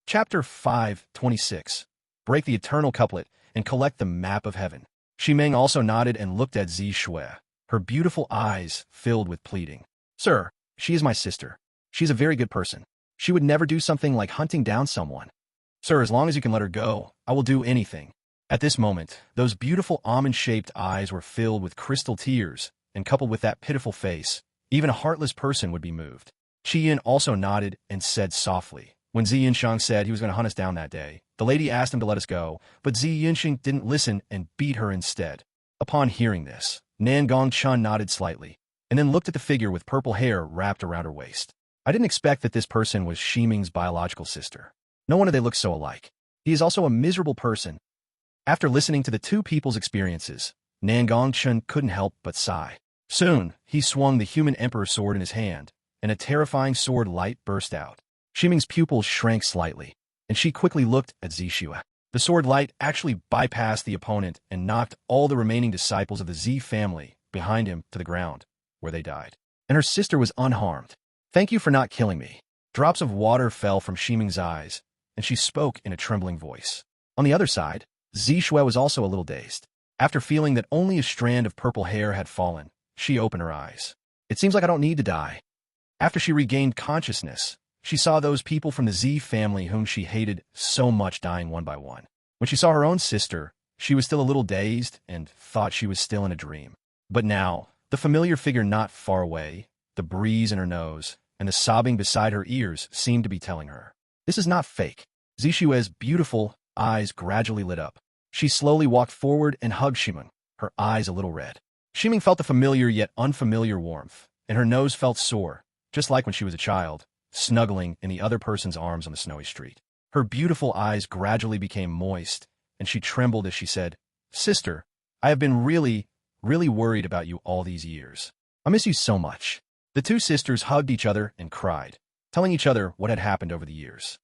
Chapter 5:26. Break the eternal couplet and collect the map of heaven. Shimeng also nodded and looked at Zi Shui, her beautiful eyes filled with pleading. Sir, she is my sister. She's a very good person. She would never do something like hunting down someone. Sir, as long as you can let her go, I will do anything. At this moment, those beautiful almond-shaped eyes were filled with crystal tears, and coupled with that pitiful face, even a heartless person would be moved. Qi Yin also nodded and said softly, when Zi Yinsheng said he was going to hunt us down that day, the lady asked him to let us go, but Zi Yinsheng didn't listen and beat her instead. Upon hearing this, Nangong Chen nodded slightly, and then looked at the figure with purple hair wrapped around her waist. I didn't expect that this person was Shiming's biological sister. No wonder they look so alike. He is also a miserable person. After listening to the two people's experiences, Nangong Chen couldn't help but sigh. Soon, he swung the human emperor sword in his hand, and a terrifying sword light burst out. Shiming's pupils shrank slightly, and she quickly looked at Zi Shui. The sword light actually bypassed the opponent and knocked all the remaining disciples of the Zi family behind him to the ground, where they died. And her sister was unharmed. Thank you for not killing me. Drops of water fell from Shiming's eyes, and she spoke in a trembling voice. On the other side, Zi Shui was also a little dazed. After feeling that only a strand of purple hair had fallen, she opened her eyes. It seems like I don't need to die. After she regained consciousness, she saw those people from the Zi family whom she hated so much dying one by one. When she saw her own sister, she was still a little dazed and thought she was still in a dream. But now, the familiar figure not far away, the breeze in her nose, and the sobbing beside her ears seemed to be telling her, this is not fake. Zi Shui's beautiful eyes gradually lit up. She slowly walked forward and hugged Shiming, her eyes a little red. Shiming felt the familiar yet unfamiliar warmth, and her nose felt sore, just like when she was a child, snuggling in the other person's arms on the snowy street. Her beautiful eyes gradually became moist, and she trembled as she said, Sister, I have been really worried about you all these years. I miss you so much. The two sisters hugged each other and cried, telling each other what had happened over the years.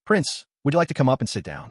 Prince, would you like to come up and sit down?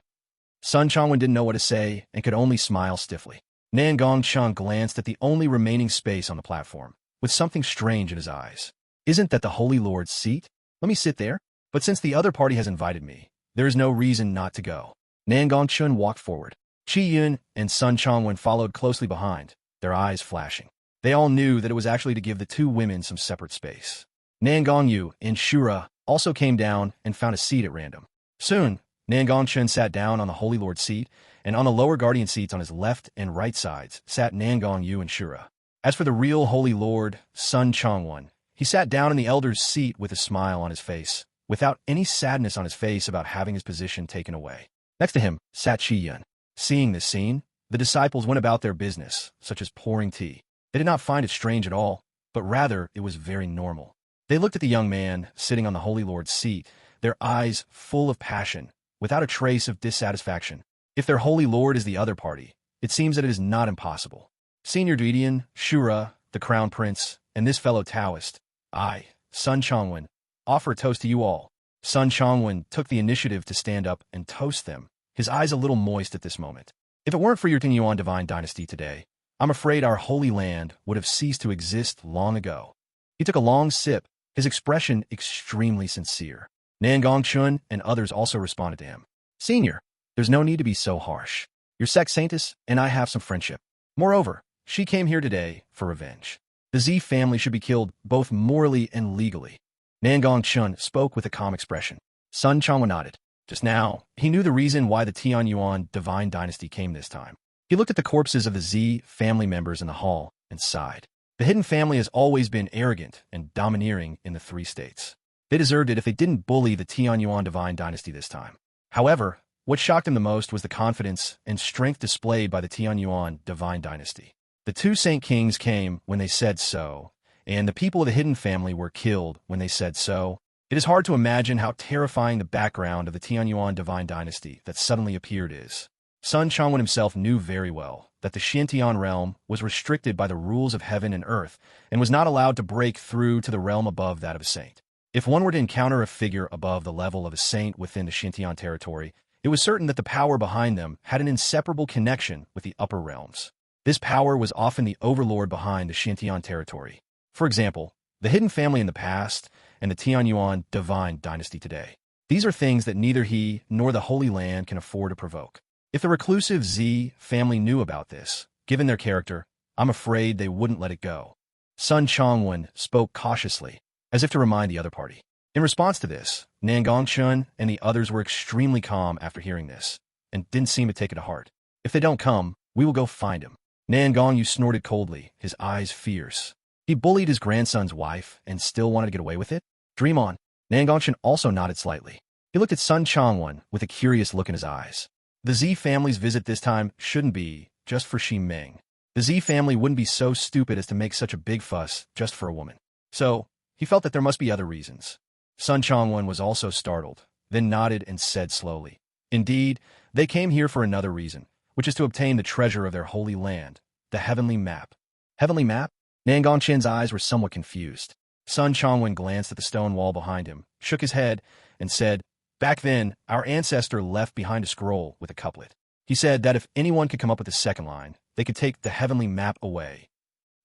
Sun Chongwen didn't know what to say and could only smile stiffly. Nangong Chen glanced at the only remaining space on the platform, with something strange in his eyes. Isn't that the Holy Lord's seat? Let me sit there. But since the other party has invited me, there is no reason not to go. Nangong Chen walked forward. Qi Yun and Sun Chongwen followed closely behind, their eyes flashing. They all knew that it was actually to give the two women some separate space. Nangong Yu and Shura also came down and found a seat at random. Soon, Nangong Chen sat down on the Holy Lord's seat, and on the lower guardian seats on his left and right sides sat Nangong Yu and Shura. As for the real Holy Lord, Sun Chongwen, he sat down in the elder's seat with a smile on his face, without any sadness on his face about having his position taken away. Next to him sat Qi Yun. Seeing this scene, the disciples went about their business, such as pouring tea. They did not find it strange at all, but rather it was very normal. They looked at the young man sitting on the Holy Lord's seat, their eyes full of passion, without a trace of dissatisfaction. If their Holy Lord is the other party, it seems that it is not impossible. Senior Duidian, Shura, the Crown Prince, and this fellow Taoist, I, Sun Chongwen, offer a toast to you all. Sun Chongwen took the initiative to stand up and toast them, his eyes a little moist at this moment. If it weren't for your Tianyuan divine dynasty today, I'm afraid our holy land would have ceased to exist long ago. He took a long sip, his expression extremely sincere. Nangong Chen and others also responded to him. Senior, there's no need to be so harsh. Your sex saintess and I have some friendship. Moreover, she came here today for revenge. The Zi family should be killed both morally and legally. Nangong Chen spoke with a calm expression. Sun Chongwen nodded. Just now, he knew the reason why the Tianyuan divine dynasty came this time. He looked at the corpses of the Zi family members in the hall and sighed. The hidden family has always been arrogant and domineering in the three states. They deserved it if they didn't bully the Tianyuan divine dynasty this time. However, what shocked him the most was the confidence and strength displayed by the Tianyuan divine dynasty. The two Saint Kings came when they said so, and the people of the hidden family were killed when they said so. It is hard to imagine how terrifying the background of the Tianyuan divine dynasty that suddenly appeared is. Sun Chongwen himself knew very well that the Xintian realm was restricted by the rules of heaven and earth and was not allowed to break through to the realm above that of a saint. If one were to encounter a figure above the level of a saint within the Xintian territory, it was certain that the power behind them had an inseparable connection with the upper realms. This power was often the overlord behind the Xintian territory. For example, the hidden family in the past and the Tianyuan divine dynasty today. These are things that neither he nor the Holy Land can afford to provoke. If the reclusive Z family knew about this, given their character, I'm afraid they wouldn't let it go. Sun Chongwen spoke cautiously, as if to remind the other party. In response to this, Nangong Chen and the others were extremely calm after hearing this, and didn't seem to take it to heart. If they don't come, we will go find him. Nangong Yu snorted coldly, his eyes fierce. He bullied his grandson's wife and still wanted to get away with it? Dream on. Nangong Chen also nodded slightly. He looked at Sun Chongwen with a curious look in his eyes. The Z family's visit this time shouldn't be just for Xi Ming. The Z family wouldn't be so stupid as to make such a big fuss just for a woman. So, he felt that there must be other reasons. Sun Chongwen was also startled, then nodded and said slowly, "Indeed, they came here for another reason, which is to obtain the treasure of their holy land, the heavenly map." Heavenly map? Nangong Chen's eyes were somewhat confused. Sun Chongwen glanced at the stone wall behind him, shook his head, and said, "Back then, our ancestor left behind a scroll with a couplet. He said that if anyone could come up with the second line, they could take the heavenly map away.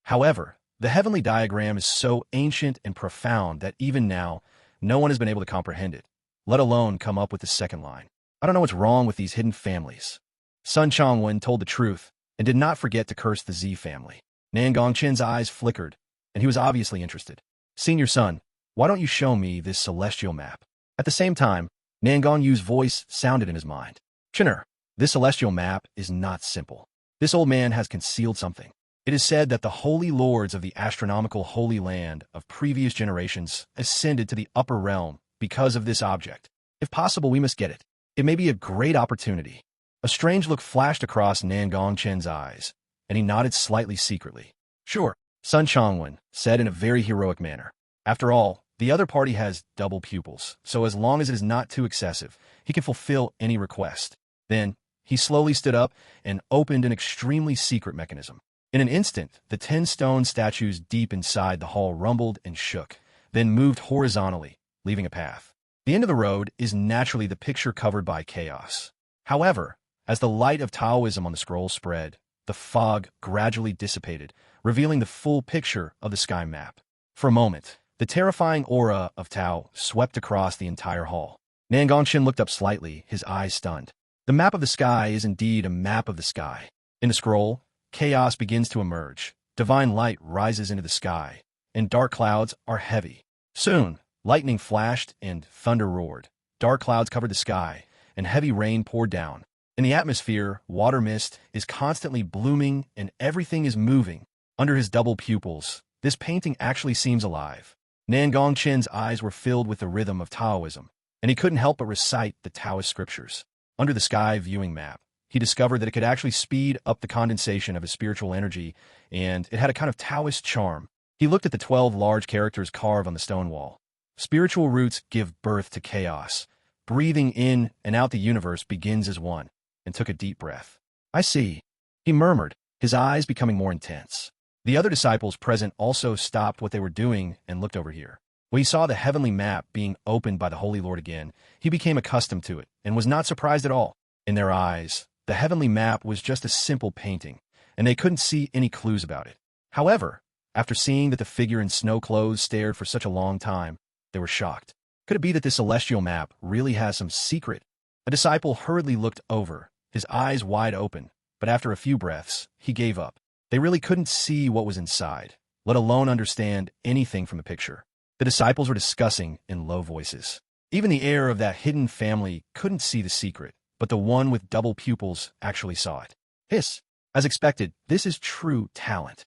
However, the heavenly diagram is so ancient and profound that even now, no one has been able to comprehend it, let alone come up with the second line. I don't know what's wrong with these hidden families." Sun Chongwen told the truth and did not forget to curse the Z family. Nangong Chen's eyes flickered, and he was obviously interested. "Senior son, why don't you show me this celestial map?" At the same time, Nangong Yu's voice sounded in his mind. "Chinner, this celestial map is not simple. This old man has concealed something. It is said that the holy lords of the astronomical Holy Land of previous generations ascended to the upper realm because of this object. If possible, we must get it. It may be a great opportunity." A strange look flashed across Nangong Chen's eyes, and he nodded slightly secretly. "Sure," Sun Chongwen said in a very heroic manner. After all, the other party has double pupils, so as long as it is not too excessive, he can fulfill any request. Then, he slowly stood up and opened an extremely secret mechanism. In an instant, the 10 stone statues deep inside the hall rumbled and shook, then moved horizontally, leaving a path. The end of the road is naturally the picture covered by chaos. However, as the light of Taoism on the scroll spread, the fog gradually dissipated, revealing the full picture of the sky map. For a moment, the terrifying aura of Tao swept across the entire hall. Nangong Chen looked up slightly, his eyes stunned. The map of the sky is indeed a map of the sky. In the scroll, chaos begins to emerge, divine light rises into the sky, and dark clouds are heavy. Soon, lightning flashed and thunder roared. Dark clouds covered the sky, and heavy rain poured down. In the atmosphere, water mist is constantly blooming and everything is moving. Under his double pupils, this painting actually seems alive. Nangong Chen's eyes were filled with the rhythm of Taoism, and he couldn't help but recite the Taoist scriptures. Under the sky viewing map, he discovered that it could actually speed up the condensation of his spiritual energy, and it had a kind of Taoist charm. He looked at the 12 large characters carved on the stone wall. Spiritual roots give birth to chaos. Breathing in and out the universe begins as one, and took a deep breath. "I see," he murmured, his eyes becoming more intense. The other disciples present also stopped what they were doing and looked over here. When he saw the heavenly map being opened by the Holy Lord again, he became accustomed to it and was not surprised at all. In their eyes, the heavenly map was just a simple painting, and they couldn't see any clues about it. However, after seeing that the figure in snow clothes stared for such a long time, they were shocked. Could it be that this celestial map really has some secret? A disciple hurriedly looked over, his eyes wide open, but after a few breaths, he gave up. They really couldn't see what was inside, let alone understand anything from the picture. The disciples were discussing in low voices. Even the heir of that hidden family couldn't see the secret, but the one with double pupils actually saw it. "Hiss. As expected, this is true talent."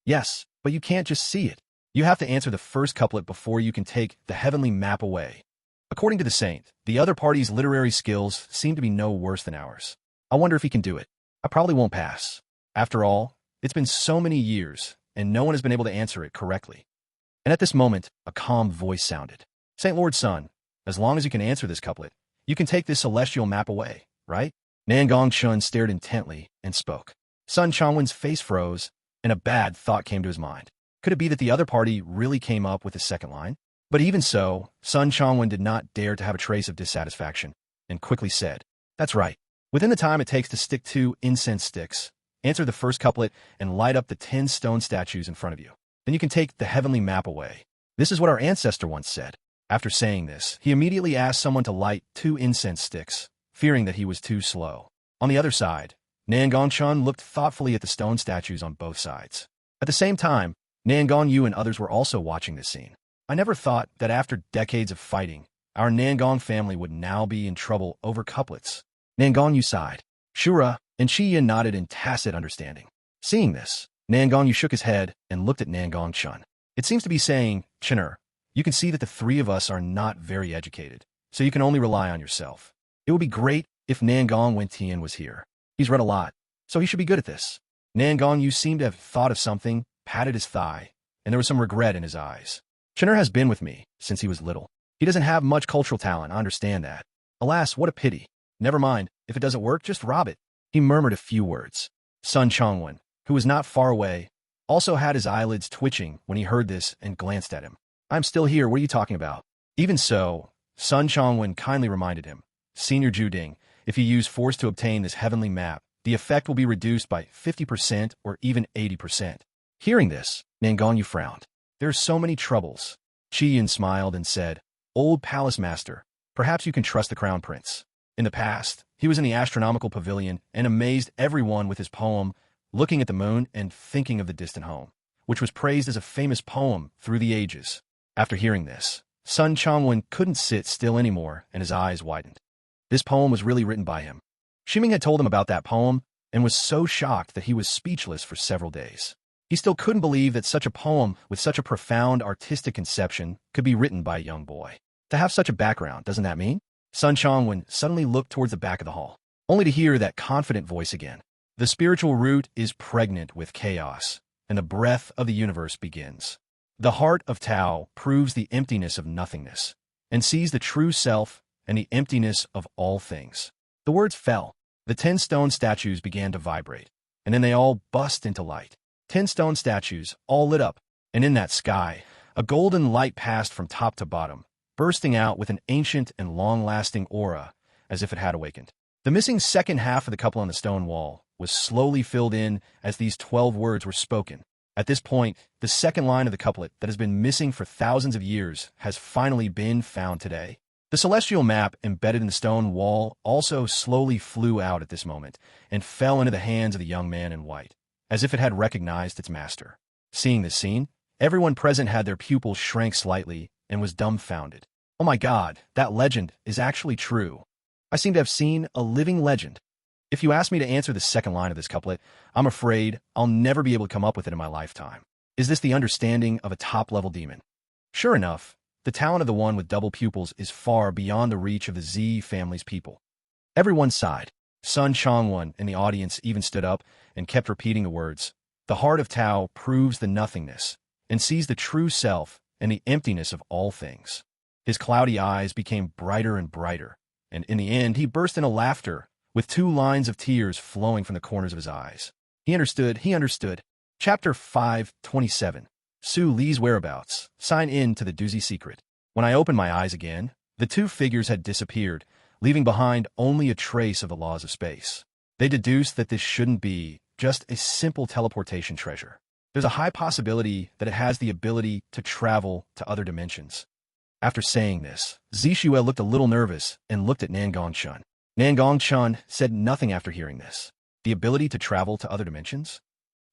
"Yes, but you can't just see it. You have to answer the first couplet before you can take the heavenly map away." According to the saint, the other party's literary skills seem to be no worse than ours. I wonder if he can do it. I probably won't pass. After all, it's been so many years, and no one has been able to answer it correctly. And at this moment, a calm voice sounded. "Saint Lord's son, as long as you can answer this couplet, you can take this celestial map away, right?" Nangong Chen stared intently and spoke. Sun Chongwen's face froze, and a bad thought came to his mind. Could it be that the other party really came up with the second line? But even so, Sun Chongwen did not dare to have a trace of dissatisfaction, and quickly said, "That's right. Within the time it takes to stick 2 incense sticks, answer the first couplet and light up the 10 stone statues in front of you. Then you can take the heavenly map away. This is what our ancestor once said." After saying this, he immediately asked someone to light 2 incense sticks, fearing that he was too slow. On the other side, Nangong Chen looked thoughtfully at the stone statues on both sides. At the same time, Nangong Yu and others were also watching this scene. I never thought that after decades of fighting, our Nangong family would now be in trouble over couplets. Nangong Yu sighed. Shura and Chi Yin nodded in tacit understanding. Seeing this, Nangong Yu shook his head and looked at Nangong Chen. It seems to be saying, Chener, you can see that the 3 of us are not very educated, so you can only rely on yourself. It would be great if Nangong Wentian was here. He's read a lot, so he should be good at this. Nangong Yu seemed to have thought of something, patted his thigh, and there was some regret in his eyes. Chener has been with me since he was little. He doesn't have much cultural talent, I understand that. Alas, what a pity. Never mind, if it doesn't work, just rob it. He murmured a few words. Sun Chongwen, who was not far away, also had his eyelids twitching when he heard this and glanced at him. I'm still here, what are you talking about? Even so, Sun Chongwen kindly reminded him, Senior Juding, if you use force to obtain this heavenly map, the effect will be reduced by 50% or even 80%. Hearing this, Nangong Yu frowned. There are so many troubles. Chi Yin smiled and said, Old Palace Master, perhaps you can trust the Crown Prince. In the past, he was in the astronomical pavilion and amazed everyone with his poem, Looking at the Moon and Thinking of the Distant Home, which was praised as a famous poem through the ages. After hearing this, Sun Chongwen couldn't sit still anymore and his eyes widened. This poem was really written by him. Shiming had told him about that poem and was so shocked that he was speechless for several days. He still couldn't believe that such a poem with such a profound artistic conception could be written by a young boy. To have such a background, doesn't that mean? Sun Chongwen suddenly looked towards the back of the hall, only to hear that confident voice again. The spiritual root is pregnant with chaos, and the breath of the universe begins. The heart of Tao proves the emptiness of nothingness, and sees the true self and the emptiness of all things. The words fell. The 10 stone statues began to vibrate, and then they all burst into light. 10 stone statues, all lit up, and in that sky, a golden light passed from top to bottom, bursting out with an ancient and long-lasting aura, as if it had awakened. The missing second half of the couple on the stone wall was slowly filled in as these 12 words were spoken. At this point, the second line of the couplet that has been missing for thousands of years has finally been found today. The celestial map embedded in the stone wall also slowly flew out at this moment and fell into the hands of the young man in white, as if it had recognized its master. Seeing this scene, everyone present had their pupils shrink slightly and was dumbfounded. Oh my God, that legend is actually true. I seem to have seen a living legend. If you ask me to answer the second line of this couplet, I'm afraid I'll never be able to come up with it in my lifetime. Is this the understanding of a top-level demon? Sure enough, the talent of the one with double pupils is far beyond the reach of the Z family's people. Everyone sighed. Sun Chongwen in the audience even stood up and kept repeating the words. The heart of Tao proves the nothingness and sees the true self and the emptiness of all things. His cloudy eyes became brighter and brighter, and in the end he burst into laughter, with 2 lines of tears flowing from the corners of his eyes. He understood. Chapter 5:27. Su Li's whereabouts. Sign in to the doozy secret. When I opened my eyes again, the 2 figures had disappeared, leaving behind only a trace of the laws of space. They deduced that this shouldn't be just a simple teleportation treasure. There's a high possibility that it has the ability to travel to other dimensions. After saying this, Zixue looked a little nervous and looked at Nangong Chen. Nangong Chen said nothing after hearing this. The ability to travel to other dimensions?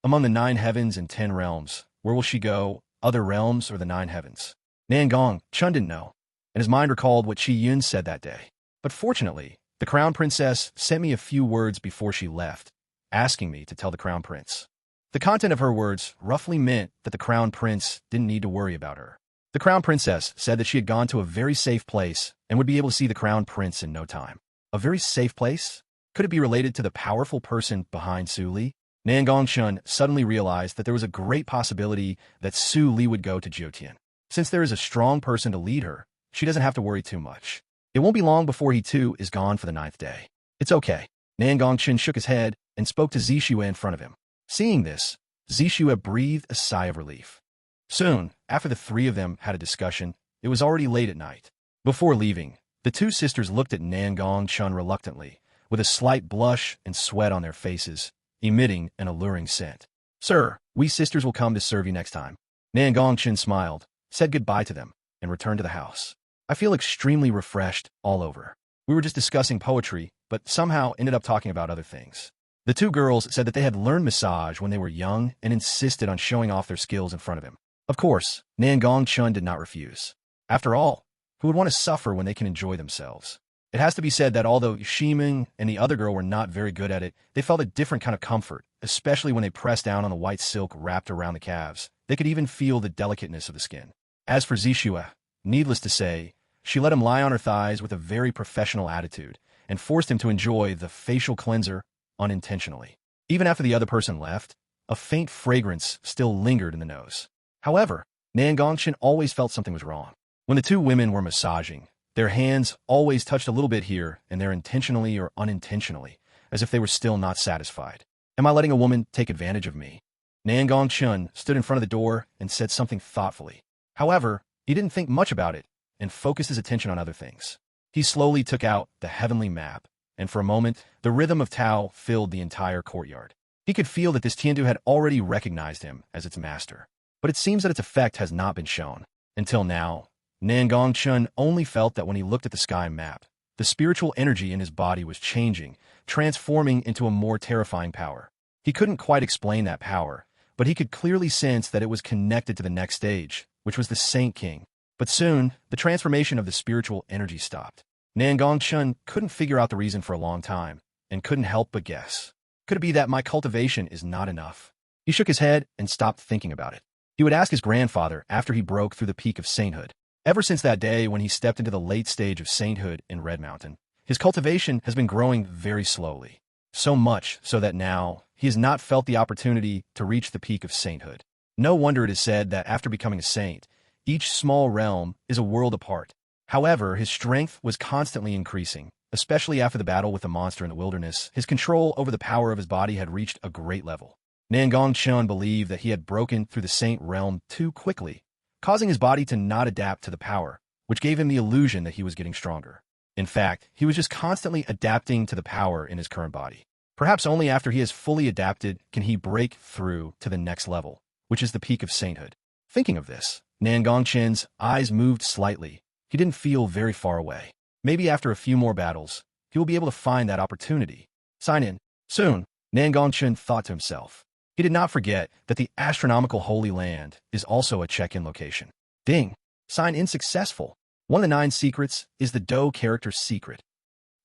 Among the 9 heavens and 10 realms, where will she go? Other realms or the 9 heavens? Nangong Chen didn't know, and his mind recalled what Chi Yun said that day. But fortunately, the Crown Princess sent me a few words before she left, asking me to tell the Crown Prince. The content of her words roughly meant that the Crown Prince didn't need to worry about her. The Crown Princess said that she had gone to a very safe place and would be able to see the Crown Prince in no time. A very safe place? Could it be related to the powerful person behind Su Li? Nangong Chen suddenly realized that there was a great possibility that Su Li would go to Jiutian. Since there is a strong person to lead her, she doesn't have to worry too much. It won't be long before he too is gone for the 9th day. It's okay. Nangong Chen shook his head and spoke to Zixue in front of him. Seeing this, Zixue breathed a sigh of relief. Soon, after the 3 of them had a discussion, it was already late at night. Before leaving, the 2 sisters looked at Nangong Chen reluctantly, with a slight blush and sweat on their faces, emitting an alluring scent. Sir, we sisters will come to serve you next time. Nangong Chen smiled, said goodbye to them, and returned to the house. I feel extremely refreshed all over. We were just discussing poetry, but somehow ended up talking about other things. The two girls said that they had learned massage when they were young and insisted on showing off their skills in front of him. Of course, Nangong Chen did not refuse. After all, who would want to suffer when they can enjoy themselves? It has to be said that although Shiming and the other girl were not very good at it, they felt a different kind of comfort, especially when they pressed down on the white silk wrapped around the calves. They could even feel the delicateness of the skin. As for Zishua, needless to say, she let him lie on her thighs with a very professional attitude and forced him to enjoy the facial cleanser unintentionally. Even after the other person left, a faint fragrance still lingered in the nose. However, Nangong Chen always felt something was wrong. When the two women were massaging, their hands always touched a little bit here and there intentionally or unintentionally, as if they were still not satisfied. Am I letting a woman take advantage of me? Nangong Chen stood in front of the door and said something thoughtfully. However, he didn't think much about it and focused his attention on other things. He slowly took out the heavenly map, and for a moment, the rhythm of Tao filled the entire courtyard. He could feel that this Tiandu had already recognized him as its master, but it seems that its effect has not been shown. Until now, Nangong Chen only felt that when he looked at the sky map, the spiritual energy in his body was changing, transforming into a more terrifying power. He couldn't quite explain that power, but he could clearly sense that it was connected to the next stage, which was the Saint King. But soon, the transformation of the spiritual energy stopped. Nangong Chen couldn't figure out the reason for a long time, and couldn't help but guess. Could it be that my cultivation is not enough? He shook his head and stopped thinking about it. He would ask his grandfather after he broke through the peak of sainthood. Ever since that day when he stepped into the late stage of sainthood in Red Mountain, his cultivation has been growing very slowly. So much so that now, he has not felt the opportunity to reach the peak of sainthood. No wonder it is said that after becoming a saint, each small realm is a world apart. However, his strength was constantly increasing, especially after the battle with the monster in the wilderness. His control over the power of his body had reached a great level. Nangong Chen believed that he had broken through the saint realm too quickly, causing his body to not adapt to the power, which gave him the illusion that he was getting stronger. In fact, he was just constantly adapting to the power in his current body. Perhaps only after he has fully adapted can he break through to the next level, which is the peak of sainthood. Thinking of this, Nangong Chen's eyes moved slightly. He didn't feel very far away. Maybe after a few more battles, he will be able to find that opportunity. Sign in. Soon, Nangong Chen thought to himself. He did not forget that the astronomical Holy Land is also a check-in location. Ding! Sign in successful. One of the 9 secrets is the Do character secret.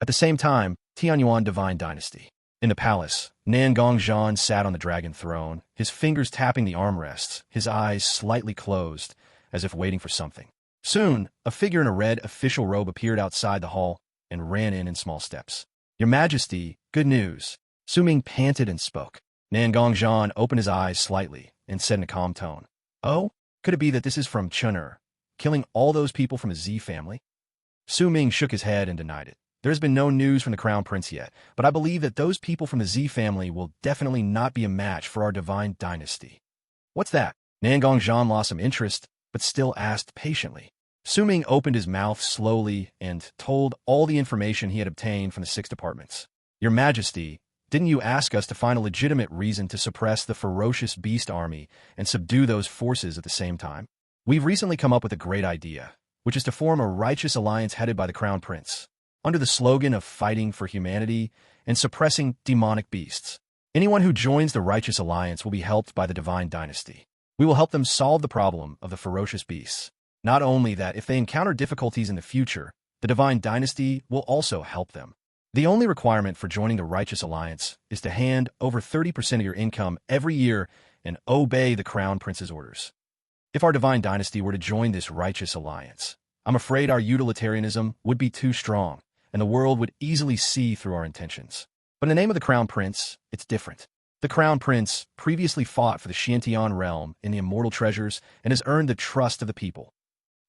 At the same time, Tianyuan Divine Dynasty. In the palace, Nangong Chen sat on the dragon throne, his fingers tapping the armrests, his eyes slightly closed, as if waiting for something. Soon, a figure in a red official robe appeared outside the hall and ran in small steps. Your Majesty, good news. Su Ming panted and spoke. Nangong Chen opened his eyes slightly and said in a calm tone, Oh, could it be that this is from Chun'er, killing all those people from the Z family? Su Ming shook his head and denied it. There has been no news from the Crown Prince yet, but I believe that those people from the Z family will definitely not be a match for our divine dynasty. What's that? Nangong Chen lost some interest, but still asked patiently. Su Ming opened his mouth slowly and told all the information he had obtained from the 6 departments. Your Majesty, didn't you ask us to find a legitimate reason to suppress the ferocious beast army and subdue those forces at the same time? We've recently come up with a great idea, which is to form a righteous alliance headed by the Crown Prince, under the slogan of fighting for humanity and suppressing demonic beasts. Anyone who joins the righteous alliance will be helped by the divine dynasty. We will help them solve the problem of the ferocious beasts. Not only that, if they encounter difficulties in the future, the divine dynasty will also help them. The only requirement for joining the Righteous Alliance is to hand over 30% of your income every year and obey the Crown Prince's orders. If our divine dynasty were to join this Righteous Alliance, I'm afraid our utilitarianism would be too strong, and the world would easily see through our intentions. But in the name of the Crown Prince, it's different. The Crown Prince previously fought for the Xiantian realm in the Immortal Treasures and has earned the trust of the people.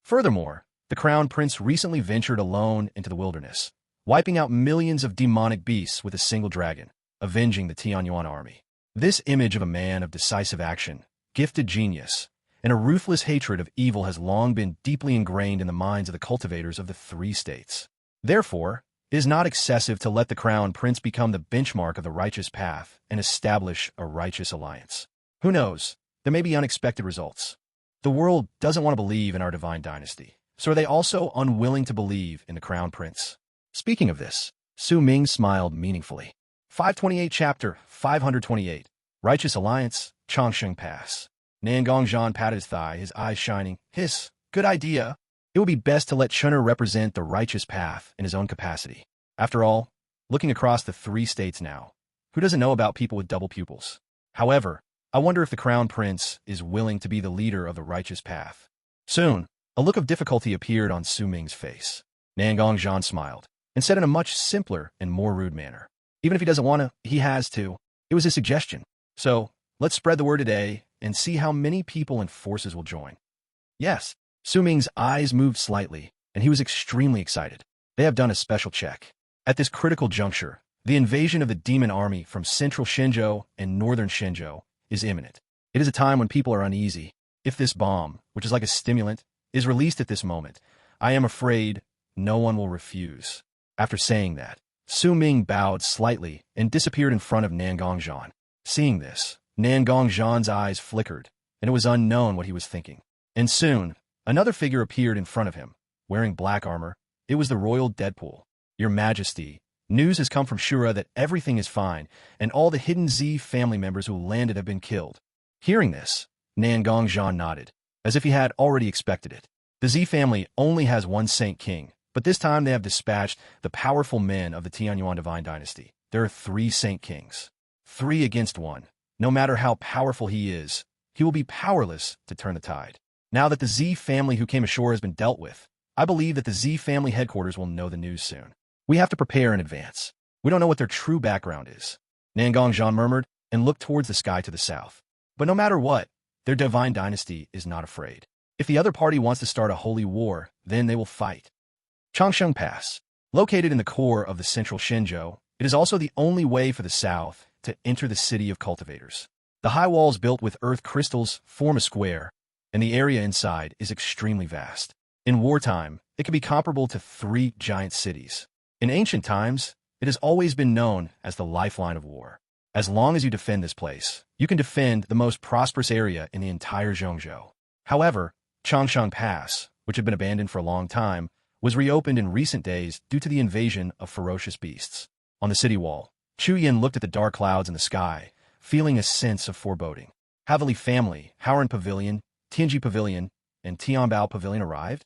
Furthermore, the Crown Prince recently ventured alone into the wilderness, wiping out millions of demonic beasts with a single dragon, avenging the Tianyuan army. This image of a man of decisive action, gifted genius, and a ruthless hatred of evil has long been deeply ingrained in the minds of the cultivators of the 3 states. Therefore, it is not excessive to let the Crown Prince become the benchmark of the righteous path and establish a righteous alliance. Who knows? There may be unexpected results. The world doesn't want to believe in our divine dynasty, So are they also unwilling to believe in the crown prince? Speaking of this, Su Ming smiled meaningfully. 528 Chapter 528 Righteous Alliance, Changsheng Pass. Nangong Chen patted his thigh, his eyes shining. Hiss, good idea. It would be best to let Chun'er represent the righteous path in his own capacity. After all, looking across the 3 states now, who doesn't know about people with double pupils? However, I wonder if the crown prince is willing to be the leader of the righteous path. Soon, a look of difficulty appeared on Su Ming's face. Nangong Chen smiled, and said in a much simpler and more rude manner. Even if he doesn't want to, he has to. It was his suggestion. So, let's spread the word today and see how many people and forces will join. Yes, Su Ming's eyes moved slightly, and he was extremely excited. They have done a special check. At this critical juncture, the invasion of the demon army from central Shenzhou and northern Shenzhou is imminent. It is a time when people are uneasy. If this bomb, which is like a stimulant, is released at this moment, I am afraid no one will refuse. After saying that, Su Ming bowed slightly and disappeared in front of Nangong Chen. Seeing this, Nangong Zhan's eyes flickered, and it was unknown what he was thinking. And soon, another figure appeared in front of him, wearing black armor. It was the royal Deadpool. Your Majesty, news has come from Shura that everything is fine, and all the hidden Z family members who landed have been killed. Hearing this, Nangong Chen nodded, as if he had already expected it. The Z family only has one Saint King, but this time they have dispatched the powerful men of the Tianyuan Divine Dynasty. There are 3 Saint Kings. 3 against 1. No matter how powerful he is, he will be powerless to turn the tide. Now that the Z family who came ashore has been dealt with, I believe that the Z family headquarters will know the news soon. We have to prepare in advance. We don't know what their true background is. Nangong Chen murmured and looked towards the sky to the south. But no matter what, their divine dynasty is not afraid. If the other party wants to start a holy war, then they will fight. Changsheng Pass. Located in the core of the central Shenzhou, it is also the only way for the south to enter the city of cultivators. The high walls built with earth crystals form a square, and the area inside is extremely vast. In wartime, it can be comparable to 3 giant cities. In ancient times, it has always been known as the lifeline of war. As long as you defend this place, you can defend the most prosperous area in the entire Zhongzhou. However, Changsheng Pass, which had been abandoned for a long time, was reopened in recent days due to the invasion of ferocious beasts. On the city wall, Chu Yin looked at the dark clouds in the sky, feeling a sense of foreboding. Have the family, Howren Pavilion, Tianji Pavilion, and Tianbao Pavilion arrived?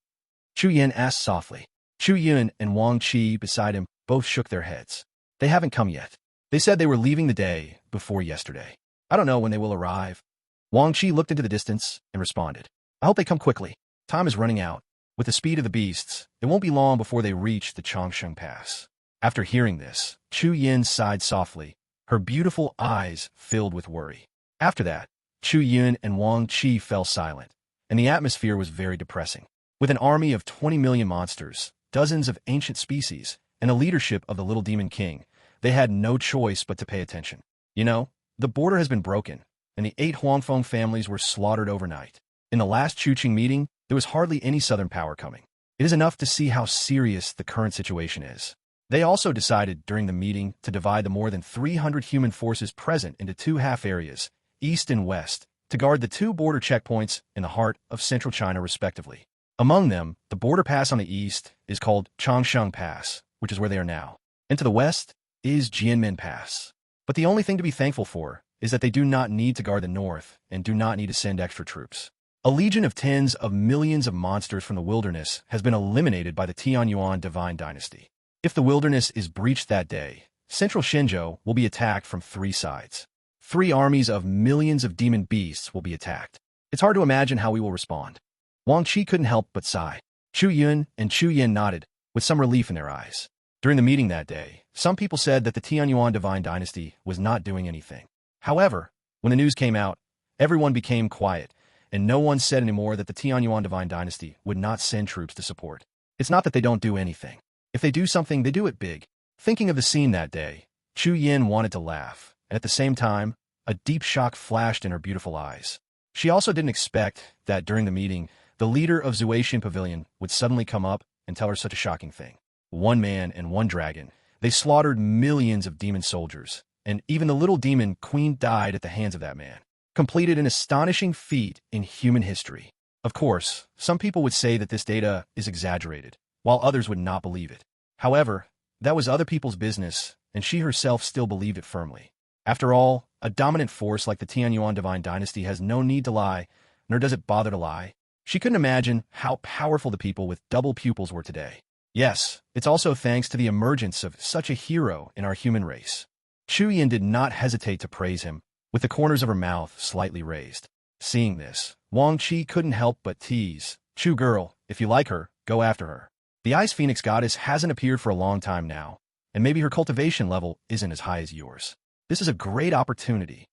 Chu Yin asked softly. Chu Yun and Wang Qi beside him both shook their heads. They haven't come yet. They said they were leaving the day before yesterday. I don't know when they will arrive. Wang Qi looked into the distance and responded. I hope they come quickly. Time is running out. With the speed of the beasts, it won't be long before they reach the Changsheng Pass. After hearing this, Chu Yin sighed softly, her beautiful eyes filled with worry. After that, Chu Yun and Wang Qi fell silent, and the atmosphere was very depressing. With an army of 20 million monsters, dozens of ancient species, and the leadership of the little demon king, they had no choice but to pay attention. You know, the border has been broken, and the 8 Huangfeng families were slaughtered overnight. In the last Chuqing meeting, there was hardly any southern power coming. It is enough to see how serious the current situation is. They also decided during the meeting to divide the more than 300 human forces present into 2 half areas, east and west, to guard the 2 border checkpoints in the heart of central China respectively. Among them, the border pass on the east is called Changsheng Pass, which is where they are now, and to the west is Jianmen Pass. But the only thing to be thankful for is that they do not need to guard the north and do not need to send extra troops. A legion of tens of millions of monsters from the wilderness has been eliminated by the Tianyuan Divine Dynasty. If the wilderness is breached that day, central Shenzhou will be attacked from 3 sides. 3 armies of millions of demon beasts will be attacked. It's hard to imagine how we will respond. Wang Qi couldn't help but sigh. Chu Yun and Chu Yin nodded, with some relief in their eyes. During the meeting that day, some people said that the Tianyuan Divine Dynasty was not doing anything. However, when the news came out, everyone became quiet, and no one said anymore that the Tianyuan Divine Dynasty would not send troops to support. It's not that they don't do anything. If they do something, they do it big. Thinking of the scene that day, Chu Yin wanted to laugh, and at the same time, a deep shock flashed in her beautiful eyes. She also didn't expect that during the meeting, the leader of Zuaitian Pavilion would suddenly come up and tell her such a shocking thing. 1 man and 1 dragon. They slaughtered millions of demon soldiers, and even the little demon queen died at the hands of that man. Completed an astonishing feat in human history. Of course, some people would say that this data is exaggerated, while others would not believe it. However, that was other people's business, and she herself still believed it firmly. After all, a dominant force like the Tianyuan divine dynasty has no need to lie, nor does it bother to lie. She couldn't imagine how powerful the people with double pupils were today. Yes, it's also thanks to the emergence of such a hero in our human race. Chu Yin did not hesitate to praise him, with the corners of her mouth slightly raised. Seeing this, Wang Qi couldn't help but tease, "Chu girl, if you like her, go after her. The Ice Phoenix goddess hasn't appeared for a long time now, and maybe her cultivation level isn't as high as yours. This is a great opportunity.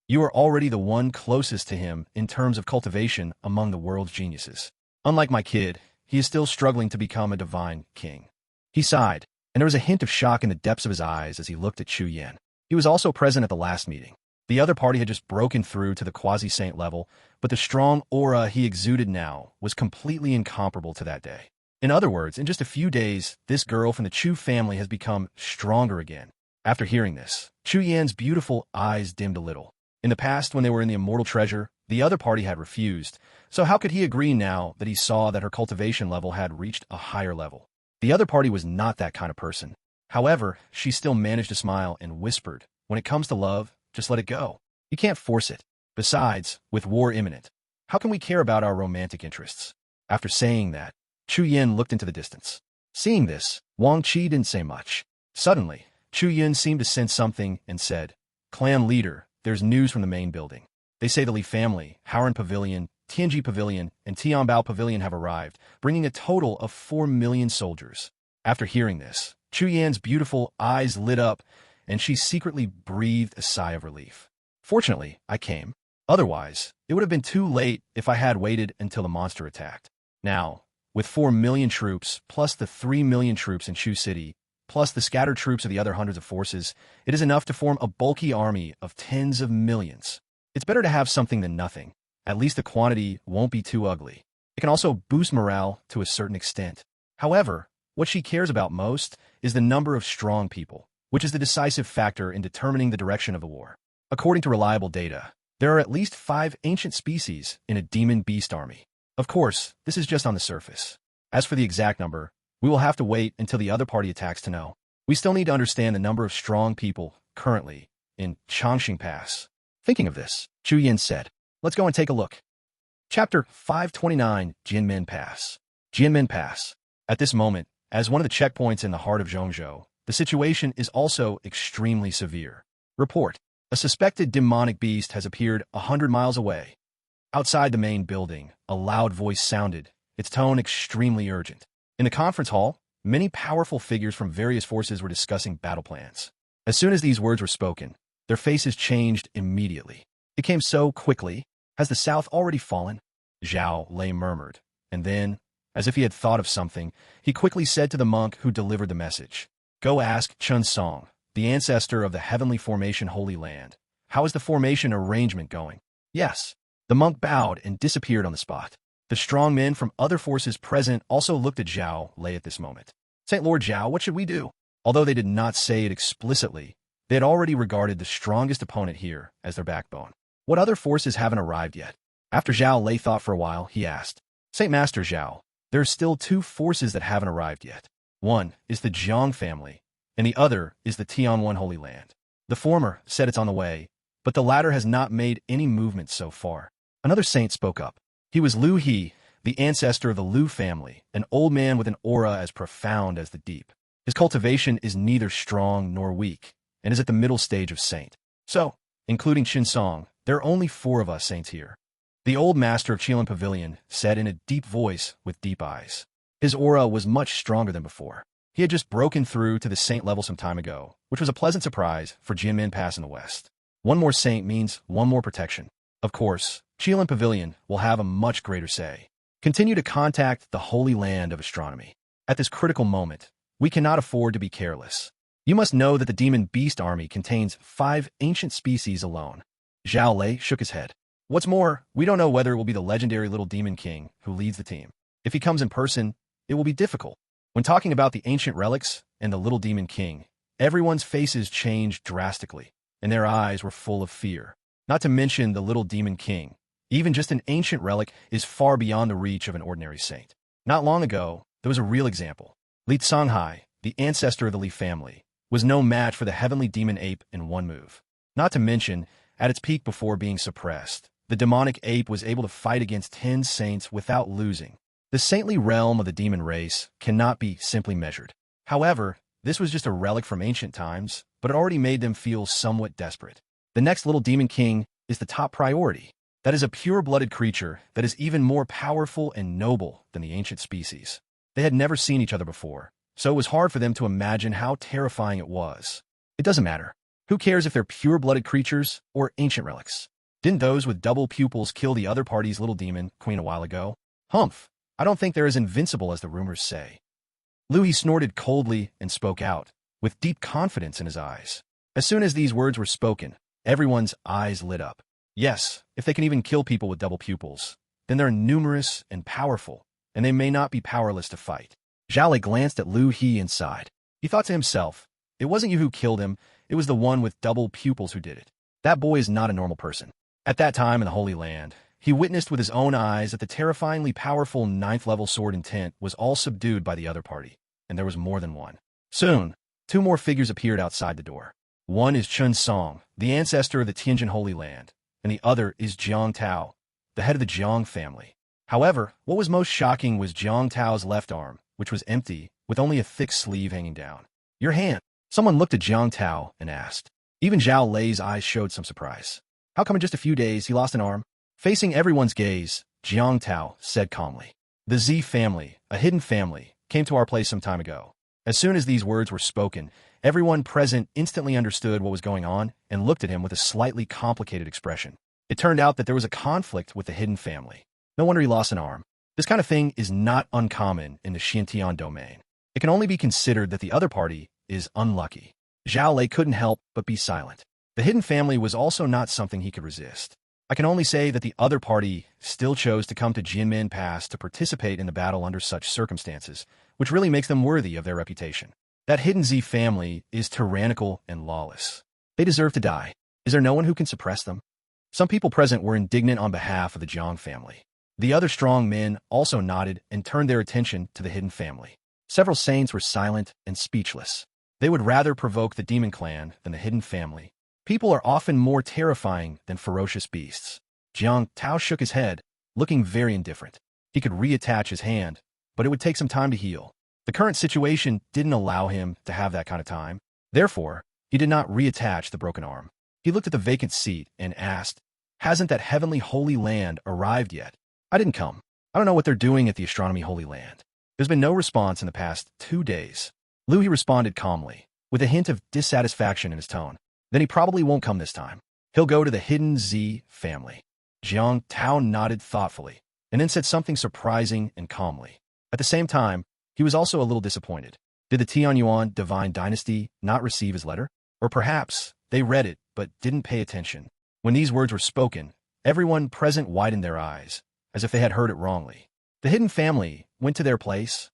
You are already the one closest to him in terms of cultivation among the world's geniuses. Unlike my kid, he is still struggling to become a divine king." He sighed, and there was a hint of shock in the depths of his eyes as he looked at Chu Yin. He was also present at the last meeting. The other party had just broken through to the quasi-saint level, but the strong aura he exuded now was completely incomparable to that day. In other words, in just a few days, this girl from the Chu family has become stronger again. After hearing this, Chu Yan's beautiful eyes dimmed a little. In the past, when they were in the immortal treasure, the other party had refused, so how could he agree now that he saw that her cultivation level had reached a higher level? The other party was not that kind of person. However, she still managed to smile and whispered, "When it comes to love, just let it go. You can't force it. Besides, with war imminent, how can we care about our romantic interests?" After saying that, Chu Yin looked into the distance. Seeing this, Wang Qi didn't say much. Suddenly, Chu Yin seemed to sense something and said, "Clan leader, there's news from the main building. They say the Li family, Haoran Pavilion, Tianji Pavilion, and Tianbao Pavilion have arrived, bringing a total of 4 million soldiers." After hearing this, Chu Yan's beautiful eyes lit up, and she secretly breathed a sigh of relief. "Fortunately, I came. Otherwise, it would have been too late if I had waited until the monster attacked. Now, with 4 million troops, plus the 3 million troops in Chu City, plus the scattered troops of the other hundreds of forces, it is enough to form a bulky army of tens of millions. It's better to have something than nothing. At least the quantity won't be too ugly. It can also boost morale to a certain extent. However, what she cares about most is the number of strong people, which is the decisive factor in determining the direction of the war. According to reliable data, there are at least 5 ancient species in a demon beast army. Of course, this is just on the surface. As for the exact number, we will have to wait until the other party attacks to know. We still need to understand the number of strong people currently in Changxing Pass. Thinking of this, Chu Yin said, "Let's go and take a look." Chapter 529, Jinmen Pass. Jinmen Pass. At this moment, as one of the checkpoints in the heart of Zhongzhou, the situation is also extremely severe. Report: a suspected demonic beast has appeared 100 miles away. Outside the main building, a loud voice sounded, its tone extremely urgent. In the conference hall, many powerful figures from various forces were discussing battle plans. As soon as these words were spoken, their faces changed immediately. It came so quickly. "Has the south already fallen?" Zhao Lei murmured, and then, as if he had thought of something, he quickly said to the monk who delivered the message, "Go ask Chun Song, the ancestor of the Heavenly Formation Holy Land. How is the formation arrangement going?" "Yes." The monk bowed and disappeared on the spot. The strong men from other forces present also looked at Zhao Lei at this moment. "Saint Lord Zhao, what should we do?" Although they did not say it explicitly, they had already regarded the strongest opponent here as their backbone. "What other forces haven't arrived yet?" After Zhao Lei thought for a while, he asked, "Saint Master Zhao, there are still 2 forces that haven't arrived yet. One is the Jiang family, and the other is the Tianyuan Holy Land. The former said it's on the way, but the latter has not made any movement so far." Another saint spoke up. He was Lu He, the ancestor of the Lu family, an old man with an aura as profound as the deep. His cultivation is neither strong nor weak, and is at the middle stage of saint. "So, including Qin Song, there are only 4 of us saints here," the old master of Qilan Pavilion said in a deep voice with deep eyes. His aura was much stronger than before. He had just broken through to the saint level some time ago, which was a pleasant surprise for Jinmen Pass in the west. One more saint means one more protection. Of course, Qilan Pavilion will have a much greater say. Continue to contact the Holy Land of Astronomy. At this critical moment, we cannot afford to be careless. You must know that the Demon Beast Army contains 5 ancient species alone. Zhao Lei shook his head. "What's more, we don't know whether it will be the legendary Little Demon King who leads the team. If he comes in person, it will be difficult." When talking about the ancient relics and the Little Demon King, everyone's faces changed drastically, and their eyes were full of fear. Not to mention the Little Demon King. Even just an ancient relic is far beyond the reach of an ordinary saint. Not long ago, there was a real example. Li Tsanghai, the ancestor of the Li family, was no match for the heavenly demon ape in one move. Not to mention, at its peak before being suppressed, the demonic ape was able to fight against 10 saints without losing. The saintly realm of the demon race cannot be simply measured. However, this was just a relic from ancient times, but it already made them feel somewhat desperate. The next little demon king is the top priority. That is a pure-blooded creature that is even more powerful and noble than the ancient species. They had never seen each other before, so it was hard for them to imagine how terrifying it was. It doesn't matter. Who cares if they're pure-blooded creatures or ancient relics? Didn't those with double pupils kill the other party's little demon queen a while ago? Humph! I don't think they're as invincible as the rumors say. Lu He snorted coldly and spoke out, with deep confidence in his eyes. As soon as these words were spoken, everyone's eyes lit up. Yes, if they can even kill people with double pupils, then they're numerous and powerful, and they may not be powerless to fight. Zhao Lei glanced at Lu He and sighed. He thought to himself, it wasn't you who killed him, it was the one with double pupils who did it. That boy is not a normal person. At that time in the Holy Land, he witnessed with his own eyes that the terrifyingly powerful 9th-level sword intent was all subdued by the other party, and there was more than one. Soon, 2 more figures appeared outside the door. One is Chun Song, the ancestor of the Tianjin Holy Land, and the other is Jiang Tao, the head of the Jiang family. However, what was most shocking was Jiang Tao's left arm, which was empty, with only a thick sleeve hanging down. Your hand. Someone looked at Jiang Tao and asked. Even Zhao Lei's eyes showed some surprise. How come in just a few days he lost an arm? Facing everyone's gaze, Jiang Tao said calmly. The Z family, a hidden family, came to our place some time ago. As soon as these words were spoken, everyone present instantly understood what was going on and looked at him with a slightly complicated expression. It turned out that there was a conflict with the hidden family. No wonder he lost an arm. This kind of thing is not uncommon in the Xintian domain. It can only be considered that the other party is unlucky. Zhao Lei couldn't help but be silent. The hidden family was also not something he could resist. I can only say that the other party still chose to come to Jinmen Pass to participate in the battle under such circumstances, which really makes them worthy of their reputation. That hidden Z family is tyrannical and lawless. They deserve to die. Is there no one who can suppress them? Some people present were indignant on behalf of the Jiang family. The other strong men also nodded and turned their attention to the hidden family. Several saints were silent and speechless. They would rather provoke the demon clan than the hidden family. People are often more terrifying than ferocious beasts. Jiang Tao shook his head, looking very indifferent. He could reattach his hand, but it would take some time to heal. The current situation didn't allow him to have that kind of time. Therefore, he did not reattach the broken arm. He looked at the vacant seat and asked, hasn't that heavenly holy land arrived yet? I didn't come. I don't know what they're doing at the astronomy holy land. There's been no response in the past 2 days. Lu He responded calmly, with a hint of dissatisfaction in his tone. Then he probably won't come this time. He'll go to the hidden Z family. Jiang Tao nodded thoughtfully, and then said something surprising and calmly. At the same time, he was also a little disappointed. Did the Tianyuan divine dynasty not receive his letter? Or perhaps they read it but didn't pay attention. When these words were spoken, everyone present widened their eyes, as if they had heard it wrongly. The hidden family went to their place.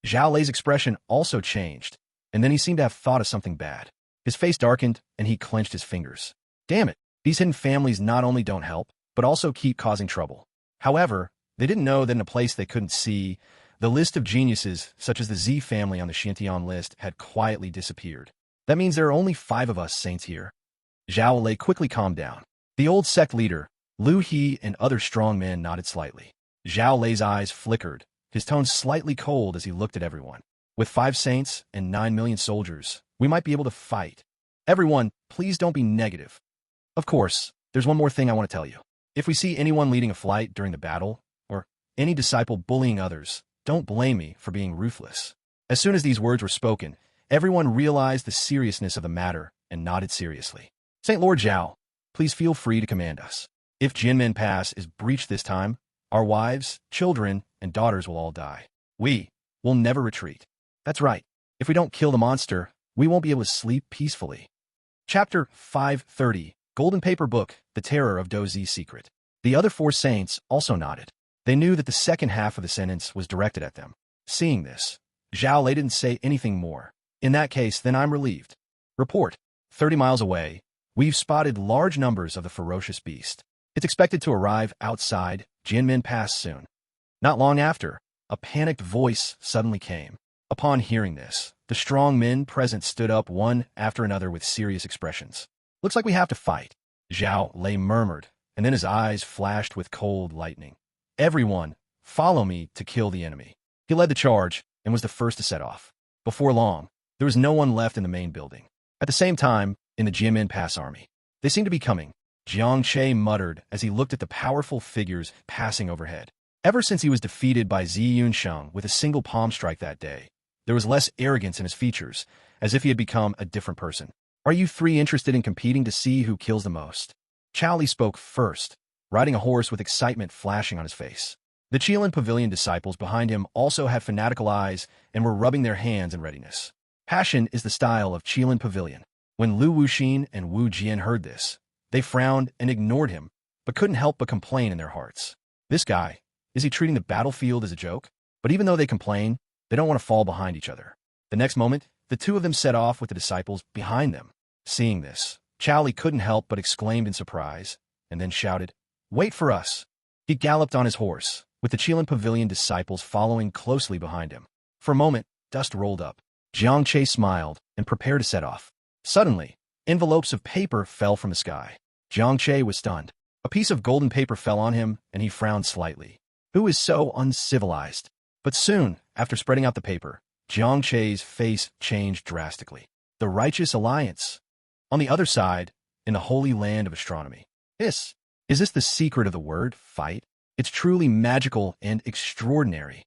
Zhao Lei's expression also changed, and then he seemed to have thought of something bad. His face darkened, and he clenched his fingers. Damn it, these hidden families not only don't help, but also keep causing trouble. However, they didn't know that in a place they couldn't see, the list of geniuses, such as the Z family on the Xintian list, had quietly disappeared. That means there are only 5 of us saints here. Zhao Lei quickly calmed down. The old sect leader, Lu He, and other strong men nodded slightly. Zhao Lei's eyes flickered, his tone slightly cold as he looked at everyone. With 5 saints and 9 million soldiers, we might be able to fight. Everyone, please don't be negative. Of course, there's one more thing I want to tell you. If we see anyone leading a flight during the battle, or any disciple bullying others, don't blame me for being ruthless. As soon as these words were spoken, everyone realized the seriousness of the matter and nodded seriously. Saint Lord Zhao, please feel free to command us. If Jinmen Pass is breached this time, our wives, children, and daughters will all die. We will never retreat. That's right. If we don't kill the monster, we won't be able to sleep peacefully. Chapter 530, Golden Paper Book, The Terror of Dozi's Secret. The other 4 saints also nodded. They knew that the second half of the sentence was directed at them. Seeing this, Zhao Lei didn't say anything more. In that case, then I'm relieved. Report. 30 miles away, we've spotted large numbers of the ferocious beast. It's expected to arrive outside Jianmin Pass soon. Not long after, a panicked voice suddenly came. Upon hearing this, the strong men present stood up one after another with serious expressions. Looks like we have to fight, Zhao Lei murmured, and then his eyes flashed with cold lightning. Everyone, follow me to kill the enemy. He led the charge and was the first to set off. Before long, there was no one left in the main building. At the same time, in the Jianmin Pass army, they seemed to be coming. Jiang Che muttered as he looked at the powerful figures passing overhead. Ever since he was defeated by Zi Yunsheng with a single palm strike that day, there was less arrogance in his features, as if he had become a different person. Are you three interested in competing to see who kills the most? Chao Li spoke first, riding a horse with excitement flashing on his face. The Qilin Pavilion disciples behind him also had fanatical eyes and were rubbing their hands in readiness. Passion is the style of Qilin Pavilion. When Lu Wuxin and Wu Jian heard this, they frowned and ignored him, but couldn't help but complain in their hearts. This guy, is he treating the battlefield as a joke? But even though they complain, they don't want to fall behind each other. The next moment, the two of them set off with the disciples behind them. Seeing this, Chao Li couldn't help but exclaimed in surprise, and then shouted, "Wait for us!" He galloped on his horse, with the Qilin Pavilion disciples following closely behind him. For a moment, dust rolled up. Jiang Che smiled and prepared to set off. Suddenly, envelopes of paper fell from the sky. Jiang Che was stunned. A piece of golden paper fell on him, and he frowned slightly. Who is so uncivilized? But soon, after spreading out the paper, Jiang Che's face changed drastically. The Righteous Alliance. On the other side, in the holy land of astronomy. Is this the secret of the word, fight? It's truly magical and extraordinary.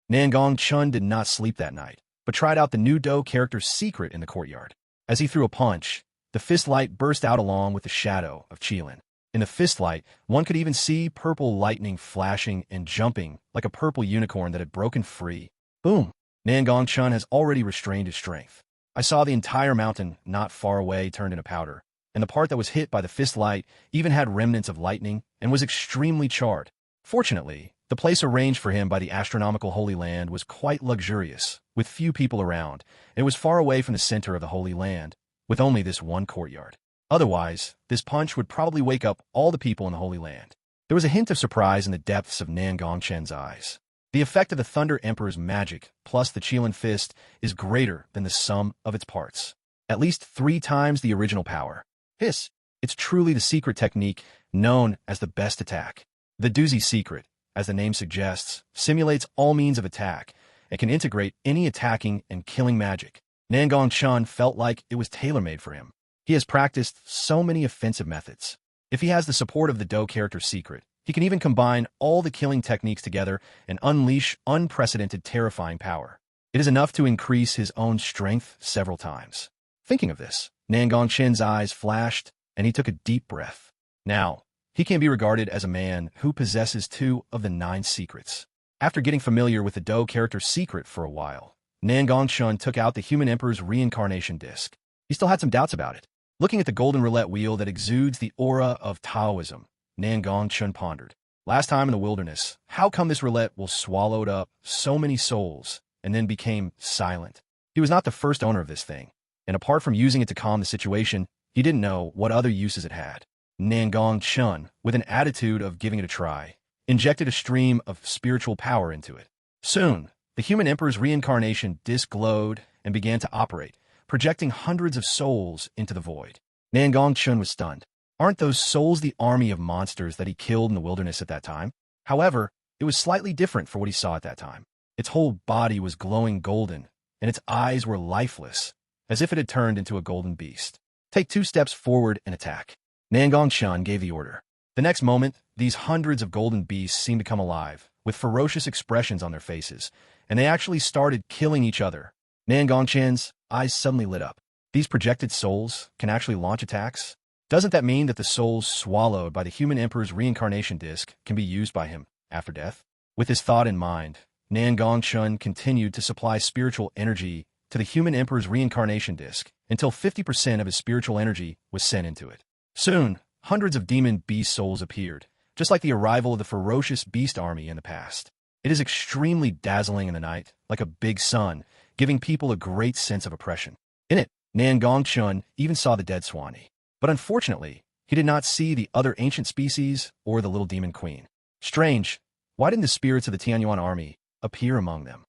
Nangong Chen did not sleep that night, but tried out the new Do character's secret in the courtyard. As he threw a punch, the fist light burst out along with the shadow of Qilin. In the fist light, one could even see purple lightning flashing and jumping like a purple unicorn that had broken free. Boom! Nangong Chen has already restrained his strength. I saw the entire mountain not far away turned into powder, and the part that was hit by the fist light even had remnants of lightning and was extremely charred. Fortunately, the place arranged for him by the astronomical Holy Land was quite luxurious, with few people around, and it was far away from the center of the Holy Land, with only this one courtyard. Otherwise, this punch would probably wake up all the people in the Holy Land. There was a hint of surprise in the depths of Nangong Chen's eyes. The effect of the Thunder Emperor's magic plus the Qilin Fist is greater than the sum of its parts. At least 3 times the original power. It's truly the secret technique known as the best attack. The Doozy secret, as the name suggests, simulates all means of attack and can integrate any attacking and killing magic. Nangong Chen felt like it was tailor-made for him. He has practiced so many offensive methods. If he has the support of the Do character's secret, he can even combine all the killing techniques together and unleash unprecedented terrifying power. It is enough to increase his own strength several times. Thinking of this, Nangong Chen's eyes flashed, and he took a deep breath. Now, he can be regarded as a man who possesses 2 of the 9 secrets. After getting familiar with the Do character's secret for a while, Nangong Chen took out the Human Emperor's reincarnation disc. He still had some doubts about it. Looking at the golden roulette wheel that exudes the aura of Taoism, Nangong Chen pondered. Last time in the wilderness, how come this roulette will swallowed up so many souls and then became silent? He was not the first owner of this thing, and apart from using it to calm the situation, he didn't know what other uses it had. Nangong Chen, with an attitude of giving it a try, injected a stream of spiritual power into it. Soon, the Human Emperor's reincarnation disc glowed and began to operate, projecting hundreds of souls into the void. Nangong Chen was stunned. Aren't those souls the army of monsters that he killed in the wilderness at that time? However, it was slightly different for what he saw at that time. Its whole body was glowing golden, and its eyes were lifeless, as if it had turned into a golden beast. Take 2 steps forward and attack. Nangong Chen gave the order. The next moment, these hundreds of golden beasts seemed to come alive, with ferocious expressions on their faces, and they actually started killing each other. Nangong Chen's eyes suddenly lit up. These projected souls can actually launch attacks? Doesn't that mean that the souls swallowed by the Human Emperor's reincarnation disc can be used by him after death? With this thought in mind, Nangong Chen continued to supply spiritual energy to the Human Emperor's reincarnation disc until 50% of his spiritual energy was sent into it. Soon, hundreds of demon beast souls appeared, just like the arrival of the ferocious beast army in the past. It is extremely dazzling in the night, like a big sun, giving people a great sense of oppression. In it, Nangong Chen even saw the dead Swanee. But unfortunately, He did not see the other ancient species or the little demon queen. Strange, why didn't the spirits of the Tianyuan army appear among them?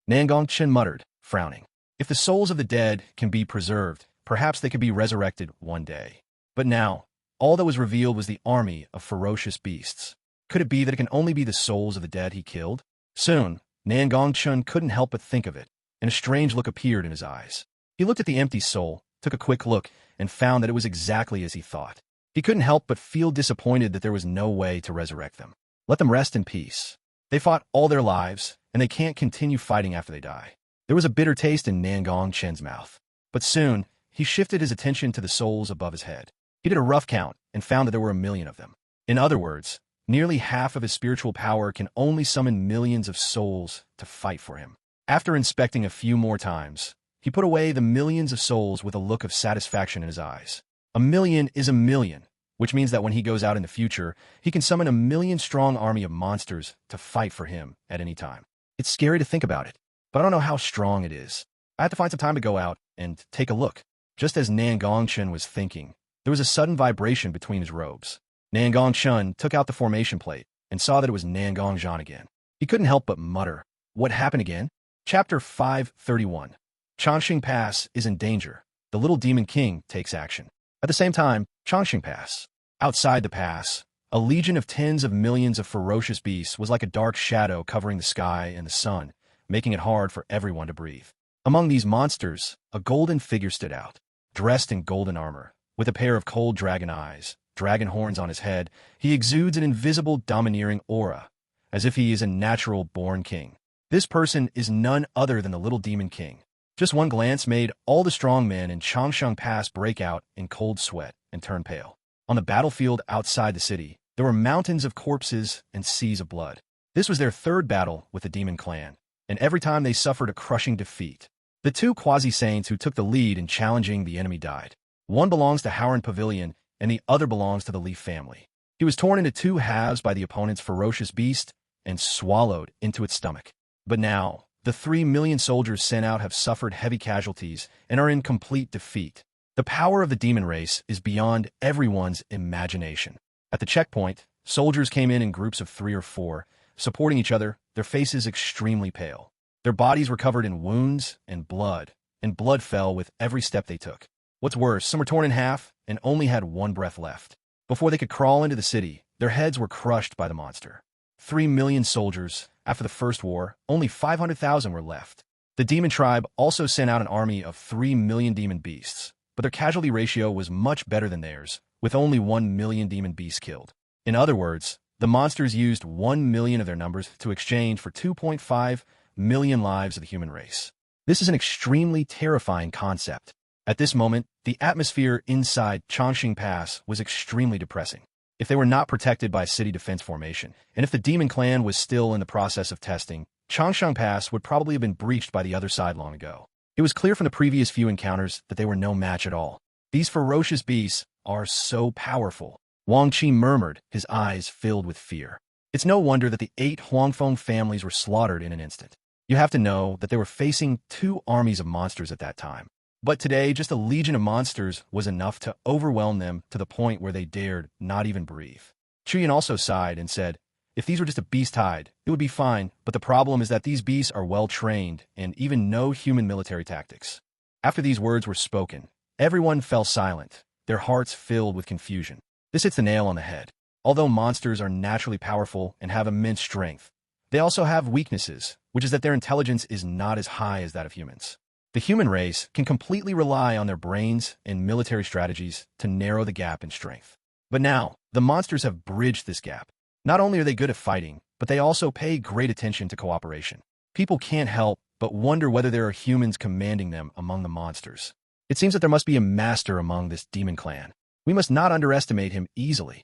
Nangong Chen muttered, frowning. If the souls of the dead can be preserved, perhaps they could be resurrected one day. But now, all that was revealed was the army of ferocious beasts. Could it be that it can only be the souls of the dead he killed? Soon, Nangong Chen couldn't help but think of it, and a strange look appeared in his eyes. He looked at the empty soul, took a quick look, and found that it was exactly as he thought. He couldn't help but feel disappointed that there was no way to resurrect them. Let them rest in peace. They fought all their lives, and they can't continue fighting after they die. There was a bitter taste in Nangong Chen's mouth. But soon, he shifted his attention to the souls above his head. He did a rough count and found that there were 1,000,000 of them. In other words, nearly half of his spiritual power can only summon millions of souls to fight for him. After inspecting a few more times, he put away the millions of souls with a look of satisfaction in his eyes. 1,000,000 is 1,000,000, which means that when he goes out in the future, he can summon 1,000,000-strong army of monsters to fight for him at any time. It's scary to think about it, but I don't know how strong it is. I have to find some time to go out and take a look. Just as Nangong Chen was thinking, there was a sudden vibration between his robes. Nangong Chen took out the formation plate and saw that it was Nangong Zhan again. He couldn't help but mutter, "What happened again?" Chapter 531. Changxing Pass is in danger. The little demon king takes action. At the same time, Changxing Pass. Outside the pass, a legion of tens of millions of ferocious beasts was like a dark shadow covering the sky and the sun, making it hard for everyone to breathe. Among these monsters, a golden figure stood out. Dressed in golden armor, with a pair of cold dragon eyes, dragon horns on his head, he exudes an invisible domineering aura, as if he is a natural-born king. This person is none other than the little demon king. Just one glance made all the strong men in Changxing Pass break out in cold sweat and turn pale. On the battlefield outside the city, there were mountains of corpses and seas of blood. This was their third battle with the demon clan, and every time they suffered a crushing defeat. The two quasi-saints who took the lead in challenging the enemy died. One belongs to Howren Pavilion, and the other belongs to the Leaf family. He was torn into two halves by the opponent's ferocious beast and swallowed into its stomach. But now, the 3,000,000 soldiers sent out have suffered heavy casualties and are in complete defeat. The power of the demon race is beyond everyone's imagination. At the checkpoint, soldiers came in groups of 3 or 4, supporting each other, their faces extremely pale. Their bodies were covered in wounds and blood fell with every step they took. What's worse, some were torn in half and only had one breath left. Before they could crawl into the city, their heads were crushed by the monster. 3,000,000 soldiers. After the first war, only 500,000 were left. The demon tribe also sent out an army of 3,000,000 demon beasts, but their casualty ratio was much better than theirs, with only 1,000,000 demon beasts killed. In other words, the monsters used 1,000,000 of their numbers to exchange for 2.5 million lives of the human race. This is an extremely terrifying concept. At this moment, the atmosphere inside Changxing Pass was extremely depressing. If they were not protected by a city defense formation, and if the demon clan was still in the process of testing, Changxing Pass would probably have been breached by the other side long ago. It was clear from the previous few encounters that they were no match at all. These ferocious beasts are so powerful. Wang Qi murmured, his eyes filled with fear. It's no wonder that the 8 Huangfeng families were slaughtered in an instant. You have to know that they were facing 2 armies of monsters at that time. But today, just a legion of monsters was enough to overwhelm them to the point where they dared not even breathe. Chuyan also sighed and said, if these were just a beast hide, it would be fine, but the problem is that these beasts are well-trained and even know human military tactics. After these words were spoken, everyone fell silent, their hearts filled with confusion. This hits the nail on the head. Although monsters are naturally powerful and have immense strength, they also have weaknesses, which is that their intelligence is not as high as that of humans. The human race can completely rely on their brains and military strategies to narrow the gap in strength. But now, the monsters have bridged this gap. Not only are they good at fighting, but they also pay great attention to cooperation. People can't help but wonder whether there are humans commanding them among the monsters. It seems that there must be a master among this demon clan. We must not underestimate him easily.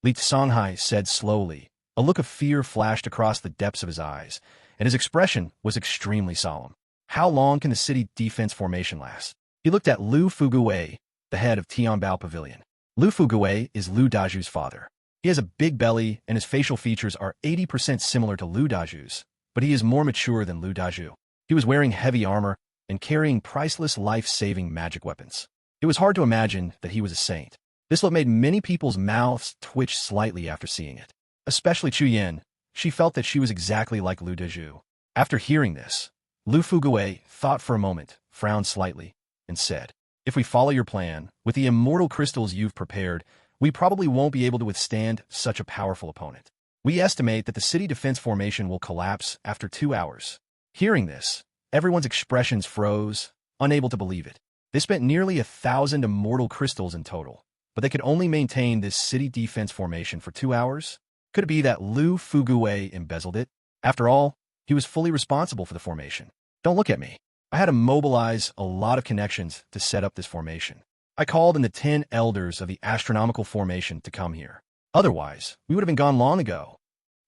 Li Songhai said slowly. A look of fear flashed across the depths of his eyes, and his expression was extremely solemn. How long can the city defense formation last? He looked at Lu Fuguwei, the head of Tianbao Pavilion. Lu Fuguwei is Lu Daju's father. He has a big belly, and his facial features are 80% similar to Lu Daju's, but he is more mature than Lu Daju. He was wearing heavy armor and carrying priceless life-saving magic weapons. It was hard to imagine that he was a saint. This look made many people's mouths twitch slightly after seeing it. Especially Chu Yen. She felt that she was exactly like Lu Deju. After hearing this, Lu Fugui thought for a moment, frowned slightly, and said, "If we follow your plan, with the immortal crystals you've prepared, we probably won't be able to withstand such a powerful opponent. We estimate that the city defense formation will collapse after 2 hours." Hearing this, everyone's expressions froze, unable to believe it. They spent nearly 1,000 immortal crystals in total, but they could only maintain this city defense formation for 2 hours? Could it be that Lu Fugui embezzled it? After all, he was fully responsible for the formation. Don't look at me. I had to mobilize a lot of connections to set up this formation. I called in the 10 elders of the astronomical formation to come here. Otherwise, we would have been gone long ago.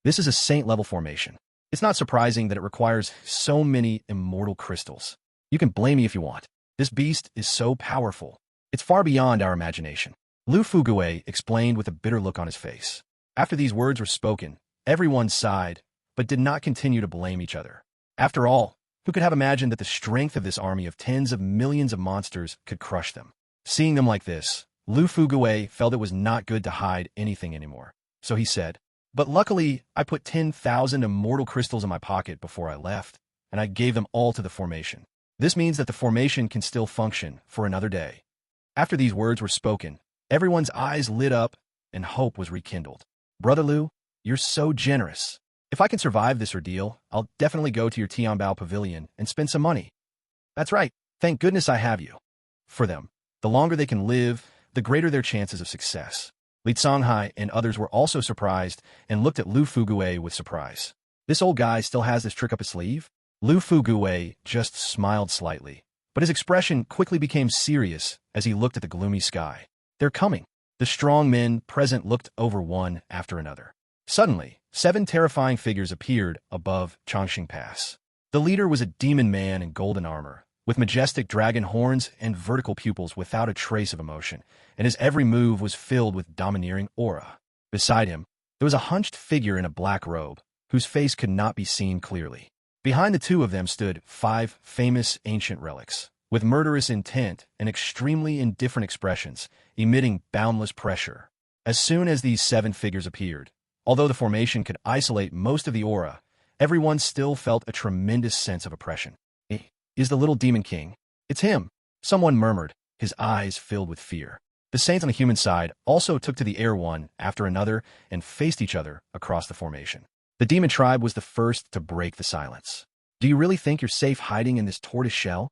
This is a saint-level formation. It's not surprising that it requires so many immortal crystals. You can blame me if you want. This beast is so powerful. It's far beyond our imagination. Lu Fugui explained with a bitter look on his face. After these words were spoken, everyone sighed, but did not continue to blame each other. After all, who could have imagined that the strength of this army of tens of millions of monsters could crush them? Seeing them like this, Lu Fugui felt it was not good to hide anything anymore. So he said, "But luckily, I put 10,000 immortal crystals in my pocket before I left, and I gave them all to the formation. This means that the formation can still function for another day." After these words were spoken, everyone's eyes lit up and hope was rekindled. "Brother Lu, you're so generous. If I can survive this ordeal, I'll definitely go to your Tianbao pavilion and spend some money." "That's right. Thank goodness I have you." For them, the longer they can live, the greater their chances of success. Li Songhai and others were also surprised and looked at Lu Fugui with surprise. This old guy still has this trick up his sleeve? Lu Fugui just smiled slightly, but his expression quickly became serious as he looked at the gloomy sky. "They're coming." The strong men present looked over one after another. Suddenly, 7 terrifying figures appeared above Chongqing Pass. The leader was a demon man in golden armor, with majestic dragon horns and vertical pupils without a trace of emotion, and his every move was filled with domineering aura. Beside him, there was a hunched figure in a black robe, whose face could not be seen clearly. Behind the two of them stood 5 famous ancient relics, with murderous intent and extremely indifferent expressions, emitting boundless pressure. As soon as these 7 figures appeared, although the formation could isolate most of the aura, everyone still felt a tremendous sense of oppression. "Is the little demon king? It's him," someone murmured, his eyes filled with fear. The saints on the human side also took to the air one after another and faced each other across the formation. The demon tribe was the first to break the silence. "Do you really think you're safe hiding in this tortoise shell?"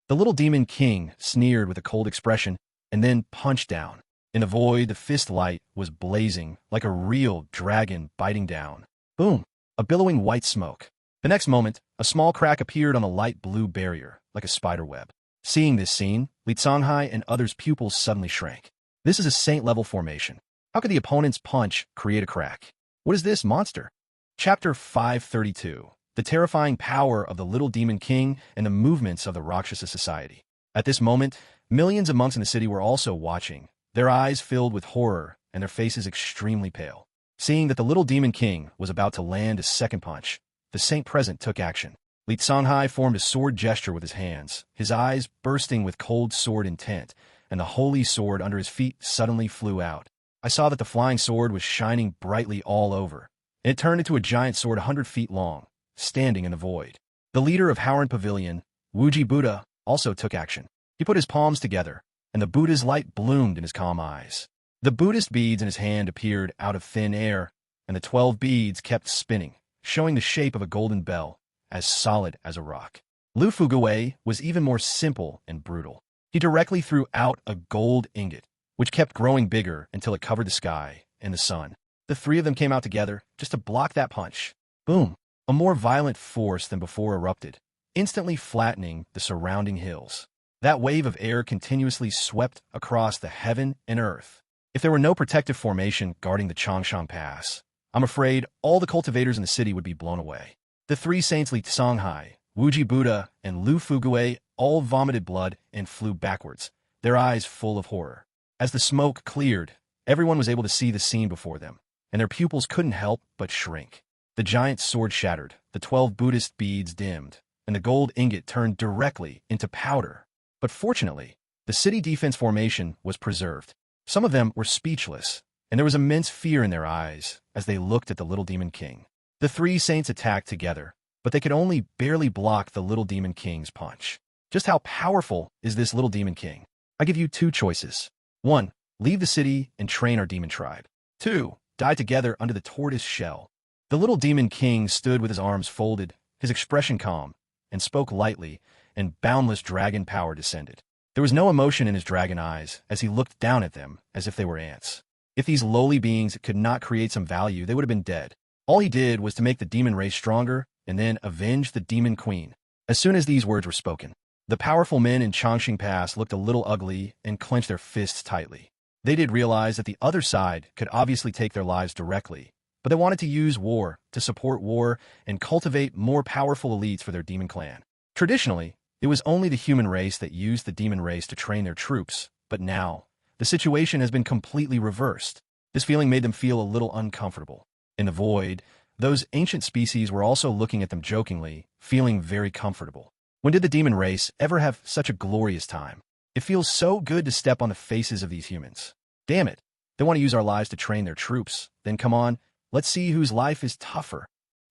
The little demon king sneered with a cold expression and then punched down. In the void, the fist light was blazing like a real dragon biting down. Boom! A billowing white smoke. The next moment, a small crack appeared on the light blue barrier, like a spider web. Seeing this scene, Li Songhai and others' pupils suddenly shrank. This is a saint-level formation. How could the opponent's punch create a crack? What is this monster? Chapter 532. The terrifying power of the little demon king and the movements of the Rakshasa society. At this moment, millions of monks in the city were also watching, their eyes filled with horror and their faces extremely pale. Seeing that the little demon king was about to land a second punch, the saint present took action. Li Songhai formed a sword gesture with his hands, his eyes bursting with cold sword intent, and the holy sword under his feet suddenly flew out. I saw that the flying sword was shining brightly all over, and it turned into a giant sword 100 feet long, standing in the void. The leader of Howren Pavilion, Wuji Buddha, also took action. He put his palms together, and the Buddha's light bloomed in his calm eyes. The Buddhist beads in his hand appeared out of thin air, and the 12 beads kept spinning, showing the shape of a golden bell, as solid as a rock. Lu Fugui was even more simple and brutal. He directly threw out a gold ingot, which kept growing bigger until it covered the sky and the sun. The 3 of them came out together just to block that punch. Boom! A more violent force than before erupted, instantly flattening the surrounding hills. That wave of air continuously swept across the heaven and earth. If there were no protective formation guarding the Chongqing Pass, I'm afraid all the cultivators in the city would be blown away. The 3 saints Li Songhai, Wuji Buddha, and Lu Fugui all vomited blood and flew backwards, their eyes full of horror. As the smoke cleared, everyone was able to see the scene before them, and their pupils couldn't help but shrink. The giant sword shattered, the 12 Buddhist beads dimmed, and the gold ingot turned directly into powder. But fortunately, the city defense formation was preserved. Some of them were speechless, and there was immense fear in their eyes as they looked at the little demon king. The three saints attacked together, but they could only barely block the little demon king's punch. Just how powerful is this little demon king? I give you two choices. 1. Leave the city and train our demon tribe. 2. Die together under the tortoise shell. The little demon king stood with his arms folded, his expression calm, and spoke lightly, and boundless dragon power descended. There was no emotion in his dragon eyes as he looked down at them as if they were ants. If these lowly beings could not create some value, they would have been dead. All he did was to make the demon race stronger and then avenge the demon queen. As soon as these words were spoken, the powerful men in Changxing Pass looked a little ugly and clenched their fists tightly. They did realize that the other side could obviously take their lives directly, but they wanted to use war to support war and cultivate more powerful elites for their demon clan. Traditionally, it was only the human race that used the demon race to train their troops, but now, the situation has been completely reversed. This feeling made them feel a little uncomfortable. In the void, those ancient species were also looking at them jokingly, feeling very comfortable. When did the demon race ever have such a glorious time? It feels so good to step on the faces of these humans. Damn it, they want to use our lives to train their troops. Then come on, let's see whose life is tougher.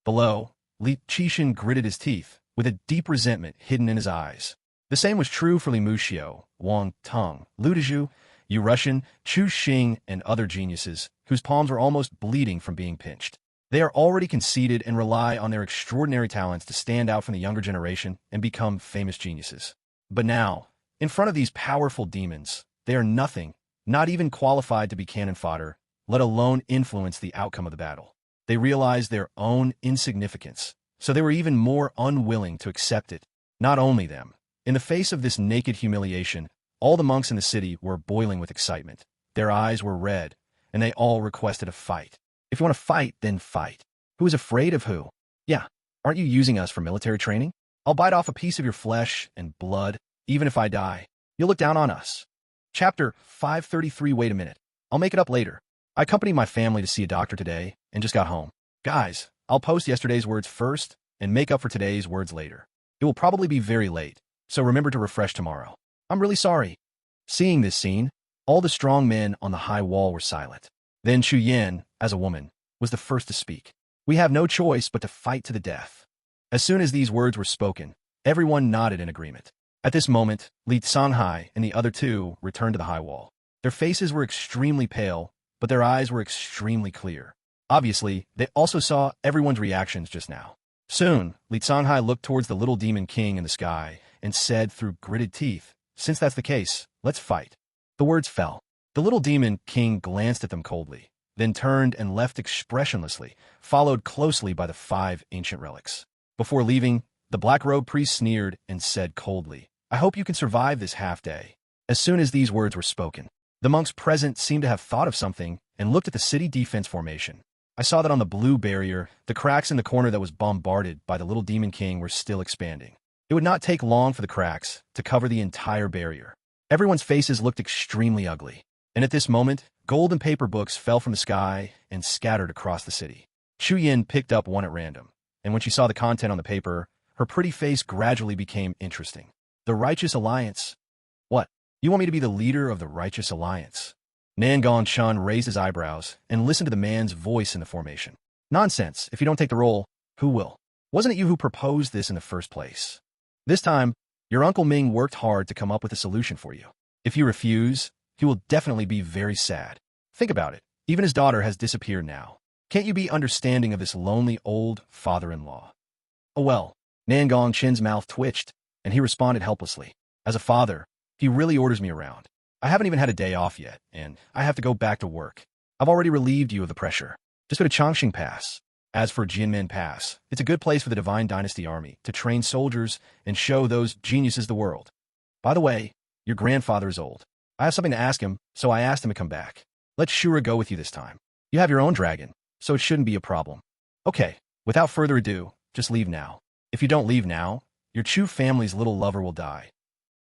Below, Li Qixin gritted his teeth, with a deep resentment hidden in his eyes. The same was true for Li Muxiu, Wang Teng, Lu Dezhu, Yu Rushan, Chu Xing, and other geniuses, whose palms were almost bleeding from being pinched. They are already conceited and rely on their extraordinary talents to stand out from the younger generation and become famous geniuses. But now, in front of these powerful demons, they are nothing, not even qualified to be cannon fodder, let alone influence the outcome of the battle. They realized their own insignificance, so they were even more unwilling to accept it. Not only them. In the face of this naked humiliation, all the monks in the city were boiling with excitement. Their eyes were red, and they all requested a fight. If you want to fight, then fight. Who is afraid of who? Yeah, aren't you using us for military training? I'll bite off a piece of your flesh and blood, even if I die. You'll look down on us. Chapter 533. Wait a minute. I'll make it up later. I accompanied my family to see a doctor today and just got home. Guys, I'll post yesterday's words first and make up for today's words later. It will probably be very late, so remember to refresh tomorrow. I'm really sorry. Seeing this scene, all the strong men on the high wall were silent. Then Chu Yan, as a woman, was the first to speak. We have no choice but to fight to the death. As soon as these words were spoken, everyone nodded in agreement. At this moment, Li Songhai and the other two returned to the high wall. Their faces were extremely pale, but their eyes were extremely clear. Obviously, they also saw everyone's reactions just now. Soon, Li Songhai looked towards the little demon king in the sky and said through gritted teeth, "Since that's the case, let's fight." The words fell. The little demon king glanced at them coldly, then turned and left expressionlessly, followed closely by the 5 ancient relics. Before leaving, the black-robed priest sneered and said coldly, "I hope you can survive this half-day." As soon as these words were spoken, the monks present seemed to have thought of something and looked at the city defense formation. I saw that on the blue barrier, the cracks in the corner that was bombarded by the little demon king were still expanding. It would not take long for the cracks to cover the entire barrier. Everyone's faces looked extremely ugly, and at this moment, golden paper books fell from the sky and scattered across the city. Chu Yin picked up one at random, and when she saw the content on the paper, her pretty face gradually became interesting. The Righteous Alliance. What? You want me to be the leader of the Righteous Alliance? Nangong Chen raised his eyebrows and listened to the man's voice in the formation. Nonsense. If you don't take the role, who will? Wasn't it you who proposed this in the first place? This time, your Uncle Ming worked hard to come up with a solution for you. If you refuse, he will definitely be very sad. Think about it. Even his daughter has disappeared now. Can't you be understanding of this lonely old father-in-law? Oh well. Nangong Chen's mouth twitched, and he responded helplessly. As a father, he really orders me around. I haven't even had a day off yet, and I have to go back to work. I've already relieved you of the pressure. Just go to Changxing Pass. As for Jianmen Pass, it's a good place for the Divine Dynasty Army to train soldiers and show those geniuses the world. By the way, your grandfather is old. I have something to ask him, so I asked him to come back. Let Shura go with you this time. You have your own dragon, so it shouldn't be a problem. Okay, without further ado, just leave now. If you don't leave now, your Chu family's little lover will die.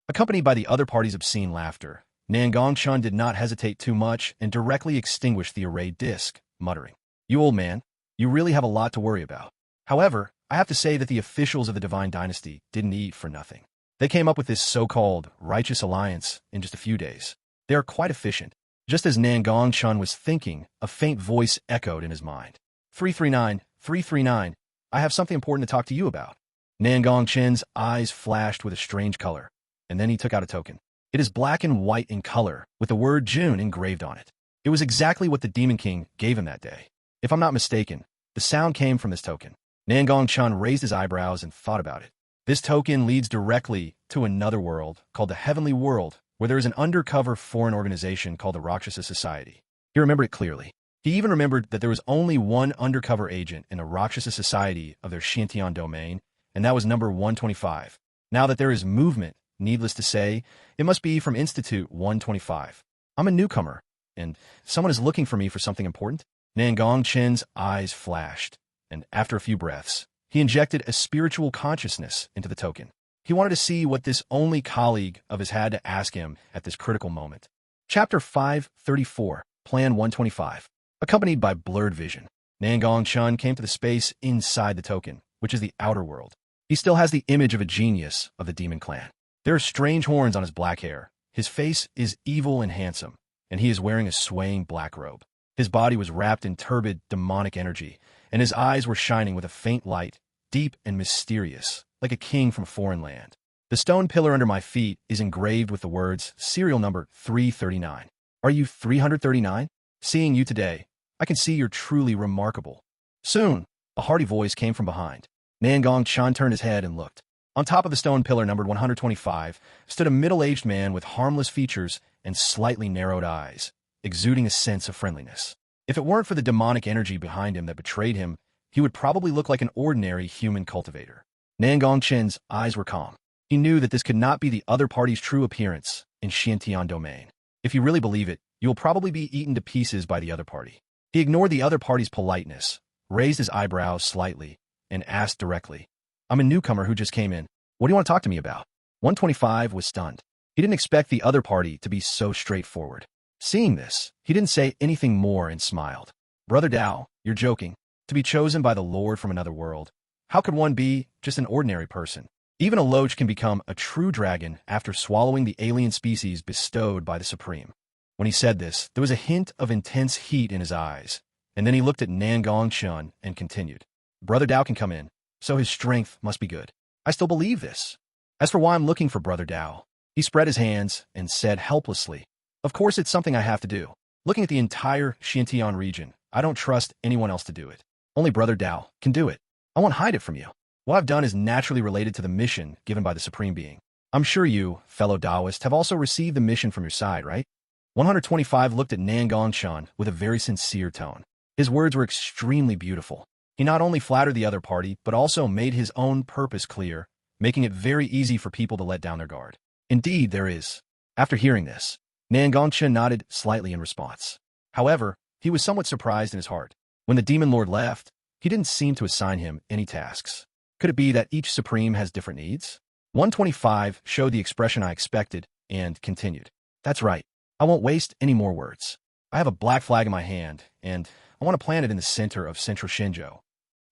Accompanied by the other party's obscene laughter, Nangong Chen did not hesitate too much and directly extinguished the arrayed disc, muttering, "You old man, you really have a lot to worry about." However, I have to say that the officials of the Divine Dynasty didn't eat for nothing. They came up with this so-called Righteous Alliance in just a few days. They are quite efficient. Just as Nangong Chen was thinking, a faint voice echoed in his mind. 339, 339, I have something important to talk to you about. Nangong Chen's eyes flashed with a strange color, and then he took out a token. It is black and white in color, with the word June engraved on it. It was exactly what the Demon King gave him that day. If I'm not mistaken, the sound came from this token. Nangong Chen raised his eyebrows and thought about it. This token leads directly to another world called the Heavenly World, where there is an undercover foreign organization called the Rakshasa Society. He remembered it clearly. He even remembered that there was only one undercover agent in a Rakshasa Society of their Tianyuan domain, and that was number 125. Now that there is movement, needless to say, it must be from Institute 125. I'm a newcomer, and someone is looking for me for something important. Nangong Chen's eyes flashed, and after a few breaths, he injected a spiritual consciousness into the token. He wanted to see what this only colleague of his had to ask him at this critical moment. Chapter 534, Plan 125. Accompanied by blurred vision, Nangong Chen came to the space inside the token, which is the outer world. He still has the image of a genius of the demon clan. There are strange horns on his black hair. His face is evil and handsome, and he is wearing a swaying black robe. His body was wrapped in turbid, demonic energy, and his eyes were shining with a faint light, deep and mysterious, like a king from a foreign land. The stone pillar under my feet is engraved with the words, serial number 339. Are you 339? Seeing you today, I can see you're truly remarkable. Soon, a hearty voice came from behind. Nangong Chen turned his head and looked. On top of the stone pillar numbered 125 stood a middle-aged man with harmless features and slightly narrowed eyes, exuding a sense of friendliness. If it weren't for the demonic energy behind him that betrayed him, he would probably look like an ordinary human cultivator. Nangong Chen's eyes were calm. He knew that this could not be the other party's true appearance in Tianyuan domain. If you really believe it, you will probably be eaten to pieces by the other party. He ignored the other party's politeness, raised his eyebrows slightly, and asked directly, I'm a newcomer who just came in. What do you want to talk to me about? 125 was stunned. He didn't expect the other party to be so straightforward. Seeing this, he didn't say anything more and smiled. Brother Dao, you're joking. To be chosen by the Lord from another world. How could one be just an ordinary person? Even a loach can become a true dragon after swallowing the alien species bestowed by the Supreme. When he said this, there was a hint of intense heat in his eyes, and then he looked at Nangong Chen and continued. Brother Dao can come in, so his strength must be good. I still believe this. As for why I'm looking for Brother Dao, he spread his hands and said helplessly, of course it's something I have to do. Looking at the entire Tianyuan region, I don't trust anyone else to do it. Only Brother Dao can do it. I won't hide it from you. What I've done is naturally related to the mission given by the Supreme Being. I'm sure you, fellow Taoist, have also received the mission from your side, right? 125 looked at Nangong Chen with a very sincere tone. His words were extremely beautiful. He not only flattered the other party, but also made his own purpose clear, making it very easy for people to let down their guard. Indeed, there is. After hearing this, Nangong Chen nodded slightly in response. However, he was somewhat surprised in his heart. When the Demon Lord left, he didn't seem to assign him any tasks. Could it be that each Supreme has different needs? 125 showed the expression I expected and continued. That's right. I won't waste any more words. I have a black flag in my hand, and I want to plant it in the center of Central Shenzhou.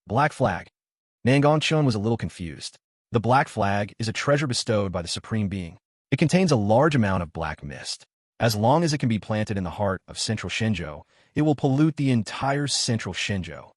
Black flag. Nangong Chen was a little confused. The black flag is a treasure bestowed by the Supreme Being. It contains a large amount of black mist. As long as it can be planted in the heart of Central Shenzhou, it will pollute the entire Central Shenzhou.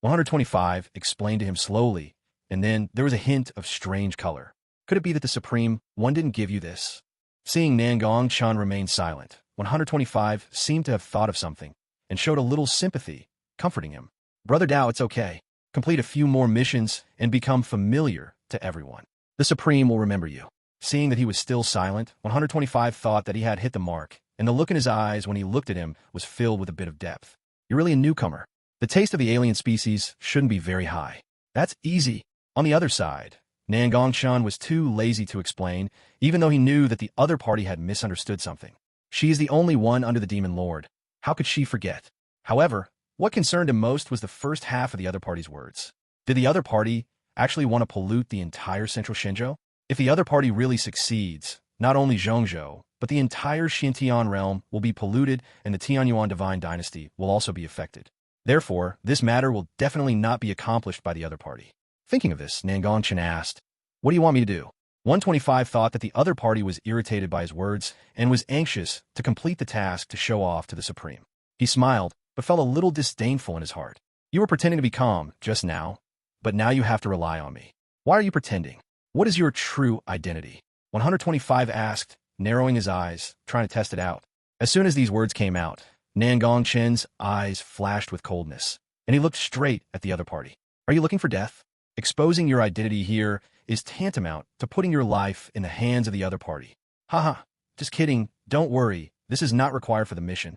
125 explained to him slowly, and then there was a hint of strange color. Could it be that the Supreme One didn't give you this? Seeing Nangong Chen remain silent, 125 seemed to have thought of something, and showed a little sympathy, comforting him. Brother Dao, it's okay. Complete a few more missions and become familiar to everyone. The Supreme will remember you. Seeing that he was still silent, 125 thought that he had hit the mark, and the look in his eyes when he looked at him was filled with a bit of depth. You're really a newcomer. The taste of the alien species shouldn't be very high. That's easy. On the other side, Nangong Chen was too lazy to explain, even though he knew that the other party had misunderstood something. She is the only one under the Demon Lord. How could she forget? However, what concerned him most was the first half of the other party's words. Did the other party actually want to pollute the entire Central Shenzhou? If the other party really succeeds, not only Zhongzhou, but the entire Xintian realm will be polluted and the Tianyuan divine dynasty will also be affected. Therefore, this matter will definitely not be accomplished by the other party. Thinking of this, Nangong Chen asked, what do you want me to do? 125 thought that the other party was irritated by his words and was anxious to complete the task to show off to the Supreme. He smiled, but felt a little disdainful in his heart. You were pretending to be calm just now, but now you have to rely on me. Why are you pretending? What is your true identity? 125 asked, narrowing his eyes, trying to test it out. As soon as these words came out, Nangong Chen's eyes flashed with coldness, and he looked straight at the other party. Are you looking for death? Exposing your identity here is tantamount to putting your life in the hands of the other party. Haha, just kidding, don't worry, this is not required for the mission.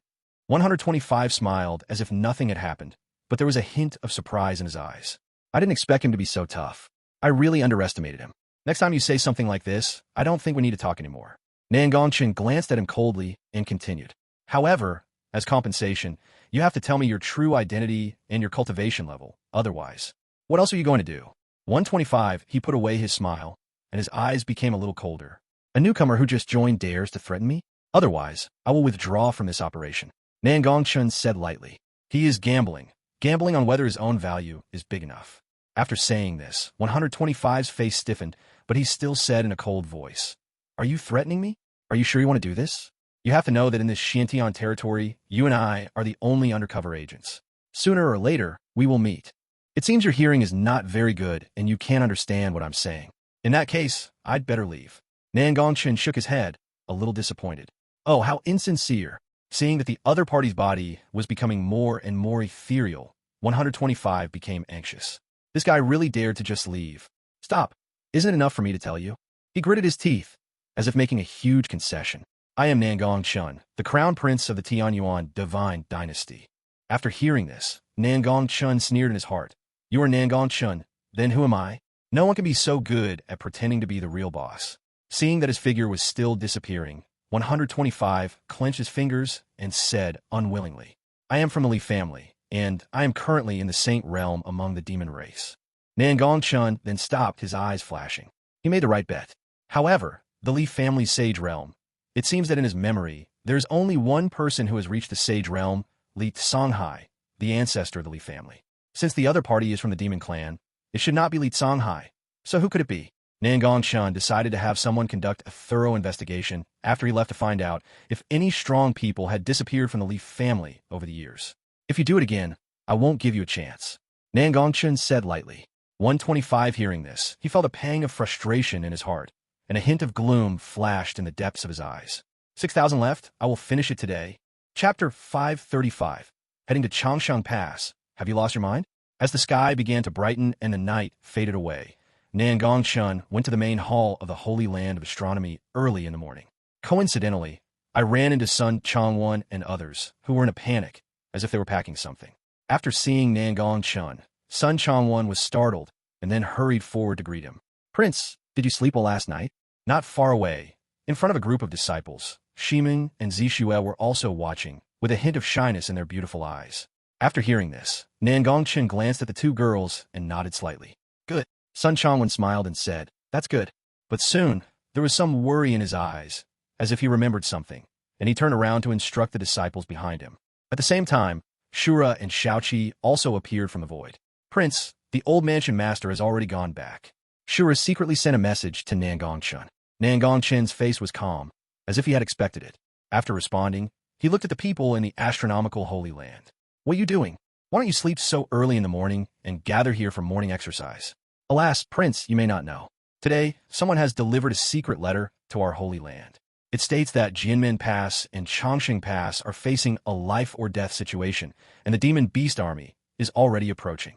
125 smiled as if nothing had happened, but there was a hint of surprise in his eyes. I didn't expect him to be so tough. I really underestimated him. Next time you say something like this, I don't think we need to talk anymore. Nangong Chen glanced at him coldly and continued. However, as compensation, you have to tell me your true identity and your cultivation level. Otherwise, what else are you going to do? 125, he put away his smile, and his eyes became a little colder. A newcomer who just joined dares to threaten me? Otherwise, I will withdraw from this operation. Nangong Chen said lightly. He is gambling on whether his own value is big enough. After saying this, 125's face stiffened, but he still said in a cold voice, Are you threatening me? Are you sure you want to do this? You have to know that in this Xiantian territory, you and I are the only undercover agents. Sooner or later, we will meet. It seems your hearing is not very good and you can't understand what I'm saying. In that case, I'd better leave. Nangong Chen shook his head, a little disappointed. Oh, how insincere. Seeing that the other party's body was becoming more and more ethereal, 125 became anxious. This guy really dared to just leave. Stop. Isn't it enough for me to tell you? He gritted his teeth, as if making a huge concession. I am Nangong Chen, the crown prince of the Tianyuan divine dynasty. After hearing this, Nangong Chen sneered in his heart. You are Nangong Chen, then who am I? No one can be so good at pretending to be the real boss. Seeing that his figure was still disappearing, 125 clenched his fingers and said unwillingly, I am from the Li family, and I am currently in the Saint realm among the demon race. Nangong Chen then stopped, his eyes flashing. He made the right bet. However, the Li family's sage realm, it seems that in his memory, there's only one person who has reached the sage realm, Li Songhai, the ancestor of the Li family. Since the other party is from the demon clan, it should not be Li Songhai. So who could it be? Nangong Chen decided to have someone conduct a thorough investigation after he left to find out if any strong people had disappeared from the Li family over the years. If you do it again, I won't give you a chance. Nangong Chen said lightly. 125 hearing this, he felt a pang of frustration in his heart, and a hint of gloom flashed in the depths of his eyes. 6,000 left, I will finish it today. Chapter 535. Heading to Changshan Pass. Have you lost your mind? As the sky began to brighten and the night faded away, Nangong Chen went to the main hall of the Holy Land of Astronomy early in the morning. Coincidentally, I ran into Sun Changwan and others, who were in a panic, as if they were packing something. After seeing Nangong Chen, Sun Changwan was startled and then hurried forward to greet him. Prince, did you sleep well last night? Not far away, in front of a group of disciples, Shiming and Zixue were also watching, with a hint of shyness in their beautiful eyes. After hearing this, Nangong Chen glanced at the two girls and nodded slightly. Good. Sun Changwan smiled and said, That's good. But soon, there was some worry in his eyes, as if he remembered something, and he turned around to instruct the disciples behind him. At the same time, Shura and Shaoqi also appeared from the void. Prince, the old mansion master has already gone back. Shura secretly sent a message to Nangong Chen. Nangong Chen's face was calm, as if he had expected it. After responding, he looked at the people in the astronomical Holy Land. What are you doing? Why don't you sleep so early in the morning and gather here for morning exercise? Alas, Prince, you may not know. Today, someone has delivered a secret letter to our Holy Land. It states that Jianmen Pass and Changxing Pass are facing a life-or-death situation, and the Demon Beast Army is already approaching.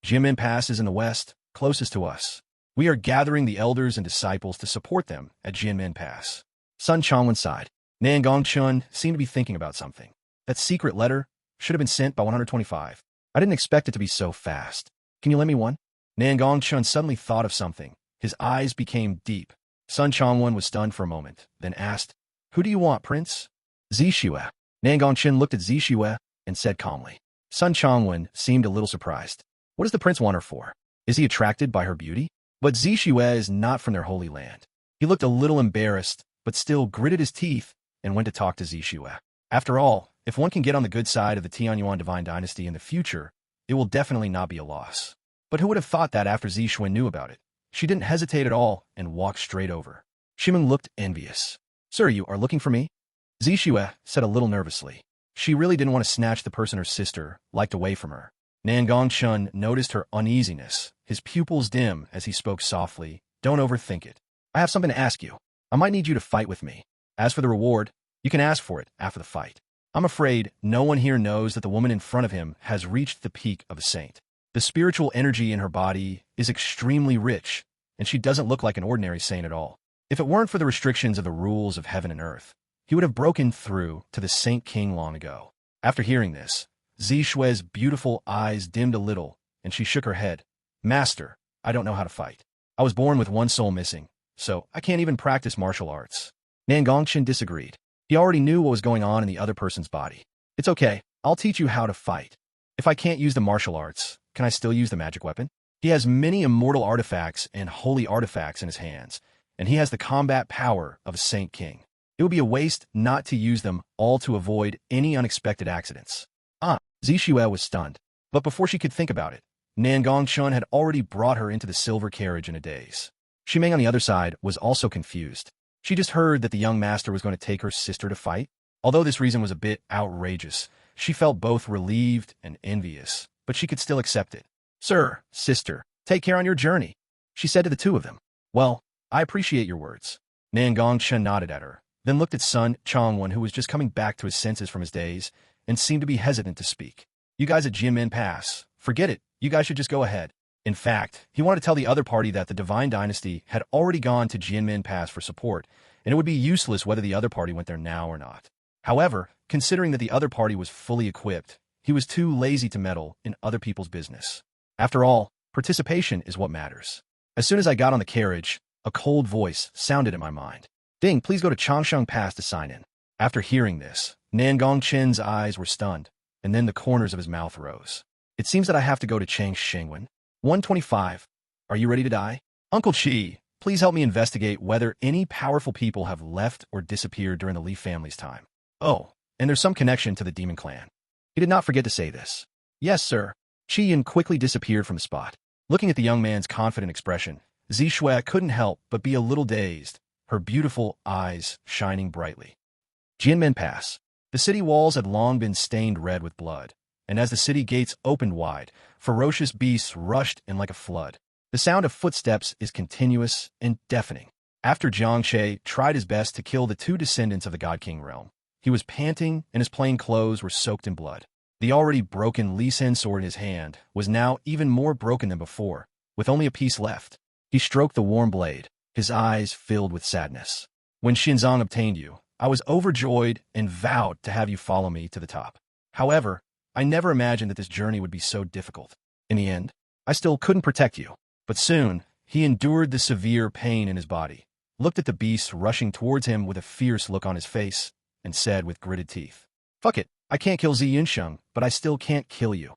Jianmen Pass is in the west, closest to us. We are gathering the elders and disciples to support them at Jianmen Pass. Sun Changwan sighed. Nangong Chen seemed to be thinking about something. That secret letter should have been sent by 125. I didn't expect it to be so fast. Can you lend me one? Nangong Chen suddenly thought of something. His eyes became deep. Sun Changwan was stunned for a moment, then asked, Who do you want, Prince? Zixue. Nangong Chen looked at Zixue and said calmly. Sun Changwan seemed a little surprised. What does the prince want her for? Is he attracted by her beauty? But Zixue is not from their Holy Land. He looked a little embarrassed, but still gritted his teeth and went to talk to Zixue. After all, if one can get on the good side of the Tianyuan divine dynasty in the future, it will definitely not be a loss. But who would have thought that after Zixue knew about it? She didn't hesitate at all and walked straight over. Shimeng looked envious. "Sir, you are looking for me?" Zixue said a little nervously. She really didn't want to snatch the person her sister liked away from her. Nangong Chen noticed her uneasiness. His pupils dim as he spoke softly. "Don't overthink it. I have something to ask you. I might need you to fight with me. As for the reward, you can ask for it after the fight." I'm afraid no one here knows that the woman in front of him has reached the peak of a saint. The spiritual energy in her body is extremely rich, and she doesn't look like an ordinary saint at all. If it weren't for the restrictions of the rules of heaven and earth, he would have broken through to the Saint King long ago. After hearing this, Zixue's beautiful eyes dimmed a little, and she shook her head. "Master, I don't know how to fight. I was born with one soul missing, so I can't even practice martial arts." Nangong Chen disagreed. He already knew what was going on in the other person's body. "It's okay, I'll teach you how to fight. If I can't use the martial arts, can I still use the magic weapon?" He has many immortal artifacts and holy artifacts in his hands, and he has the combat power of a Saint King. It would be a waste not to use them all to avoid any unexpected accidents. Zixue was stunned. But before she could think about it, Nangong Chen had already brought her into the silver carriage in a daze. Shimeng on the other side was also confused. She just heard that the young master was going to take her sister to fight. Although this reason was a bit outrageous, she felt both relieved and envious, but she could still accept it. "Sir, sister, take care on your journey," she said to the two of them. "Well, I appreciate your words." Nangong Chen nodded at her, then looked at son Changwen, who was just coming back to his senses from his daze, and seemed to be hesitant to speak. "You guys at Jianmen Pass, forget it, you guys should just go ahead." In fact, he wanted to tell the other party that the Divine Dynasty had already gone to Jianmen Pass for support, and it would be useless whether the other party went there now or not. However, considering that the other party was fully equipped, he was too lazy to meddle in other people's business. After all, participation is what matters. As soon as I got on the carriage, a cold voice sounded in my mind. "Ding, please go to Changsheng Pass to sign in." After hearing this, Nangong Chen's eyes were stunned, and then the corners of his mouth rose. "It seems that I have to go to Changshengwen. 125. Are you ready to die? Uncle Chi, please help me investigate whether any powerful people have left or disappeared during the Li family's time. Oh, and there's some connection to the demon clan." He did not forget to say this. "Yes, sir." Qian quickly disappeared from the spot. Looking at the young man's confident expression, Zixue couldn't help but be a little dazed, her beautiful eyes shining brightly. Jianmen Pass. The city walls had long been stained red with blood, and as the city gates opened wide, ferocious beasts rushed in like a flood. The sound of footsteps is continuous and deafening. After Jiang Che tried his best to kill the two descendants of the God King realm, he was panting and his plain clothes were soaked in blood. The already broken Li Sen sword in his hand was now even more broken than before, with only a piece left. He stroked the warm blade, his eyes filled with sadness. "When Xinzang obtained you, I was overjoyed and vowed to have you follow me to the top. However, I never imagined that this journey would be so difficult. In the end, I still couldn't protect you. But soon, he endured the severe pain in his body, looked at the beasts rushing towards him with a fierce look on his face, and said with gritted teeth, 'Fuck it, I can't kill Zi Yunsheng, but I still can't kill you.'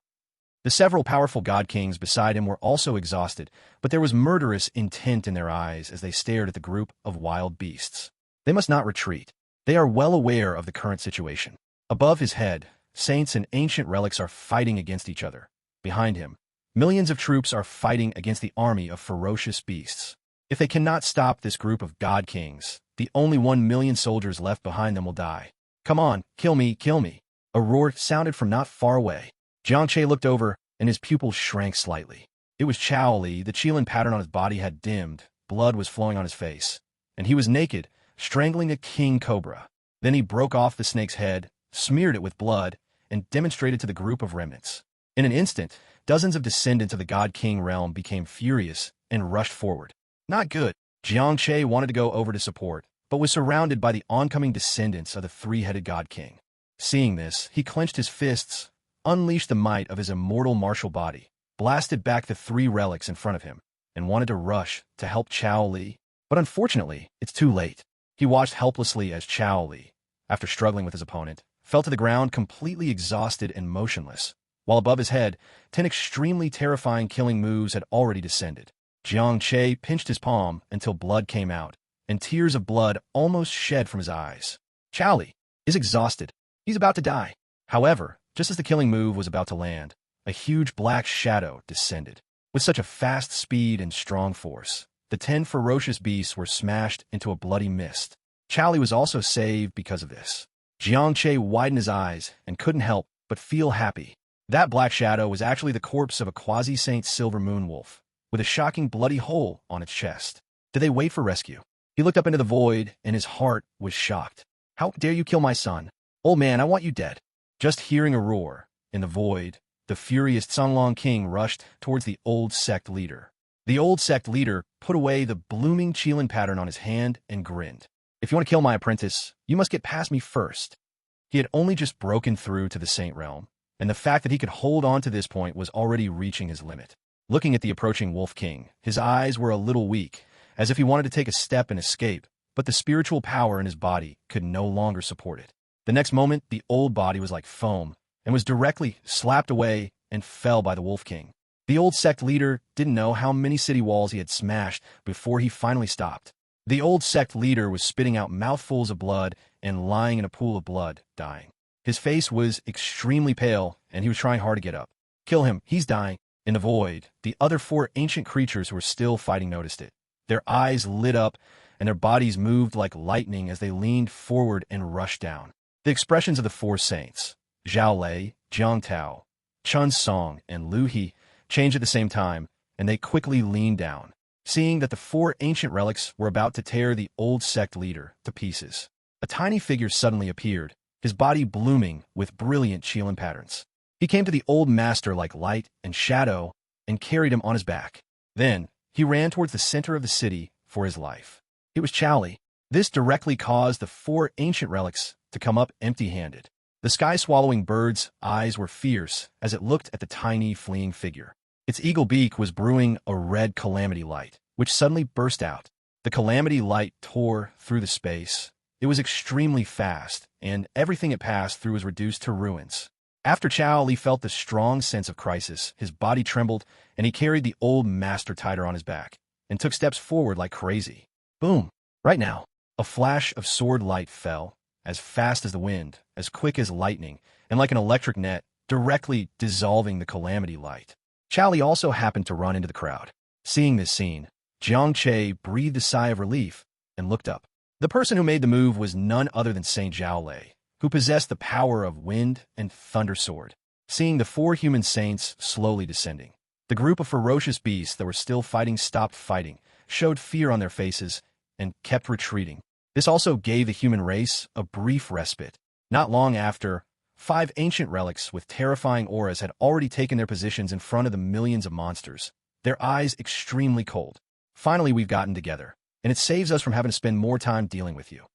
The several powerful god kings beside him were also exhausted, but there was murderous intent in their eyes as they stared at the group of wild beasts. They must not retreat. They are well aware of the current situation. Above his head, saints and ancient relics are fighting against each other. Behind him, millions of troops are fighting against the army of ferocious beasts. If they cannot stop this group of god kings, the only 1 million soldiers left behind them will die. Come on, kill me, kill me. A roar sounded from not far away. Jiang Che looked over, and his pupils shrank slightly. It was Chao Li. The Qilin pattern on his body had dimmed, blood was flowing on his face, and he was naked, strangling a king cobra. Then he broke off the snake's head, smeared it with blood, and demonstrated to the group of remnants. In an instant, dozens of descendants of the God King realm became furious and rushed forward. Not good. Jiang Che wanted to go over to support, but was surrounded by the oncoming descendants of the three-headed God King. Seeing this, he clenched his fists, unleashed the might of his immortal martial body, blasted back the three relics in front of him, and wanted to rush to help Chao Li. But unfortunately, it's too late. He watched helplessly as Chao Li, after struggling with his opponent, fell to the ground completely exhausted and motionless, while above his head, 10 extremely terrifying killing moves had already descended. Jiang Che pinched his palm until blood came out, and tears of blood almost shed from his eyes. Chao Li is exhausted. He's about to die. However, just as the killing move was about to land, a huge black shadow descended. With such a fast speed and strong force, the 10 ferocious beasts were smashed into a bloody mist. Chali was also saved because of this. Jiangche widened his eyes and couldn't help but feel happy. That black shadow was actually the corpse of a quasi-saint silver moon wolf, with a shocking bloody hole on its chest. Did they wait for rescue? He looked up into the void, and his heart was shocked. How dare you kill my son? Old man, I want you dead. Just hearing a roar in the void, the furious Songlong King rushed towards the old sect leader. The old sect leader put away the blooming Qilin pattern on his hand and grinned. If you want to kill my apprentice, you must get past me first. He had only just broken through to the saint realm, and the fact that he could hold on to this point was already reaching his limit. Looking at the approaching Wolf King, his eyes were a little weak, as if he wanted to take a step and escape, but the spiritual power in his body could no longer support it. The next moment, the old body was like foam, and was directly slapped away and fell by the Wolf King. The old sect leader didn't know how many city walls he had smashed before he finally stopped. The old sect leader was spitting out mouthfuls of blood and lying in a pool of blood, dying. His face was extremely pale, and he was trying hard to get up. Kill him, he's dying. In the void, the other 4 ancient creatures who were still fighting noticed it. Their eyes lit up, and their bodies moved like lightning as they leaned forward and rushed down. The expressions of the 4 saints, Zhao Lei, Jiang Tao, Chun Song, and Lu He, changed at the same time, and they quickly leaned down, seeing that the 4 ancient relics were about to tear the old sect leader to pieces. A tiny figure suddenly appeared, his body blooming with brilliant Qilin patterns. He came to the old master like light and shadow and carried him on his back. Then, he ran towards the center of the city for his life. It was Chali. This directly caused the 4 ancient relics to come up empty-handed. The sky-swallowing bird's eyes were fierce as it looked at the tiny, fleeing figure. Its eagle beak was brewing a red calamity light, which suddenly burst out. The calamity light tore through the space. It was extremely fast, and everything it passed through was reduced to ruins. After Chao Li felt the strong sense of crisis, his body trembled, and he carried the old master tighter on his back, and took steps forward like crazy. Boom! Right now, a flash of sword light fell, as fast as the wind, as quick as lightning, and like an electric net, directly dissolving the calamity light. Chao Li also happened to run into the crowd. Seeing this scene, Jiang Che breathed a sigh of relief and looked up. The person who made the move was none other than Saint Zhao Lei, who possessed the power of wind and thunder sword. Seeing the 4 human saints slowly descending, the group of ferocious beasts that were still fighting stopped fighting, showed fear on their faces, and kept retreating. This also gave the human race a brief respite. Not long after, 5 ancient relics with terrifying auras had already taken their positions in front of the millions of monsters, their eyes extremely cold. Finally, we've gotten together, and it saves us from having to spend more time dealing with you.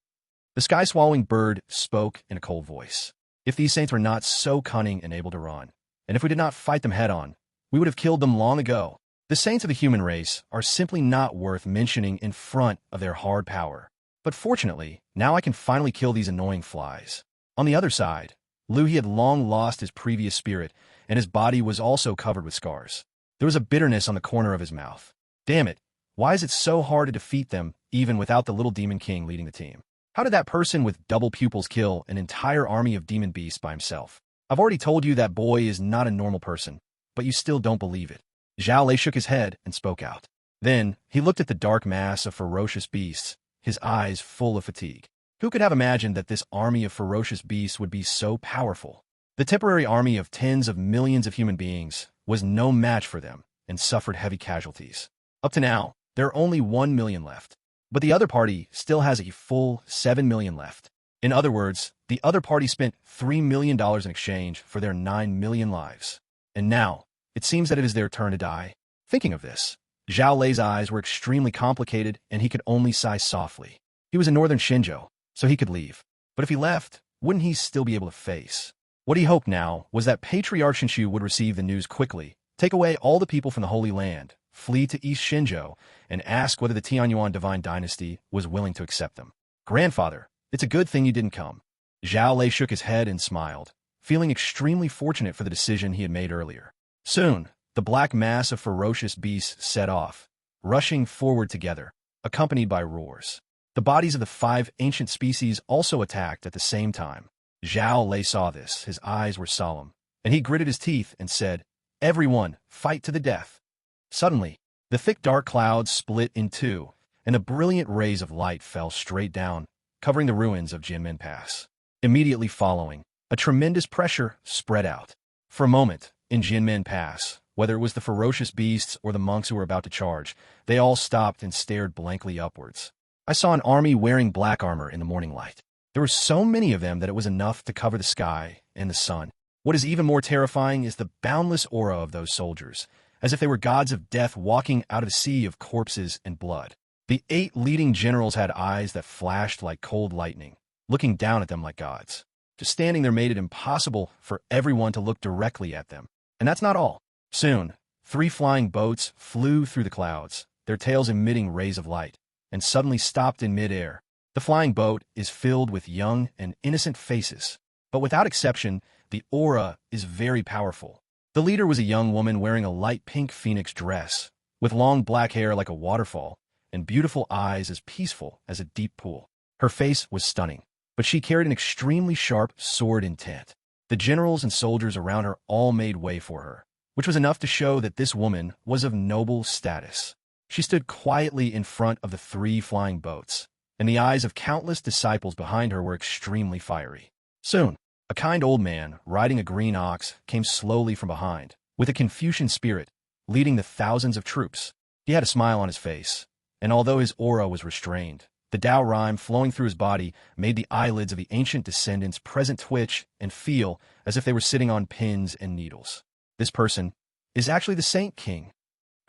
The sky-swallowing bird spoke in a cold voice. If these saints were not so cunning and able to run, and if we did not fight them head-on, we would have killed them long ago. The saints of the human race are simply not worth mentioning in front of their hard power. But fortunately, now I can finally kill these annoying flies. On the other side, Lu He had long lost his previous spirit, and his body was also covered with scars. There was a bitterness on the corner of his mouth. Damn it, why is it so hard to defeat them, even without the little demon king leading the team? How did that person with double pupils kill an entire army of demon beasts by himself? I've already told you that boy is not a normal person, but you still don't believe it. Zhao Lei shook his head and spoke out. Then, he looked at the dark mass of ferocious beasts, his eyes full of fatigue. Who could have imagined that this army of ferocious beasts would be so powerful? The temporary army of tens of millions of human beings was no match for them and suffered heavy casualties. Up to now, there are only 1 million left. But the other party still has a full 7 million left. In other words, the other party spent $3 million in exchange for their 9 million lives. And now, it seems that it is their turn to die. Thinking of this, Zhao Lei's eyes were extremely complicated and he could only sigh softly. He was in northern Shenzhou, so he could leave. But if he left, wouldn't he still be able to face? What he hoped now was that Patriarch Shinshu would receive the news quickly, take away all the people from the Holy Land, flee to East Shenzhou, and ask whether the Tianyuan divine dynasty was willing to accept them. Grandfather, it's a good thing you didn't come. Zhao Lei shook his head and smiled, feeling extremely fortunate for the decision he had made earlier. Soon, the black mass of ferocious beasts set off, rushing forward together, accompanied by roars. The bodies of the 5 ancient species also attacked at the same time. Zhao Lei saw this, his eyes were solemn, and he gritted his teeth and said, "Everyone, fight to the death." Suddenly, The thick dark clouds split in two, and the brilliant rays of light fell straight down, covering the ruins of Jianmen Pass. Immediately following, a tremendous pressure spread out. For a moment, in Jianmen Pass, whether it was the ferocious beasts or the monks who were about to charge, they all stopped and stared blankly upwards. I saw an army wearing black armor in the morning light. There were so many of them that it was enough to cover the sky and the sun. What is even more terrifying is the boundless aura of those soldiers, as if they were gods of death walking out of a sea of corpses and blood. The 8 leading generals had eyes that flashed like cold lightning, looking down at them like gods. Just standing there made it impossible for everyone to look directly at them. And that's not all. Soon, 3 flying boats flew through the clouds, their tails emitting rays of light, and suddenly stopped in midair. The flying boat is filled with young and innocent faces, but without exception, the aura is very powerful. The leader was a young woman wearing a light pink phoenix dress, with long black hair like a waterfall, and beautiful eyes as peaceful as a deep pool. Her face was stunning, but she carried an extremely sharp sword intent. The generals and soldiers around her all made way for her, which was enough to show that this woman was of noble status. She stood quietly in front of the 3 flying boats, and the eyes of countless disciples behind her were extremely fiery. Soon, a kind old man, riding a green ox, came slowly from behind, with a Confucian spirit, leading the thousands of troops. He had a smile on his face, and although his aura was restrained, the Tao rhyme flowing through his body made the eyelids of the ancient descendants present twitch and feel as if they were sitting on pins and needles. This person is actually the Saint King.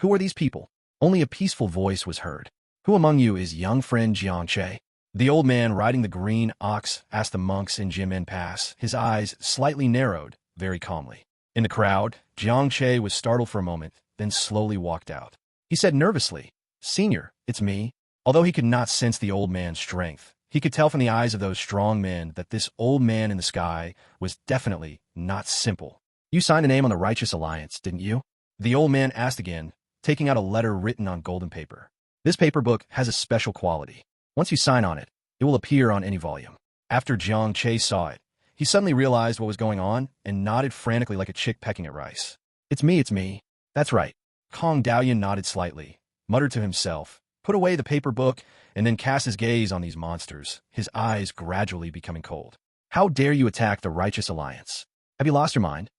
Who are these people? Only a peaceful voice was heard. Who among you is young friend Jiangche? The old man riding the green ox asked the monks in Jianmen Pass, his eyes slightly narrowed, very calmly. In the crowd, Jiangche was startled for a moment, then slowly walked out. He said nervously, "Senior, it's me." Although he could not sense the old man's strength, he could tell from the eyes of those strong men that this old man in the sky was definitely not simple. "You signed a name on the Righteous Alliance, didn't you?" The old man asked again, taking out a letter written on golden paper. "This paper book has a special quality. Once you sign on it, it will appear on any volume." After Jiang Che saw it, he suddenly realized what was going on and nodded frantically like a chick pecking at rice. It's me. That's right." Kong Daoyan nodded slightly, muttered to himself, put away the paper book, and then cast his gaze on these monsters, his eyes gradually becoming cold. "How dare you attack the Righteous Alliance? Have you lost your mind?"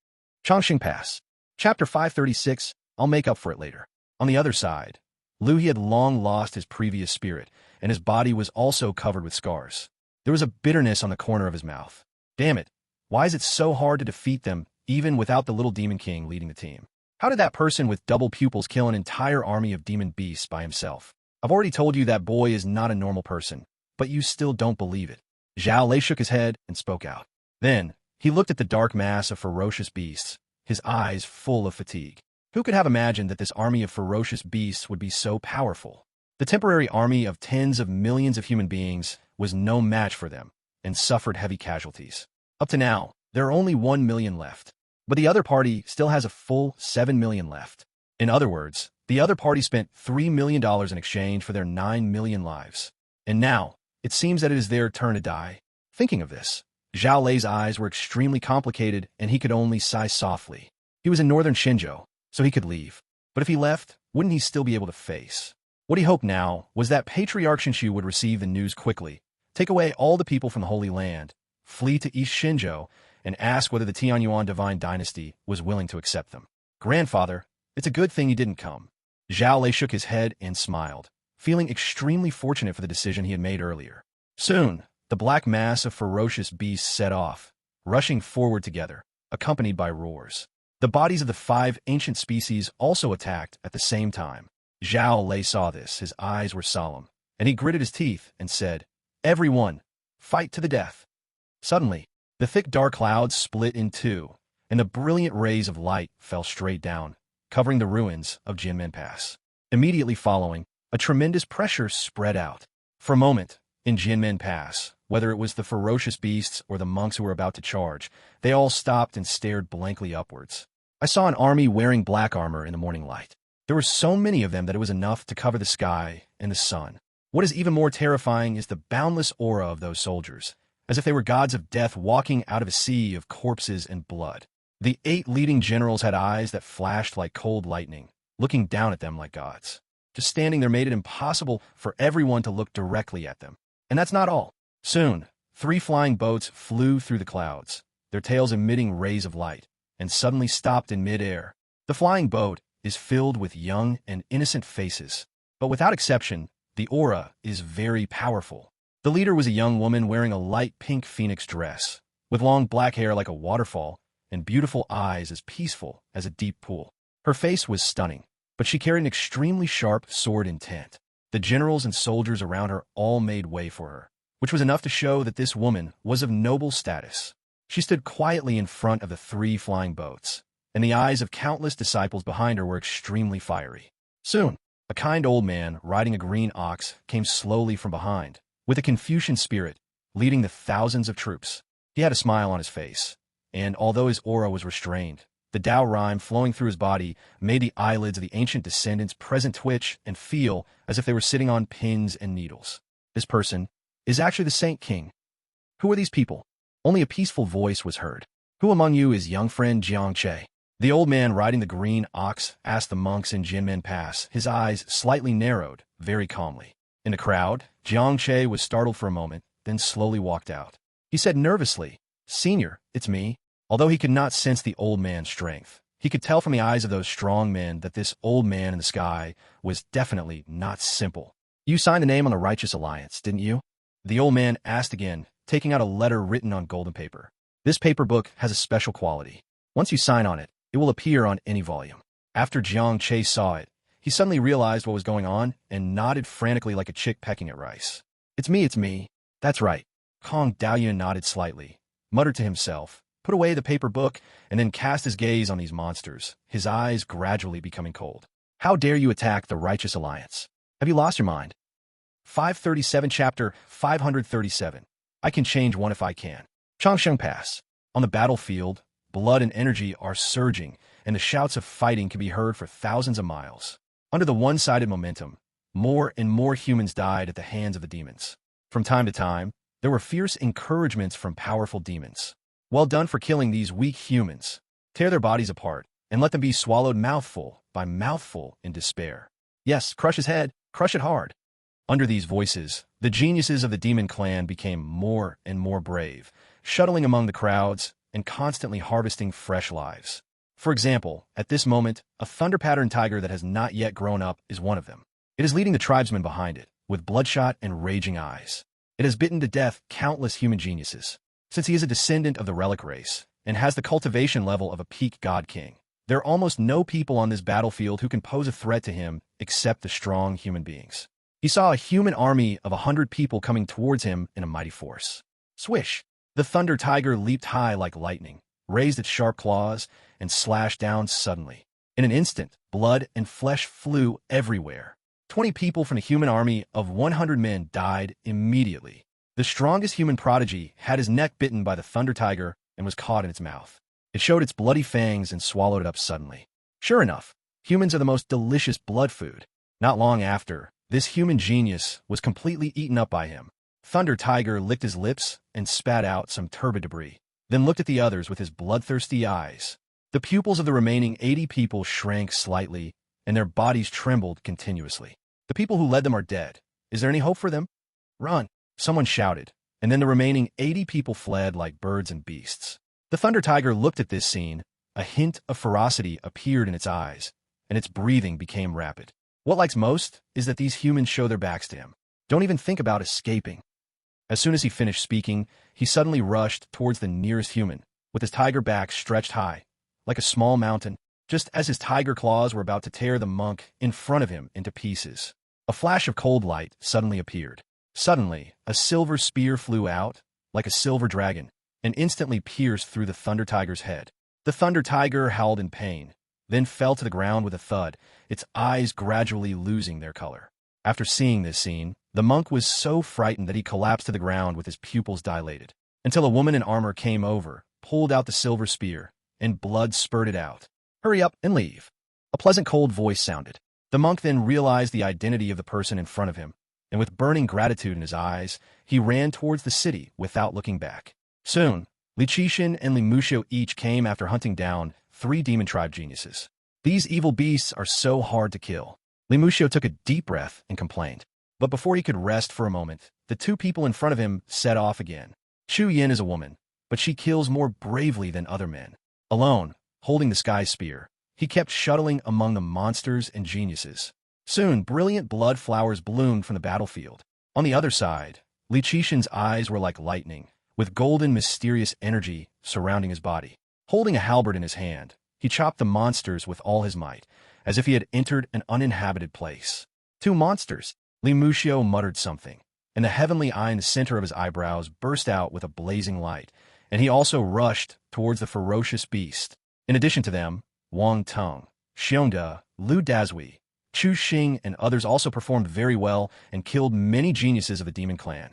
Chongqing Pass. Chapter 536, I'll make up for it later. On the other side, Liu He had long lost his previous spirit, and his body was also covered with scars. There was a bitterness on the corner of his mouth. Damn it, why is it so hard to defeat them, even without the little Demon King leading the team? How did that person with double pupils kill an entire army of demon beasts by himself? I've already told you that boy is not a normal person, but you still don't believe it. Zhao Lei shook his head and spoke out. Then, he looked at the dark mass of ferocious beasts, his eyes full of fatigue. Who could have imagined that this army of ferocious beasts would be so powerful? The temporary army of tens of millions of human beings was no match for them, and suffered heavy casualties. Up to now, there are only 1 million left, but the other party still has a full 7 million left. In other words, the other party spent $3 million in exchange for their 9 million lives. And now, it seems that it is their turn to die. Thinking of this, Zhao Lei's eyes were extremely complicated and he could only sigh softly. He was in northern Shenzhou, so he could leave. But if he left, wouldn't he still be able to face? What he hoped now was that Patriarch Shinshu would receive the news quickly, take away all the people from the Holy Land, flee to East Shenzhou, and ask whether the Tianyuan Divine Dynasty was willing to accept them. "Grandfather, it's a good thing you didn't come." Zhao Lei shook his head and smiled, feeling extremely fortunate for the decision he had made earlier. Soon, the black mass of ferocious beasts set off, rushing forward together, accompanied by roars. The bodies of the 5 ancient species also attacked at the same time. Zhao Lei saw this, his eyes were solemn, and he gritted his teeth and said, "Everyone, fight to the death." Suddenly, the thick dark clouds split in two, and the brilliant rays of light fell straight down, covering the ruins of Jianmen Pass. Immediately following, a tremendous pressure spread out. For a moment, in Jianmen Pass, whether it was the ferocious beasts or the monks who were about to charge, they all stopped and stared blankly upwards. I saw an army wearing black armor in the morning light. There were so many of them that it was enough to cover the sky and the sun. What is even more terrifying is the boundless aura of those soldiers, as if they were gods of death walking out of a sea of corpses and blood. The 8 leading generals had eyes that flashed like cold lightning, looking down at them like gods. Just standing there made it impossible for everyone to look directly at them. And that's not all. Soon, 3 flying boats flew through the clouds, their tails emitting rays of light, and suddenly stopped in mid-air. The flying boat is filled with young and innocent faces, but without exception, the aura is very powerful. The leader was a young woman wearing a light pink phoenix dress, with long black hair like a waterfall and beautiful eyes as peaceful as a deep pool. Her face was stunning, but she carried an extremely sharp sword intent. The generals and soldiers around her all made way for her, which was enough to show that this woman was of noble status. She stood quietly in front of the 3 flying boats, and the eyes of countless disciples behind her were extremely fiery. Soon, a kind old man riding a green ox came slowly from behind, with a Confucian spirit, leading the thousands of troops. He had a smile on his face, and although his aura was restrained, the Tao rhyme flowing through his body made the eyelids of the ancient descendants present twitch and feel as if they were sitting on pins and needles. This person is actually the Saint King. Who are these people? Only a peaceful voice was heard. Who among you is young friend Jiang Che? The old man riding the green ox asked the monks in Jinmen Pass, his eyes slightly narrowed, very calmly. In the crowd, Jiang Che was startled for a moment, then slowly walked out. He said nervously, "Senior, it's me." Although he could not sense the old man's strength, he could tell from the eyes of those strong men that this old man in the sky was definitely not simple. "You signed the name on the Righteous Alliance, didn't you?" The old man asked again, taking out a letter written on golden paper. "This paper book has a special quality. Once you sign on it, it will appear on any volume." After Jiang Che saw it, he suddenly realized what was going on and nodded frantically like a chick pecking at rice. It's me. That's right." Kong Daoyuan nodded slightly, muttered to himself, put away the paper book, and then cast his gaze on these monsters, his eyes gradually becoming cold. "How dare you attack the Righteous Alliance? Have you lost your mind?" 537 Chapter 537. I can change one if I can. Changsheng Pass. On the battlefield, blood and energy are surging, and the shouts of fighting can be heard for thousands of miles. Under the one-sided momentum, more and more humans died at the hands of the demons. From time to time, there were fierce encouragements from powerful demons. "Well done for killing these weak humans. Tear their bodies apart, and let them be swallowed mouthful by mouthful in despair. Yes, crush his head, crush it hard." Under these voices, the geniuses of the demon clan became more and more brave, shuttling among the crowds and constantly harvesting fresh lives. For example, at this moment, a thunder-patterned tiger that has not yet grown up is one of them. It is leading the tribesmen behind it, with bloodshot and raging eyes. It has bitten to death countless human geniuses. Since he is a descendant of the relic race and has the cultivation level of a peak god king, there are almost no people on this battlefield who can pose a threat to him except the strong human beings. He saw a human army of 100 people coming towards him in a mighty force. Swish! The thunder tiger leaped high like lightning, raised its sharp claws, and slashed down suddenly. In an instant, blood and flesh flew everywhere. 20 people from the human army of 100 men died immediately. The strongest human prodigy had his neck bitten by the thunder tiger and was caught in its mouth. It showed its bloody fangs and swallowed it up suddenly. Sure enough, humans are the most delicious blood food. Not long after, this human genius was completely eaten up by him. Thunder Tiger licked his lips and spat out some turbid debris, then looked at the others with his bloodthirsty eyes. The pupils of the remaining 80 people shrank slightly, and their bodies trembled continuously. "The people who led them are dead. Is there any hope for them?" "Run!" someone shouted, and then the remaining 80 people fled like birds and beasts. The Thunder Tiger looked at this scene. A hint of ferocity appeared in its eyes, and its breathing became rapid. What likes most is that these humans show their backs to him. Don't even think about escaping. As soon as he finished speaking, he suddenly rushed towards the nearest human, with his tiger back stretched high, like a small mountain, just as his tiger claws were about to tear the monk in front of him into pieces. A flash of cold light suddenly appeared. Suddenly, a silver spear flew out, like a silver dragon, and instantly pierced through the Thunder Tiger's head. The Thunder Tiger howled in pain, then fell to the ground with a thud, its eyes gradually losing their color. After seeing this scene, the monk was so frightened that he collapsed to the ground with his pupils dilated, until a woman in armor came over, pulled out the silver spear, and blood spurted out. "Hurry up and leave." A pleasant cold voice sounded. The monk then realized the identity of the person in front of him, and with burning gratitude in his eyes, he ran towards the city without looking back. Soon, Li Qixin and Li Muxiu each came after hunting down 3 demon tribe geniuses. These evil beasts are so hard to kill. Li Muxiu took a deep breath and complained. But before he could rest for a moment, the two people in front of him set off again. Chu Yin is a woman, but she kills more bravely than other men. Alone, holding the sky spear, he kept shuttling among the monsters and geniuses. Soon, brilliant blood flowers bloomed from the battlefield. On the other side, Li Qixin's eyes were like lightning, with golden mysterious energy surrounding his body. Holding a halberd in his hand, he chopped the monsters with all his might, as if he had entered an uninhabited place. Two monsters! Li Muxiu muttered something, and the heavenly eye in the center of his eyebrows burst out with a blazing light, and he also rushed towards the ferocious beast. In addition to them, Wang Tong, Xiongde, Lu Dazui, Chu Xing, and others also performed very well and killed many geniuses of the demon clan.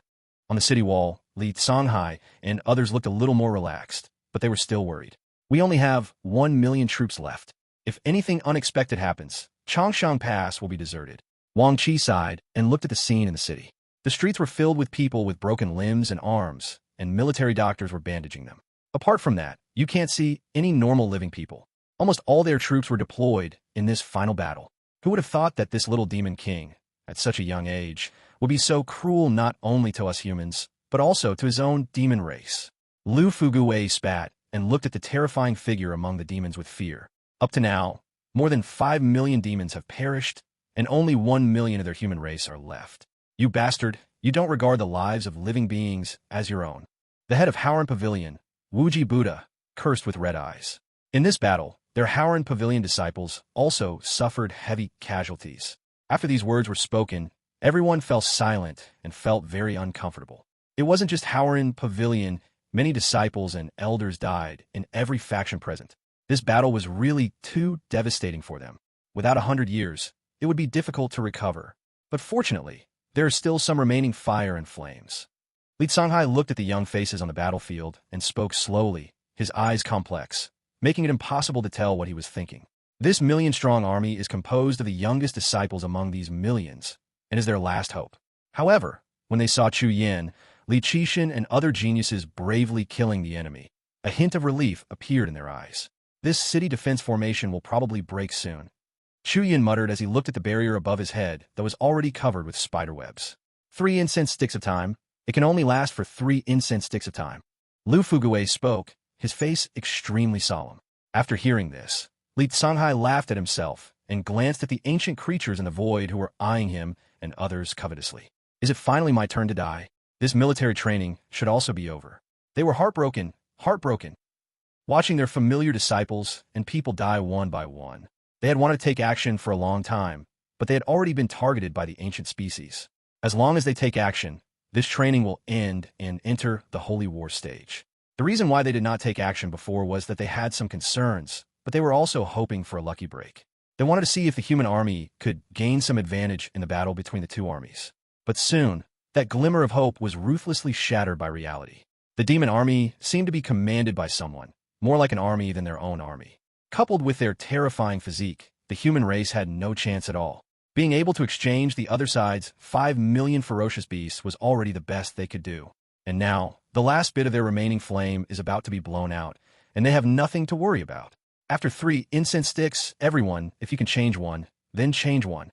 On the city wall, Li Songhai and others looked a little more relaxed, but they were still worried. We only have 1 million troops left. If anything unexpected happens, Changshan Pass will be deserted. Wang Qi sighed and looked at the scene in the city. The streets were filled with people with broken limbs and arms, and military doctors were bandaging them. Apart from that, you can't see any normal living people. Almost all their troops were deployed in this final battle. Who would have thought that this little demon king, at such a young age, would be so cruel not only to us humans, but also to his own demon race? Lu Fugui spat and looked at the terrifying figure among the demons with fear. Up to now, more than 5 million demons have perished, and only 1 million of their human race are left. You bastard, you don't regard the lives of living beings as your own. The head of Howren Pavilion, Wuji Buddha, cursed with red eyes. In this battle, their Howren Pavilion disciples also suffered heavy casualties. After these words were spoken, everyone fell silent and felt very uncomfortable. It wasn't just Howren Pavilion, many disciples and elders died in every faction present. This battle was really too devastating for them. Without 100 years, it would be difficult to recover. But fortunately, there is still some remaining fire and flames. Li Songhai looked at the young faces on the battlefield and spoke slowly, his eyes complex, making it impossible to tell what he was thinking. This million-strong army is composed of the youngest disciples among these millions, and is their last hope. However, when they saw Chu Yin, Li Qixin, and other geniuses bravely killing the enemy, a hint of relief appeared in their eyes. This city defense formation will probably break soon. Chu Yin muttered as he looked at the barrier above his head that was already covered with spiderwebs. 3 incense sticks of time. It can only last for 3 incense sticks of time. Lu Fugui spoke, his face extremely solemn. After hearing this, Li Songhai laughed at himself and glanced at the ancient creatures in the void who were eyeing him and others covetously. Is it finally my turn to die? This military training should also be over. They were heartbroken, watching their familiar disciples and people die one by one. They had wanted to take action for a long time, but they had already been targeted by the ancient species. As long as they take action, this training will end and enter the Holy War stage. The reason why they did not take action before was that they had some concerns, but they were also hoping for a lucky break. They wanted to see if the human army could gain some advantage in the battle between the two armies. But soon, that glimmer of hope was ruthlessly shattered by reality. The demon army seemed to be commanded by someone, more like an army than their own army. Coupled with their terrifying physique, the human race had no chance at all. Being able to exchange the other side's 5 million ferocious beasts was already the best they could do. And now, the last bit of their remaining flame is about to be blown out, and they have nothing to worry about. After 3 incense sticks, everyone, if you can change one, then change one.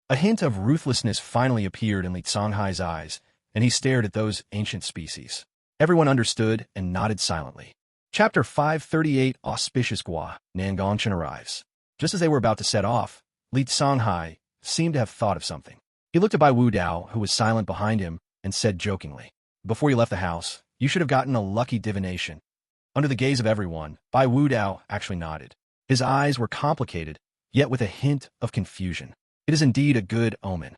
A hint of ruthlessness finally appeared in Li Songhai's eyes, and he stared at those ancient species. Everyone understood and nodded silently. Chapter 538 Auspicious Gua, Nangong Chen arrives. Just as they were about to set off, Li Songhai seemed to have thought of something. He looked at Bai Wu Dao, who was silent behind him, and said jokingly, "Before you left the house, you should have gotten a lucky divination." Under the gaze of everyone, Bai Wu Dao actually nodded. His eyes were complicated, yet with a hint of confusion. It is indeed a good omen.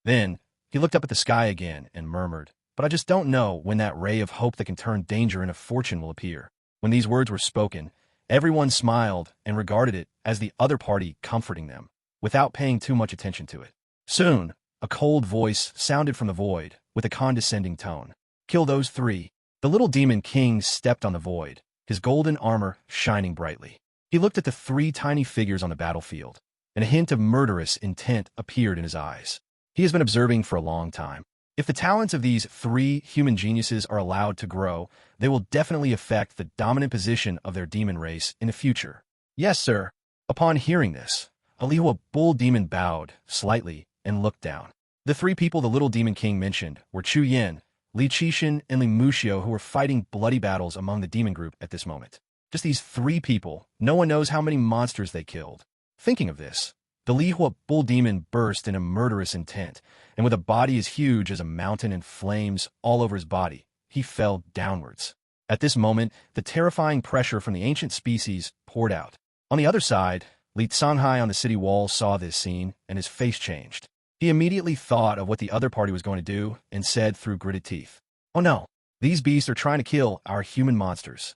Then, he looked up at the sky again and murmured, "But I just don't know when that ray of hope that can turn danger into fortune will appear." When these words were spoken, everyone smiled and regarded it as the other party comforting them, without paying too much attention to it. Soon, a cold voice sounded from the void, with a condescending tone. "Kill those 3. The little demon king stepped on the void, his golden armor shining brightly. He looked at the 3 tiny figures on the battlefield, and a hint of murderous intent appeared in his eyes. He has been observing for a long time. If the talents of these 3 human geniuses are allowed to grow, they will definitely affect the dominant position of their demon race in the future. Yes, sir. Upon hearing this, a Lihua bull demon bowed slightly and looked down. The three people the little demon king mentioned were Chu Yin, Li Qixin, and Li Muxiu, who were fighting bloody battles among the demon group at this moment. Just these three people, no one knows how many monsters they killed. Thinking of this, the Lihua bull demon burst in a murderous intent, and with a body as huge as a mountain and flames all over his body, he fell downwards. At this moment, the terrifying pressure from the ancient species poured out. On the other side, Li Tsanghai on the city wall saw this scene, and his face changed. He immediately thought of what the other party was going to do and said through gritted teeth, "Oh no, these beasts are trying to kill our human monsters."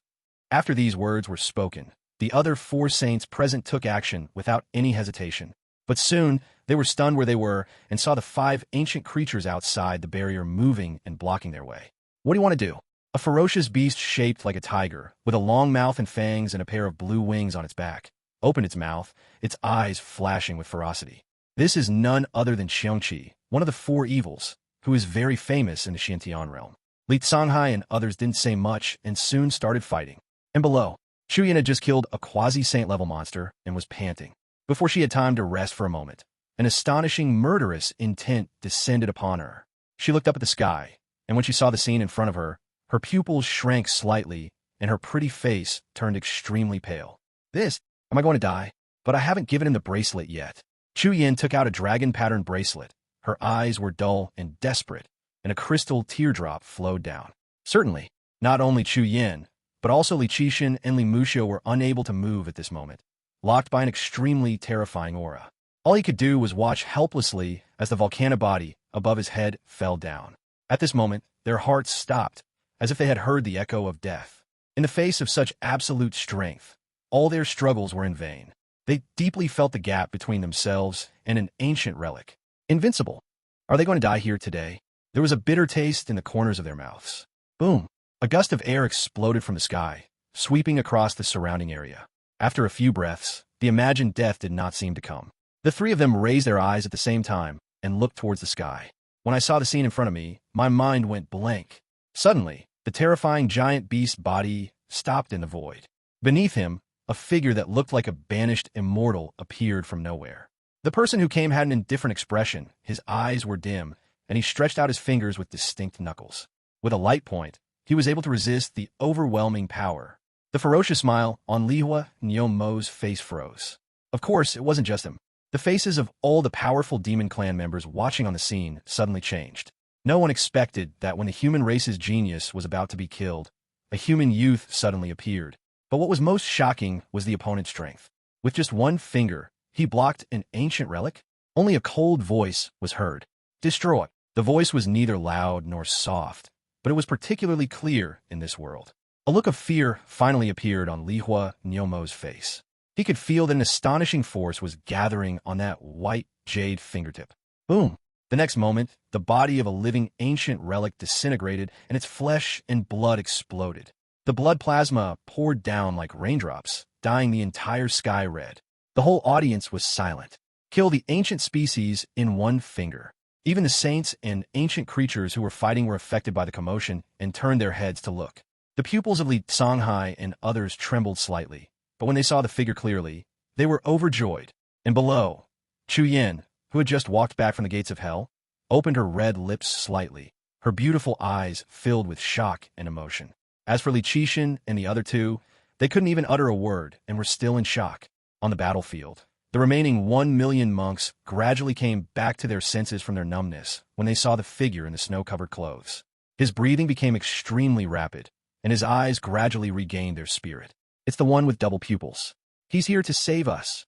After these words were spoken, the other four saints present took action without any hesitation. But soon, they were stunned where they were and saw the five ancient creatures outside the barrier moving and blocking their way. "What do you want to do?" A ferocious beast shaped like a tiger, with a long mouth and fangs and a pair of blue wings on its back, opened its mouth, its eyes flashing with ferocity. This is none other than Xiongqi, one of the four evils, who is very famous in the Xintian realm. Li Tsanghai and others didn't say much and soon started fighting. And below, Chu Yin had just killed a quasi-saint level monster and was panting. Before she had time to rest for a moment, an astonishing murderous intent descended upon her. She looked up at the sky, and when she saw the scene in front of her, her pupils shrank slightly and her pretty face turned extremely pale. Am I going to die? But I haven't given him the bracelet yet." Chu Yin took out a dragon-patterned bracelet. Her eyes were dull and desperate, and a crystal teardrop flowed down. Certainly, not only Chu Yin, but also Li Qixin and Li Muxiu were unable to move at this moment, locked by an extremely terrifying aura. All he could do was watch helplessly as the volcano body above his head fell down. At this moment, their hearts stopped, as if they had heard the echo of death. In the face of such absolute strength, all their struggles were in vain. They deeply felt the gap between themselves and an ancient relic. Invincible. Are they going to die here today? There was a bitter taste in the corners of their mouths. Boom! A gust of air exploded from the sky, sweeping across the surrounding area. After a few breaths, the imagined death did not seem to come. The three of them raised their eyes at the same time and looked towards the sky. When I saw the scene in front of me, my mind went blank. Suddenly, the terrifying giant beast body stopped in the void. Beneath him, a figure that looked like a banished immortal appeared from nowhere. The person who came had an indifferent expression, his eyes were dim, and he stretched out his fingers with distinct knuckles. With a light point, he was able to resist the overwhelming power. The ferocious smile on Lihua Nyomo's face froze. Of course, it wasn't just him. The faces of all the powerful demon clan members watching on the scene suddenly changed. No one expected that when the human race's genius was about to be killed, a human youth suddenly appeared. But what was most shocking was the opponent's strength. With just one finger, he blocked an ancient relic. Only a cold voice was heard. "Destroy." The voice was neither loud nor soft, but it was particularly clear in this world. A look of fear finally appeared on Lihua Nyomo's face. He could feel that an astonishing force was gathering on that white jade fingertip. Boom! The next moment, the body of a living ancient relic disintegrated and its flesh and blood exploded. The blood plasma poured down like raindrops, dyeing the entire sky red. The whole audience was silent. Kill the ancient species in one finger. Even the saints and ancient creatures who were fighting were affected by the commotion and turned their heads to look. The pupils of Li Tsanghai and others trembled slightly, but when they saw the figure clearly, they were overjoyed. And below, Chu Yin, who had just walked back from the gates of hell, opened her red lips slightly, her beautiful eyes filled with shock and emotion. As for Li Qixin and the other two, they couldn't even utter a word and were still in shock. On the battlefield, the remaining 1,000,000 monks gradually came back to their senses from their numbness when they saw the figure in the snow-covered clothes. His breathing became extremely rapid, and his eyes gradually regained their spirit. "It's the one with double pupils. He's here to save us."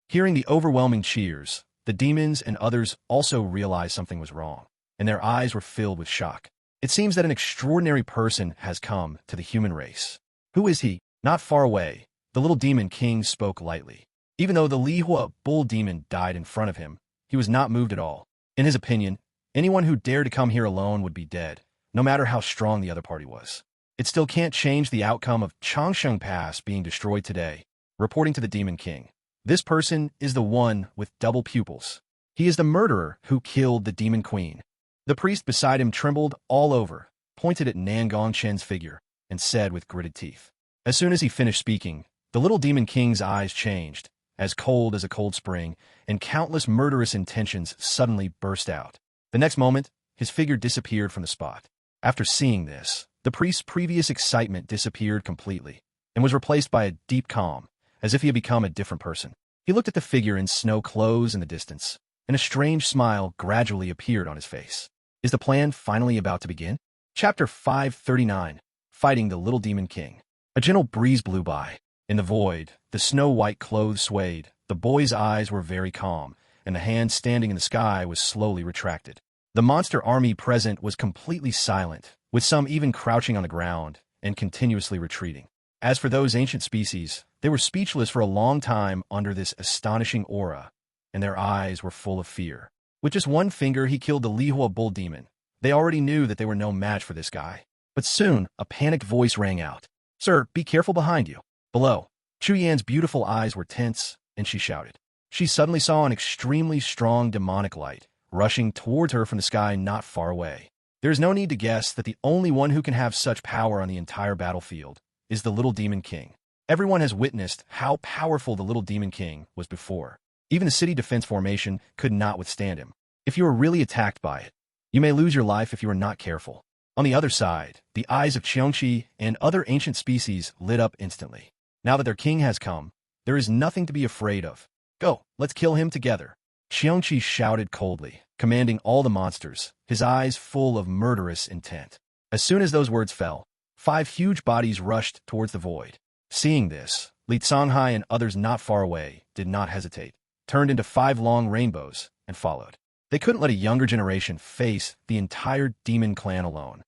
Hearing the overwhelming cheers, the demons and others also realized something was wrong, and their eyes were filled with shock. It seems that an extraordinary person has come to the human race. Who is he? Not far away, the little demon king spoke lightly. Even though the Lihua bull demon died in front of him, he was not moved at all. In his opinion, anyone who dared to come here alone would be dead, no matter how strong the other party was. It still can't change the outcome of Changsheng Pass being destroyed today. Reporting to the demon king, this person is the one with double pupils. He is the murderer who killed the demon queen. The priest beside him trembled all over, pointed at Nangong Chen's figure, and said with gritted teeth. As soon as he finished speaking, the little demon king's eyes changed, as cold as a cold spring, and countless murderous intentions suddenly burst out. The next moment, his figure disappeared from the spot. After seeing this, the priest's previous excitement disappeared completely and was replaced by a deep calm, as if he had become a different person. He looked at the figure in snow clothes in the distance, and a strange smile gradually appeared on his face. Is the plan finally about to begin? Chapter 539, Fighting the Little Demon King. A gentle breeze blew by. In the void, the snow-white clothes swayed, the boy's eyes were very calm, and the hand standing in the sky was slowly retracted. The monster army present was completely silent, with some even crouching on the ground and continuously retreating. As for those ancient species, they were speechless for a long time under this astonishing aura, and their eyes were full of fear. With just one finger, he killed the Lihua bull demon. They already knew that they were no match for this guy. But soon, a panicked voice rang out. "Sir, be careful behind you." Below, Chu Yan's beautiful eyes were tense, and she shouted. She suddenly saw an extremely strong demonic light rushing towards her from the sky not far away. There is no need to guess that the only one who can have such power on the entire battlefield is the Little Demon King. Everyone has witnessed how powerful the Little Demon King was before. Even the city defense formation could not withstand him. If you are really attacked by it, you may lose your life if you are not careful. On the other side, the eyes of Qiongqi and other ancient species lit up instantly. Now that their king has come, there is nothing to be afraid of. Go, let's kill him together. Qiongqi shouted coldly, commanding all the monsters, his eyes full of murderous intent. As soon as those words fell, 5 huge bodies rushed towards the void. Seeing this, Li Songhai and others not far away did not hesitate, turned into 5 long rainbows, and followed. They couldn't let a younger generation face the entire demon clan alone.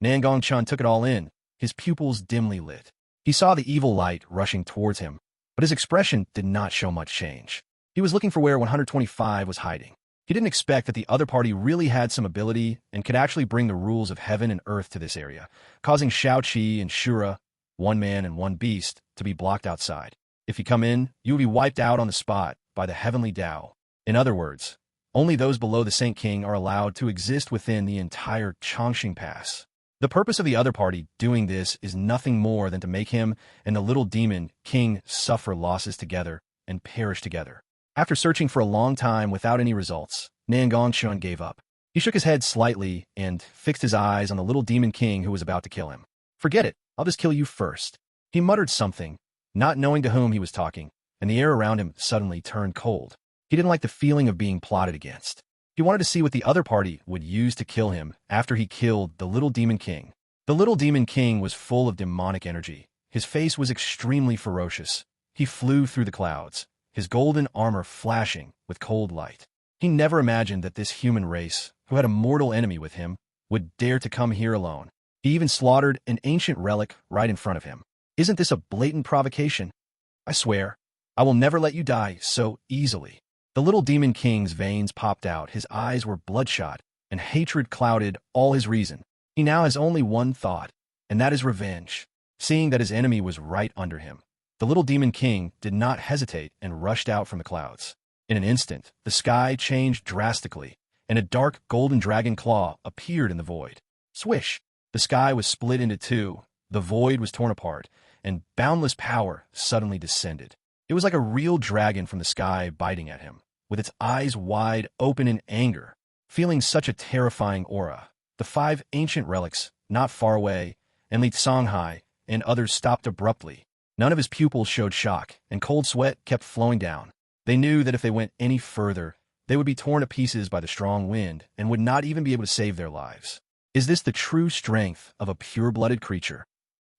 Nangong Chen took it all in, his pupils dimly lit. He saw the evil light rushing towards him, but his expression did not show much change. He was looking for where 125 was hiding. He didn't expect that the other party really had some ability and could actually bring the rules of heaven and earth to this area, causing Shaoqi and Shura, 1 man and 1 beast, to be blocked outside. If you come in, you will be wiped out on the spot by the heavenly Tao. In other words, only those below the Saint King are allowed to exist within the entire Chongqing Pass. The purpose of the other party doing this is nothing more than to make him and the Little Demon King suffer losses together and perish together. After searching for a long time without any results, Nangong Chen gave up. He shook his head slightly and fixed his eyes on the Little Demon King who was about to kill him. "Forget it, I'll just kill you first." He muttered something, not knowing to whom he was talking, and the air around him suddenly turned cold. He didn't like the feeling of being plotted against. He wanted to see what the other party would use to kill him after he killed the Little Demon King. The Little Demon King was full of demonic energy. His face was extremely ferocious. He flew through the clouds, his golden armor flashing with cold light. He never imagined that this human race, who had a mortal enemy with him, would dare to come here alone. He even slaughtered an ancient relic right in front of him. Isn't this a blatant provocation? I swear, I will never let you die so easily. The Little Demon King's veins popped out, his eyes were bloodshot, and hatred clouded all his reason. He now has only one thought, and that is revenge. Seeing that his enemy was right under him, the Little Demon King did not hesitate and rushed out from the clouds. In an instant, the sky changed drastically, and a dark golden dragon claw appeared in the void. Swish! The sky was split into 2, the void was torn apart, and boundless power suddenly descended. It was like a real dragon from the sky biting at him, with its eyes wide open in anger. Feeling such a terrifying aura, the 5 ancient relics not far away, and Li Songhai and others stopped abruptly. None of his pupils showed shock, and cold sweat kept flowing down. They knew that if they went any further, they would be torn to pieces by the strong wind and would not even be able to save their lives. Is this the true strength of a pure-blooded creature?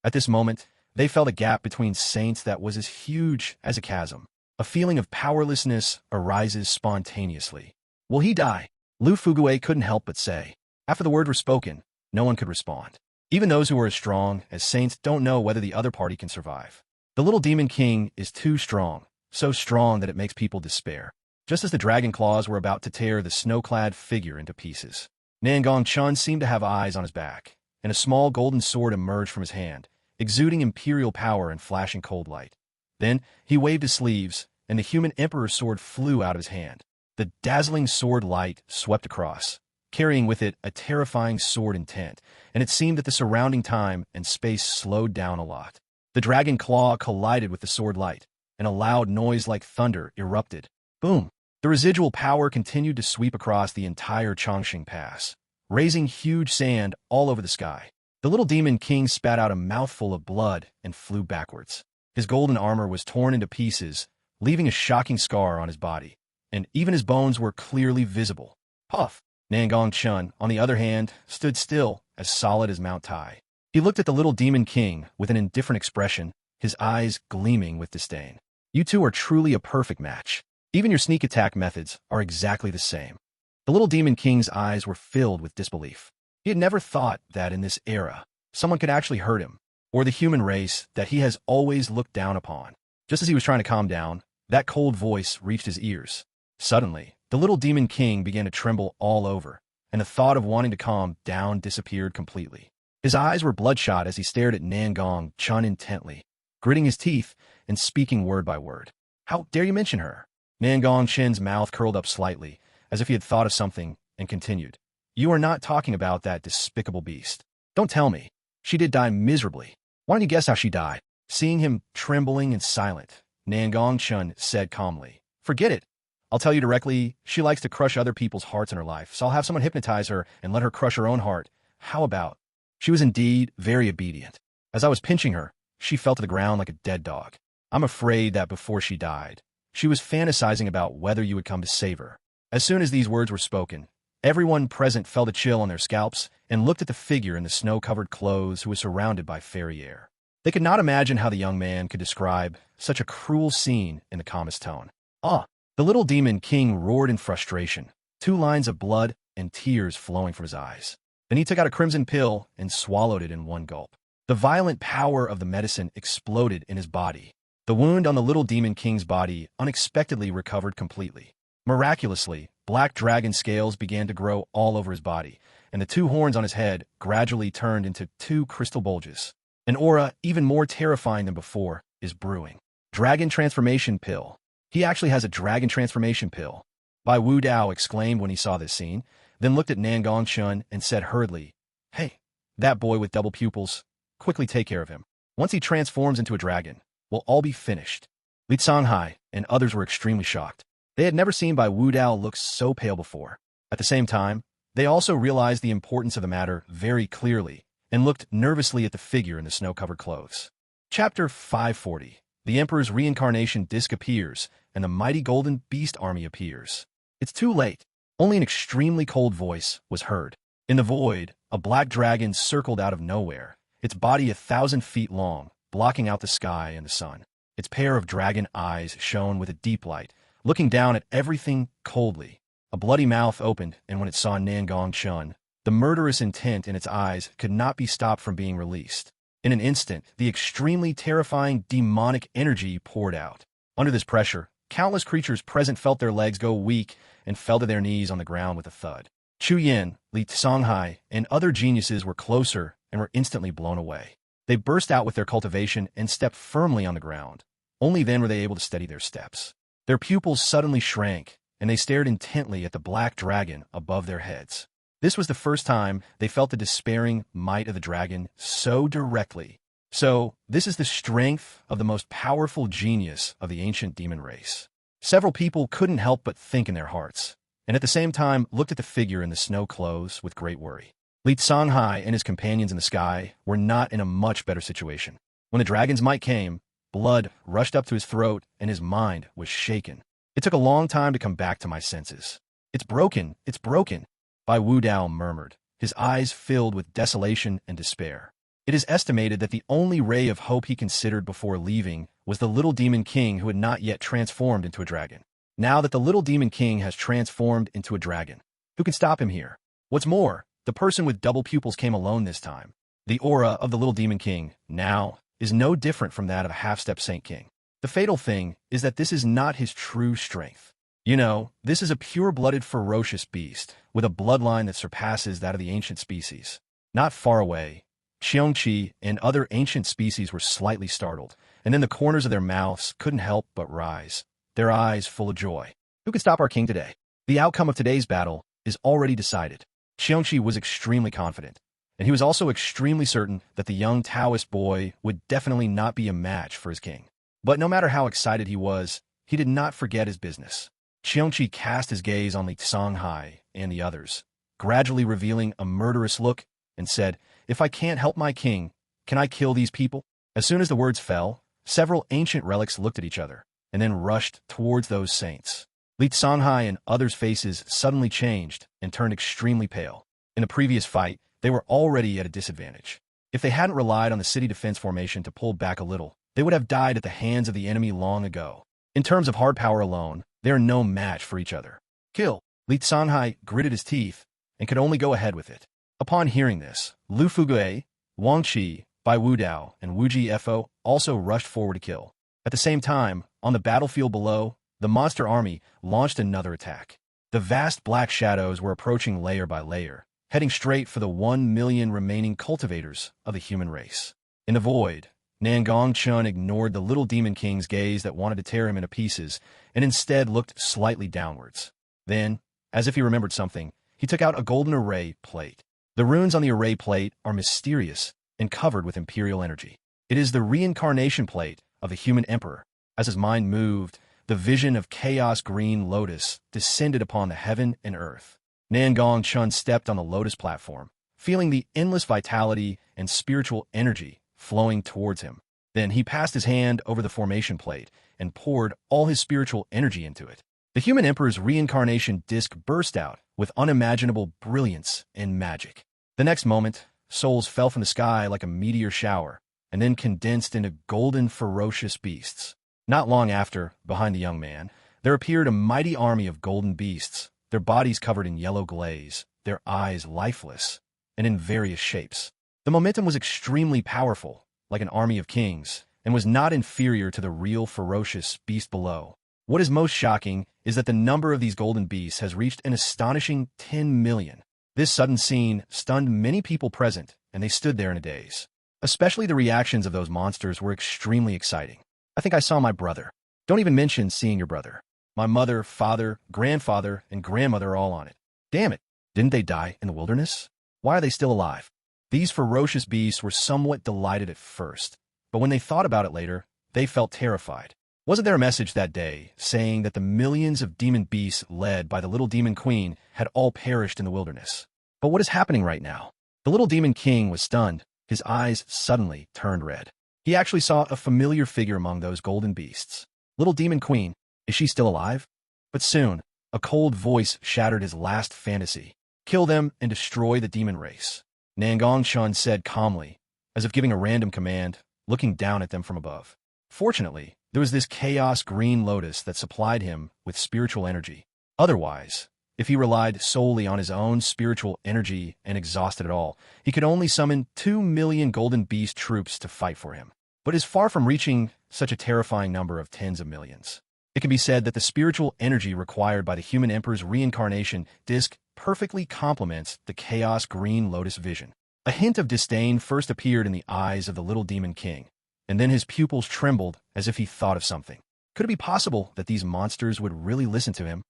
At this moment, they felt a gap between saints that was as huge as a chasm. A feeling of powerlessness arises spontaneously. Will he die? Lu Fugue couldn't help but say. After the word were spoken, no one could respond. Even those who are as strong as saints don't know whether the other party can survive. The Little Demon King is too strong, so strong that it makes people despair. Just as the dragon claws were about to tear the snow-clad figure into pieces, Nangong Chen seemed to have eyes on his back, and a small golden sword emerged from his hand, exuding imperial power and flashing cold light. Then he waved his sleeves, and the human emperor's sword flew out of his hand. The dazzling sword light swept across, carrying with it a terrifying sword intent, and it seemed that the surrounding time and space slowed down a lot. The dragon claw collided with the sword light, and a loud noise like thunder erupted. Boom! The residual power continued to sweep across the entire Chongqing Pass, raising huge sand all over the sky. The little demon king spat out a mouthful of blood and flew backwards. His golden armor was torn into pieces, leaving a shocking scar on his body, and even his bones were clearly visible. Puff! Nangong Chen, on the other hand, stood still, as solid as Mount Tai. He looked at the little demon king with an indifferent expression, his eyes gleaming with disdain. You two are truly a perfect match. Even your sneak attack methods are exactly the same. The little demon king's eyes were filled with disbelief. He had never thought that in this era, someone could actually hurt him, or the human race that he has always looked down upon. Just as he was trying to calm down, that cold voice reached his ears. Suddenly, the little demon king began to tremble all over, and the thought of wanting to calm down disappeared completely. His eyes were bloodshot as he stared at Nangong Chen intently, gritting his teeth and speaking word by word. How dare you mention her? Nangong Chen's mouth curled up slightly, as if he had thought of something, and continued. You are not talking about that despicable beast. Don't tell me. She did die miserably. Why don't you guess how she died? Seeing him trembling and silent, Nangong Chen said calmly. Forget it. I'll tell you directly, she likes to crush other people's hearts in her life, so I'll have someone hypnotize her and let her crush her own heart. How about? She was indeed very obedient. As I was pinching her, she fell to the ground like a dead dog. I'm afraid that before she died, she was fantasizing about whether you would come to save her. As soon as these words were spoken, everyone present felt a chill on their scalps and looked at the figure in the snow-covered clothes who was surrounded by fairy air. They could not imagine how the young man could describe such a cruel scene in the calmest tone. Ah! The little demon king roared in frustration, 2 lines of blood and tears flowing from his eyes. Then he took out a crimson pill and swallowed it in one gulp. The violent power of the medicine exploded in his body. The wound on the little demon king's body unexpectedly recovered completely. Miraculously, black dragon scales began to grow all over his body, and the 2 horns on his head gradually turned into 2 crystal bulges. An aura even more terrifying than before is brewing. Dragon Transformation Pill. He actually has a Dragon Transformation Pill. Bai Wu Dao exclaimed when he saw this scene, then looked at Nangong Chen and said hurriedly, Hey, that boy with double pupils, quickly take care of him. Once he transforms into a dragon, we'll all be finished. Li Songhai and others were extremely shocked. They had never seen Bai Wu Dao look so pale before. At the same time, they also realized the importance of the matter very clearly and looked nervously at the figure in the snow-covered clothes. Chapter 540. The Emperor's reincarnation disc appears, and the mighty golden beast army appears. It's too late. Only an extremely cold voice was heard. In the void, a black dragon circled out of nowhere, its body 1,000 feet long, blocking out the sky and the sun. Its pair of dragon eyes shone with a deep light, looking down at everything coldly. A bloody mouth opened, and when it saw Nangong Chen, the murderous intent in its eyes could not be stopped from being released. In an instant, the extremely terrifying demonic energy poured out. Under this pressure, countless creatures present felt their legs go weak and fell to their knees on the ground with a thud. Chu Yin, Li Songhai, and other geniuses were closer and were instantly blown away. They burst out with their cultivation and stepped firmly on the ground. Only then were they able to steady their steps. Their pupils suddenly shrank, and they stared intently at the black dragon above their heads. This was the first time they felt the despairing might of the dragon so directly. So, this is the strength of the most powerful genius of the ancient demon race. Several people couldn't help but think in their hearts, and at the same time looked at the figure in the snow clothes with great worry. Li Songhai and his companions in the sky were not in a much better situation. When the dragon's might came, blood rushed up to his throat and his mind was shaken. It took a long time to come back to my senses. It's broken, it's broken. Bai Wu Dao murmured, his eyes filled with desolation and despair. It is estimated that the only ray of hope he considered before leaving was the little demon king who had not yet transformed into a dragon. Now that the little demon king has transformed into a dragon, who can stop him here? What's more, the person with double pupils came alone this time. The aura of the little demon king, now, is no different from that of a half-step Saint King. The fatal thing is that this is not his true strength. You know, this is a pure-blooded ferocious beast, with a bloodline that surpasses that of the ancient species. Not far away, Xiongqi and other ancient species were slightly startled, and then the corners of their mouths couldn't help but rise, their eyes full of joy. Who can stop our king today? The outcome of today's battle is already decided. Xiongqi was extremely confident, and he was also extremely certain that the young Taoist boy would definitely not be a match for his king. But no matter how excited he was, he did not forget his business. Qiongqi cast his gaze on Li Songhai and the others, gradually revealing a murderous look, and said, "If I can't help my king, can I kill these people?" As soon as the words fell, several ancient relics looked at each other, and then rushed towards those saints. Li Songhai and others' faces suddenly changed and turned extremely pale. In the previous fight, they were already at a disadvantage. If they hadn't relied on the city defense formation to pull back a little, they would have died at the hands of the enemy long ago. In terms of hard power alone, they are no match for each other. Kill! Li Songhai gritted his teeth and could only go ahead with it. Upon hearing this, Lu Fugue, Wang Qi, Bai Wudao, and Wu Jifo also rushed forward to kill. At the same time, on the battlefield below, the monster army launched another attack. The vast black shadows were approaching layer by layer, heading straight for the 1 million remaining cultivators of the human race. In the void, Nangong Chen ignored the little demon king's gaze that wanted to tear him into pieces, and instead looked slightly downwards. Then, as if he remembered something, he took out a golden array plate. The runes on the array plate are mysterious and covered with imperial energy. It is the reincarnation plate of the human emperor. As his mind moved, the vision of chaos green lotus descended upon the heaven and earth. Nangong Chen stepped on the lotus platform, feeling the endless vitality and spiritual energy flowing towards him. Then he passed his hand over the formation plate and poured all his spiritual energy into it. The human emperor's reincarnation disc burst out with unimaginable brilliance and magic. The next moment, souls fell from the sky like a meteor shower, and then condensed into golden, ferocious beasts. Not long after, behind the young man, there appeared a mighty army of golden beasts, their bodies covered in yellow glaze, their eyes lifeless, and in various shapes. The momentum was extremely powerful, like an army of kings, and was not inferior to the real ferocious beast below. What is most shocking is that the number of these golden beasts has reached an astonishing 10 million. This sudden scene stunned many people present, and they stood there in a daze. Especially the reactions of those monsters were extremely exciting. "I think I saw my brother." "Don't even mention seeing your brother. My mother, father, grandfather, and grandmother are all on it." "Damn it, didn't they die in the wilderness? Why are they still alive?" These ferocious beasts were somewhat delighted at first, but when they thought about it later, they felt terrified. Wasn't there a message that day saying that the millions of demon beasts led by the little demon queen had all perished in the wilderness? But what is happening right now? The little demon king was stunned. His eyes suddenly turned red. He actually saw a familiar figure among those golden beasts. Little demon queen, is she still alive? But soon, a cold voice shattered his last fantasy. "Kill them and destroy the demon race," Nangong Chen said calmly, as if giving a random command, looking down at them from above. Fortunately, there was this chaos green lotus that supplied him with spiritual energy. Otherwise, if he relied solely on his own spiritual energy and exhausted it all, he could only summon 2 million golden beast troops to fight for him. But is far from reaching such a terrifying number of tens of millions. It can be said that the spiritual energy required by the human emperor's reincarnation disc perfectly complements the chaos green lotus vision. A hint of disdain first appeared in the eyes of the little demon king, and then his pupils trembled as if he thought of something. Could it be possible that these monsters would really listen to him?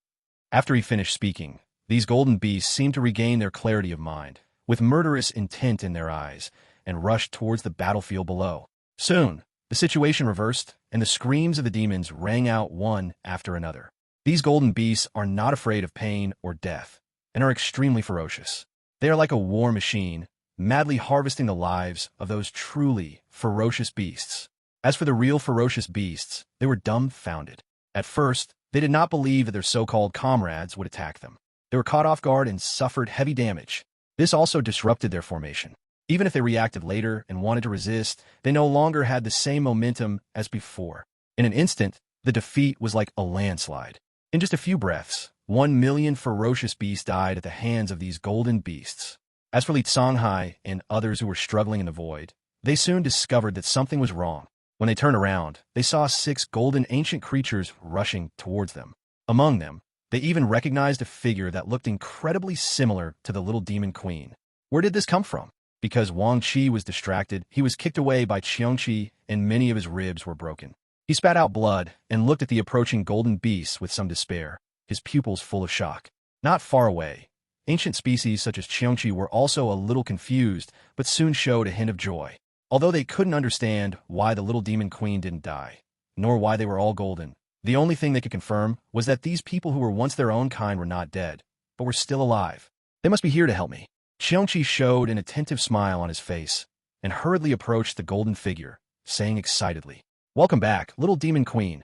After he finished speaking, these golden beasts seemed to regain their clarity of mind, with murderous intent in their eyes, and rushed towards the battlefield below. Soon, the situation reversed, and the screams of the demons rang out one after another. These golden beasts are not afraid of pain or death, and are extremely ferocious. They are like a war machine, madly harvesting the lives of those truly ferocious beasts. As for the real ferocious beasts, they were dumbfounded. At first, they did not believe that their so-called comrades would attack them. They were caught off guard and suffered heavy damage. This also disrupted their formation. Even if they reacted later and wanted to resist, they no longer had the same momentum as before. In an instant, the defeat was like a landslide. In just a few breaths, 1 million ferocious beasts died at the hands of these golden beasts. As for Li Songhai and others who were struggling in the void, they soon discovered that something was wrong. When they turned around, they saw 6 golden ancient creatures rushing towards them. Among them, they even recognized a figure that looked incredibly similar to the little demon queen. Where did this come from? Because Wang Qi was distracted, he was kicked away by Qiongqi, and many of his ribs were broken. He spat out blood and looked at the approaching golden beasts with some despair, his pupils full of shock. Not far away, ancient species such as Qiongqi were also a little confused, but soon showed a hint of joy. Although they couldn't understand why the little demon queen didn't die, nor why they were all golden. The only thing they could confirm was that these people who were once their own kind were not dead, but were still alive. They must be here to help me. Xiongqi showed an attentive smile on his face and hurriedly approached the golden figure, saying excitedly, "Welcome back, little demon queen."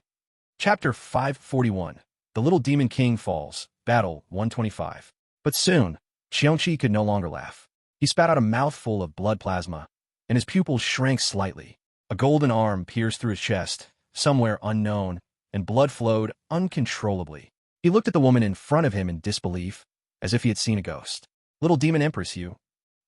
Chapter 541. The Little Demon King Falls, Battle 125. But soon, Xiongqi could no longer laugh. He spat out a mouthful of blood plasma, and his pupils shrank slightly. A golden arm pierced through his chest, somewhere unknown, and blood flowed uncontrollably. He looked at the woman in front of him in disbelief, as if he had seen a ghost. "Little demon empress, you."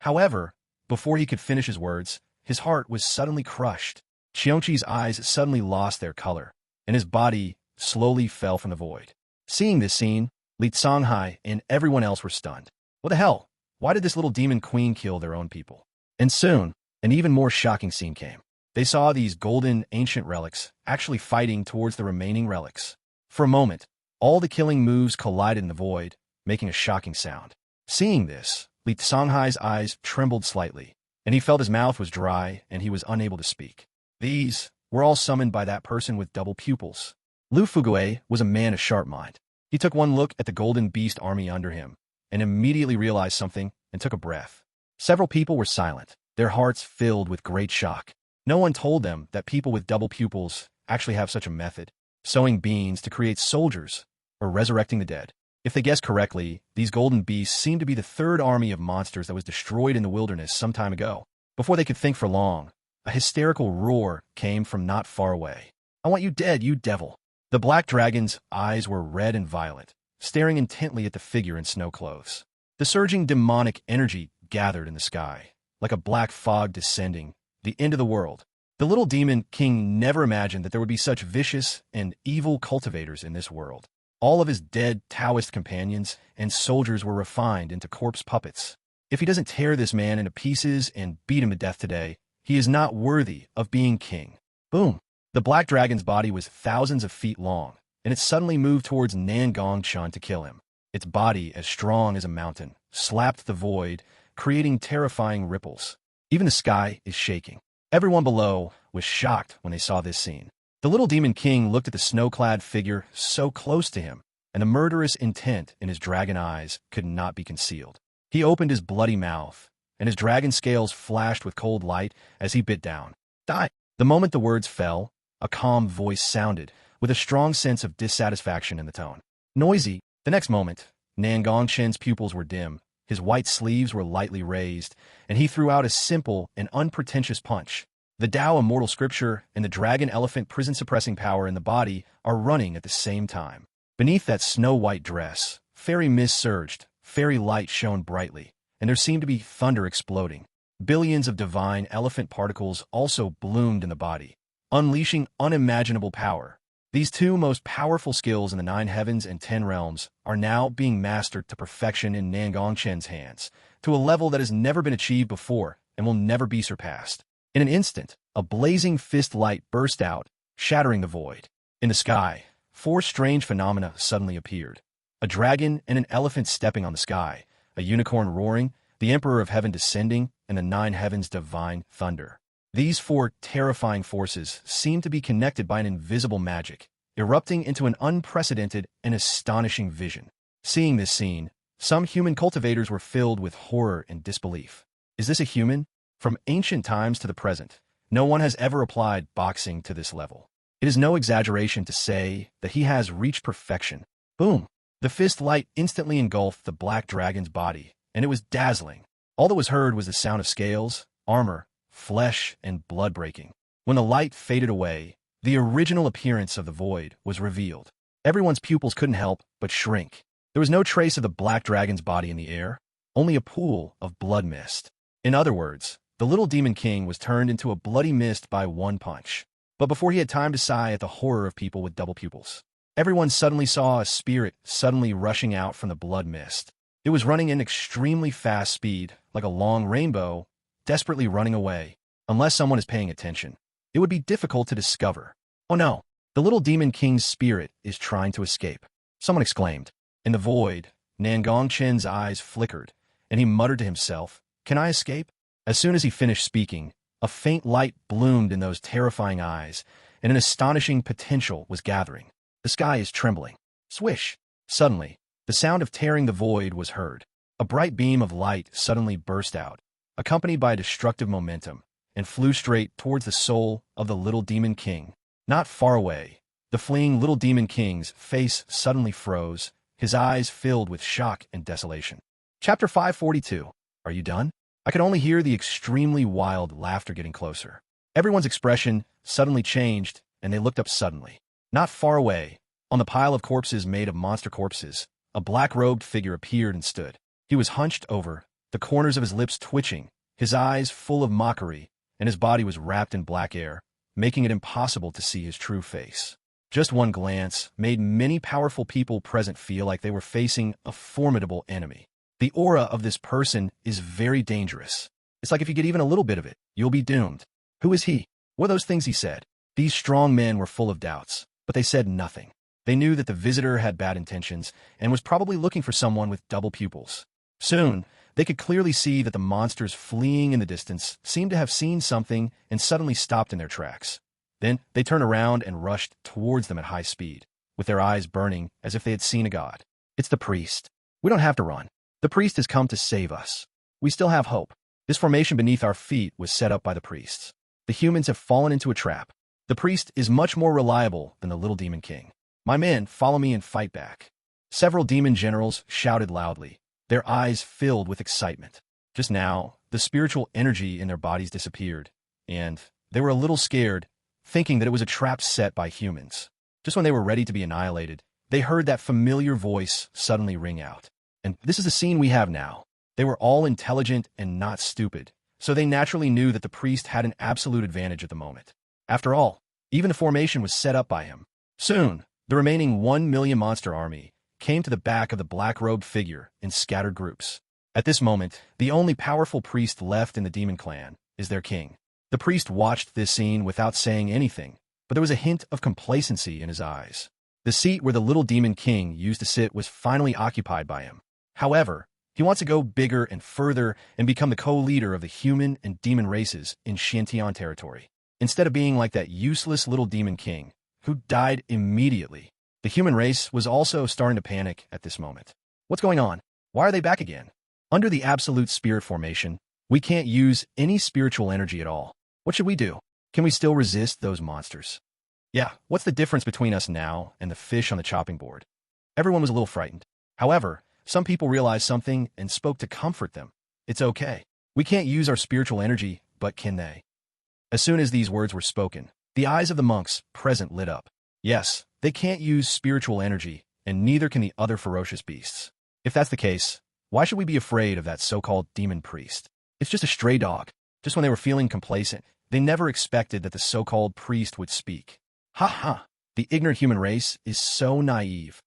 However, before he could finish his words, his heart was suddenly crushed. Xiongqi's eyes suddenly lost their color, and his body slowly fell from the void. Seeing this scene, Li Songhai and everyone else were stunned. What the hell? Why did this little demon queen kill their own people? And soon, an even more shocking scene came. They saw these golden ancient relics actually fighting towards the remaining relics. For a moment, all the killing moves collided in the void, making a shocking sound. Seeing this, Li Songhai's eyes trembled slightly, and he felt his mouth was dry and he was unable to speak. These were all summoned by that person with double pupils. Lu Fugue was a man of sharp mind. He took one look at the golden beast army under him and immediately realized something and took a breath. Several people were silent, their hearts filled with great shock. No one told them that people with double pupils actually have such a method, sowing beans to create soldiers or resurrecting the dead. If they guessed correctly, these golden beasts seemed to be the third army of monsters that was destroyed in the wilderness some time ago. Before they could think for long, a hysterical roar came from not far away. "I want you dead, you devil." The black dragon's eyes were red and violet, staring intently at the figure in snow clothes. The surging demonic energy gathered in the sky, like a black fog descending, the end of the world. The little demon king never imagined that there would be such vicious and evil cultivators in this world. All of his dead Taoist companions and soldiers were refined into corpse puppets. If he doesn't tear this man into pieces and beat him to death today, he is not worthy of being king. Boom! The black dragon's body was thousands of feet long, and it suddenly moved towards Nangong Chen to kill him. Its body, as strong as a mountain, slapped the void, creating terrifying ripples. Even the sky is shaking. Everyone below was shocked when they saw this scene. The little demon king looked at the snow-clad figure so close to him, and the murderous intent in his dragon eyes could not be concealed. He opened his bloody mouth, and his dragon scales flashed with cold light as he bit down. "Die!" The moment the words fell, a calm voice sounded, with a strong sense of dissatisfaction in the tone. "Noisy." The next moment, Nangong Chen's pupils were dim, his white sleeves were lightly raised, and he threw out a simple and unpretentious punch. The Tao immortal scripture and the dragon elephant prison-suppressing power in the body are running at the same time. Beneath that snow-white dress, fairy mist surged, fairy light shone brightly, and there seemed to be thunder exploding. Billions of divine elephant particles also bloomed in the body, unleashing unimaginable power. These two most powerful skills in the 9 heavens and 10 realms are now being mastered to perfection in Nangong Chen's hands, to a level that has never been achieved before and will never be surpassed. In an instant, a blazing fist light burst out, shattering the void. In the sky, 4 strange phenomena suddenly appeared. A dragon and an elephant stepping on the sky, a unicorn roaring, the Emperor of Heaven descending, and the 9 heavens' divine thunder. These 4 terrifying forces seemed to be connected by an invisible magic, erupting into an unprecedented and astonishing vision. Seeing this scene, some human cultivators were filled with horror and disbelief. Is this a human? From ancient times to the present, no one has ever applied boxing to this level. It is no exaggeration to say that he has reached perfection. Boom! The fist light instantly engulfed the black dragon's body, and it was dazzling. All that was heard was the sound of scales, armor, flesh, and blood breaking. When the light faded away, the original appearance of the void was revealed. Everyone's pupils couldn't help but shrink. There was no trace of the black dragon's body in the air, only a pool of blood mist. In other words, the little demon king was turned into a bloody mist by one punch. But before he had time to sigh at the horror of people with double pupils, everyone suddenly saw a spirit suddenly rushing out from the blood mist. It was running in extremely fast speed, like a long rainbow, desperately running away. Unless someone is paying attention, it would be difficult to discover. "Oh no, the little demon king's spirit is trying to escape," someone exclaimed. In the void, Nangong Chen's eyes flickered, and he muttered to himself, "Can I escape?" As soon as he finished speaking, a faint light bloomed in those terrifying eyes, and an astonishing potential was gathering. The sky is trembling. Swish! Suddenly, the sound of tearing the void was heard. A bright beam of light suddenly burst out, accompanied by a destructive momentum, and flew straight towards the soul of the little demon king. Not far away, the fleeing little demon king's face suddenly froze, his eyes filled with shock and desolation. Chapter 542. Are you done? I could only hear the extremely wild laughter getting closer. Everyone's expression suddenly changed, and they looked up suddenly. Not far away, on the pile of corpses made of monster corpses, a black-robed figure appeared and stood. He was hunched over, the corners of his lips twitching, his eyes full of mockery, and his body was wrapped in black air, making it impossible to see his true face. Just one glance made many powerful people present feel like they were facing a formidable enemy. The aura of this person is very dangerous. It's like if you get even a little bit of it, you'll be doomed. Who is he? What are those things he said? These strong men were full of doubts, but they said nothing. They knew that the visitor had bad intentions and was probably looking for someone with double pupils. Soon, they could clearly see that the monsters fleeing in the distance seemed to have seen something and suddenly stopped in their tracks. Then they turned around and rushed towards them at high speed, with their eyes burning as if they had seen a god. It's the priest. We don't have to run. The priest has come to save us. We still have hope. This formation beneath our feet was set up by the priests. The humans have fallen into a trap. The priest is much more reliable than the little demon king. My men, follow me and fight back. Several demon generals shouted loudly, their eyes filled with excitement. Just now, the spiritual energy in their bodies disappeared, and they were a little scared, thinking that it was a trap set by humans. Just when they were ready to be annihilated, they heard that familiar voice suddenly ring out. And this is the scene we have now. They were all intelligent and not stupid, so they naturally knew that the priest had an absolute advantage at the moment. After all, even the formation was set up by him. Soon, the remaining 1 million monster army came to the back of the black-robed figure in scattered groups. At this moment, the only powerful priest left in the demon clan is their king. The priest watched this scene without saying anything, but there was a hint of complacency in his eyes. The seat where the little demon king used to sit was finally occupied by him. However, he wants to go bigger and further and become the co-leader of the human and demon races in Tianyuan territory. Instead of being like that useless little demon king, who died immediately, the human race was also starting to panic at this moment. What's going on? Why are they back again? Under the absolute spirit formation, we can't use any spiritual energy at all. What should we do? Can we still resist those monsters? Yeah, what's the difference between us now and the fish on the chopping board? Everyone was a little frightened. However, some people realized something and spoke to comfort them. It's okay. We can't use our spiritual energy, but can they? As soon as these words were spoken, the eyes of the monks present lit up. Yes, they can't use spiritual energy, and neither can the other ferocious beasts. If that's the case, why should we be afraid of that so-called demon priest? It's just a stray dog. Just when they were feeling complacent, they never expected that the so-called priest would speak. Ha ha! The ignorant human race is so naive.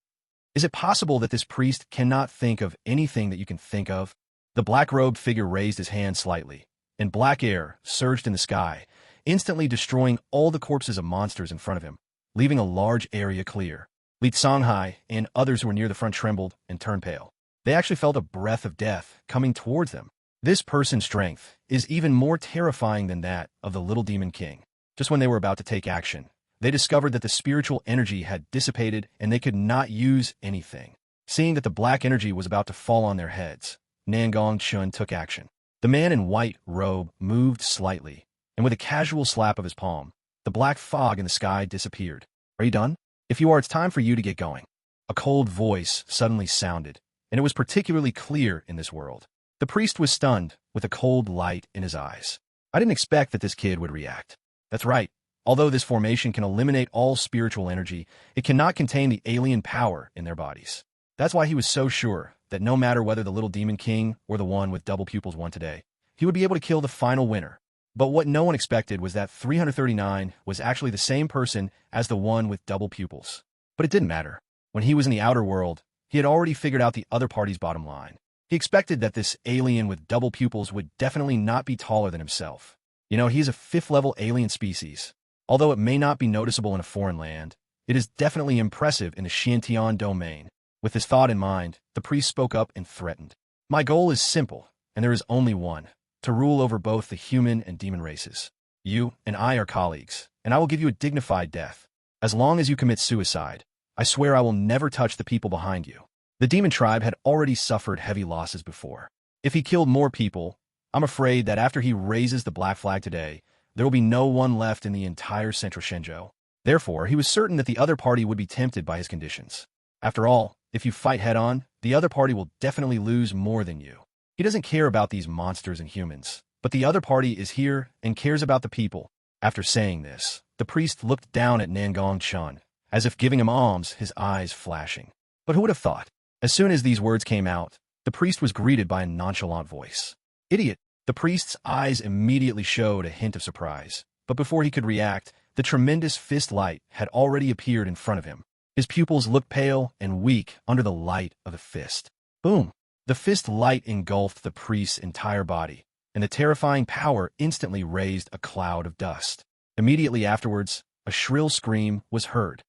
Is it possible that this priest cannot think of anything that you can think of? The black-robed figure raised his hand slightly, and black air surged in the sky, instantly destroying all the corpses of monsters in front of him, leaving a large area clear. Li Songhai and others who were near the front trembled and turned pale. They actually felt a breath of death coming towards them. This person's strength is even more terrifying than that of the little demon king. Just when they were about to take action, they discovered that the spiritual energy had dissipated and they could not use anything. Seeing that the black energy was about to fall on their heads, Nangong Chen took action. The man in white robe moved slightly, and with a casual slap of his palm, the black fog in the sky disappeared. Are you done? If you are, it's time for you to get going. A cold voice suddenly sounded, and it was particularly clear in this world. The priest was stunned, with a cold light in his eyes. I didn't expect that this kid would react. That's right. Although this formation can eliminate all spiritual energy, it cannot contain the alien power in their bodies. That's why he was so sure that no matter whether the little demon king or the one with double pupils won today, he would be able to kill the final winner. But what no one expected was that 339 was actually the same person as the one with double pupils. But it didn't matter. When he was in the outer world, he had already figured out the other party's bottom line. He expected that this alien with double pupils would definitely not be taller than himself. You know, he's a 5th-level alien species. Although it may not be noticeable in a foreign land, it is definitely impressive in the Xiantian domain. With this thought in mind, the priest spoke up and threatened. My goal is simple, and there is only one, to rule over both the human and demon races. You and I are colleagues, and I will give you a dignified death. As long as you commit suicide, I swear I will never touch the people behind you." The demon tribe had already suffered heavy losses before. If he killed more people, I'm afraid that after he raises the black flag today, there will be no one left in the entire central Shenzhou. Therefore, he was certain that the other party would be tempted by his conditions. After all, if you fight head-on, the other party will definitely lose more than you. He doesn't care about these monsters and humans, but the other party is here and cares about the people. After saying this, the priest looked down at Nangong Chen, as if giving him alms, his eyes flashing. But who would have thought? As soon as these words came out, the priest was greeted by a nonchalant voice. "Idiot!" The priest's eyes immediately showed a hint of surprise, but before he could react, the tremendous fist light had already appeared in front of him. His pupils looked pale and weak under the light of the fist. Boom! The fist light engulfed the priest's entire body, and the terrifying power instantly raised a cloud of dust. Immediately afterwards, a shrill scream was heard.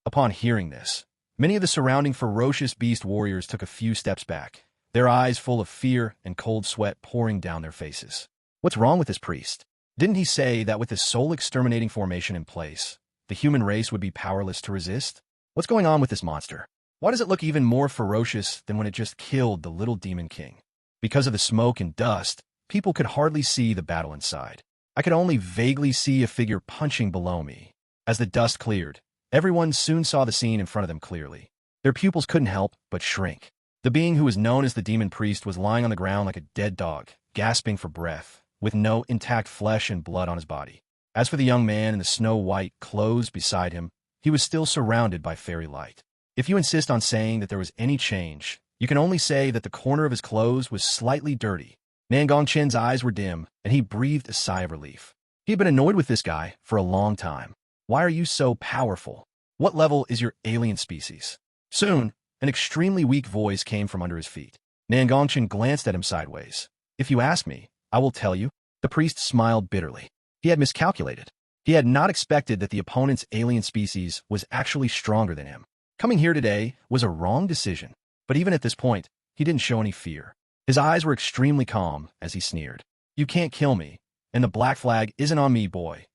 Upon hearing this, many of the surrounding ferocious beast warriors took a few steps back, their eyes full of fear and cold sweat pouring down their faces. What's wrong with this priest? Didn't he say that with his soul-exterminating formation in place, the human race would be powerless to resist? What's going on with this monster? Why does it look even more ferocious than when it just killed the little demon king? Because of the smoke and dust, people could hardly see the battle inside. I could only vaguely see a figure punching below me. As the dust cleared, everyone soon saw the scene in front of them clearly. Their pupils couldn't help but shrink. The being who was known as the demon priest was lying on the ground like a dead dog, gasping for breath, with no intact flesh and blood on his body. As for the young man in the snow-white clothes beside him, he was still surrounded by fairy light. If you insist on saying that there was any change, you can only say that the corner of his clothes was slightly dirty. Nangong Chen's eyes were dim, and he breathed a sigh of relief. He had been annoyed with this guy for a long time. Why are you so powerful? What level is your alien species? Soon, an extremely weak voice came from under his feet. Nangong Chen glanced at him sideways. "If you ask me, I will tell you." The priest smiled bitterly. He had miscalculated. He had not expected that the opponent's alien species was actually stronger than him. Coming here today was a wrong decision, but even at this point, he didn't show any fear. His eyes were extremely calm as he sneered. "You can't kill me, and the black flag isn't on me, boy.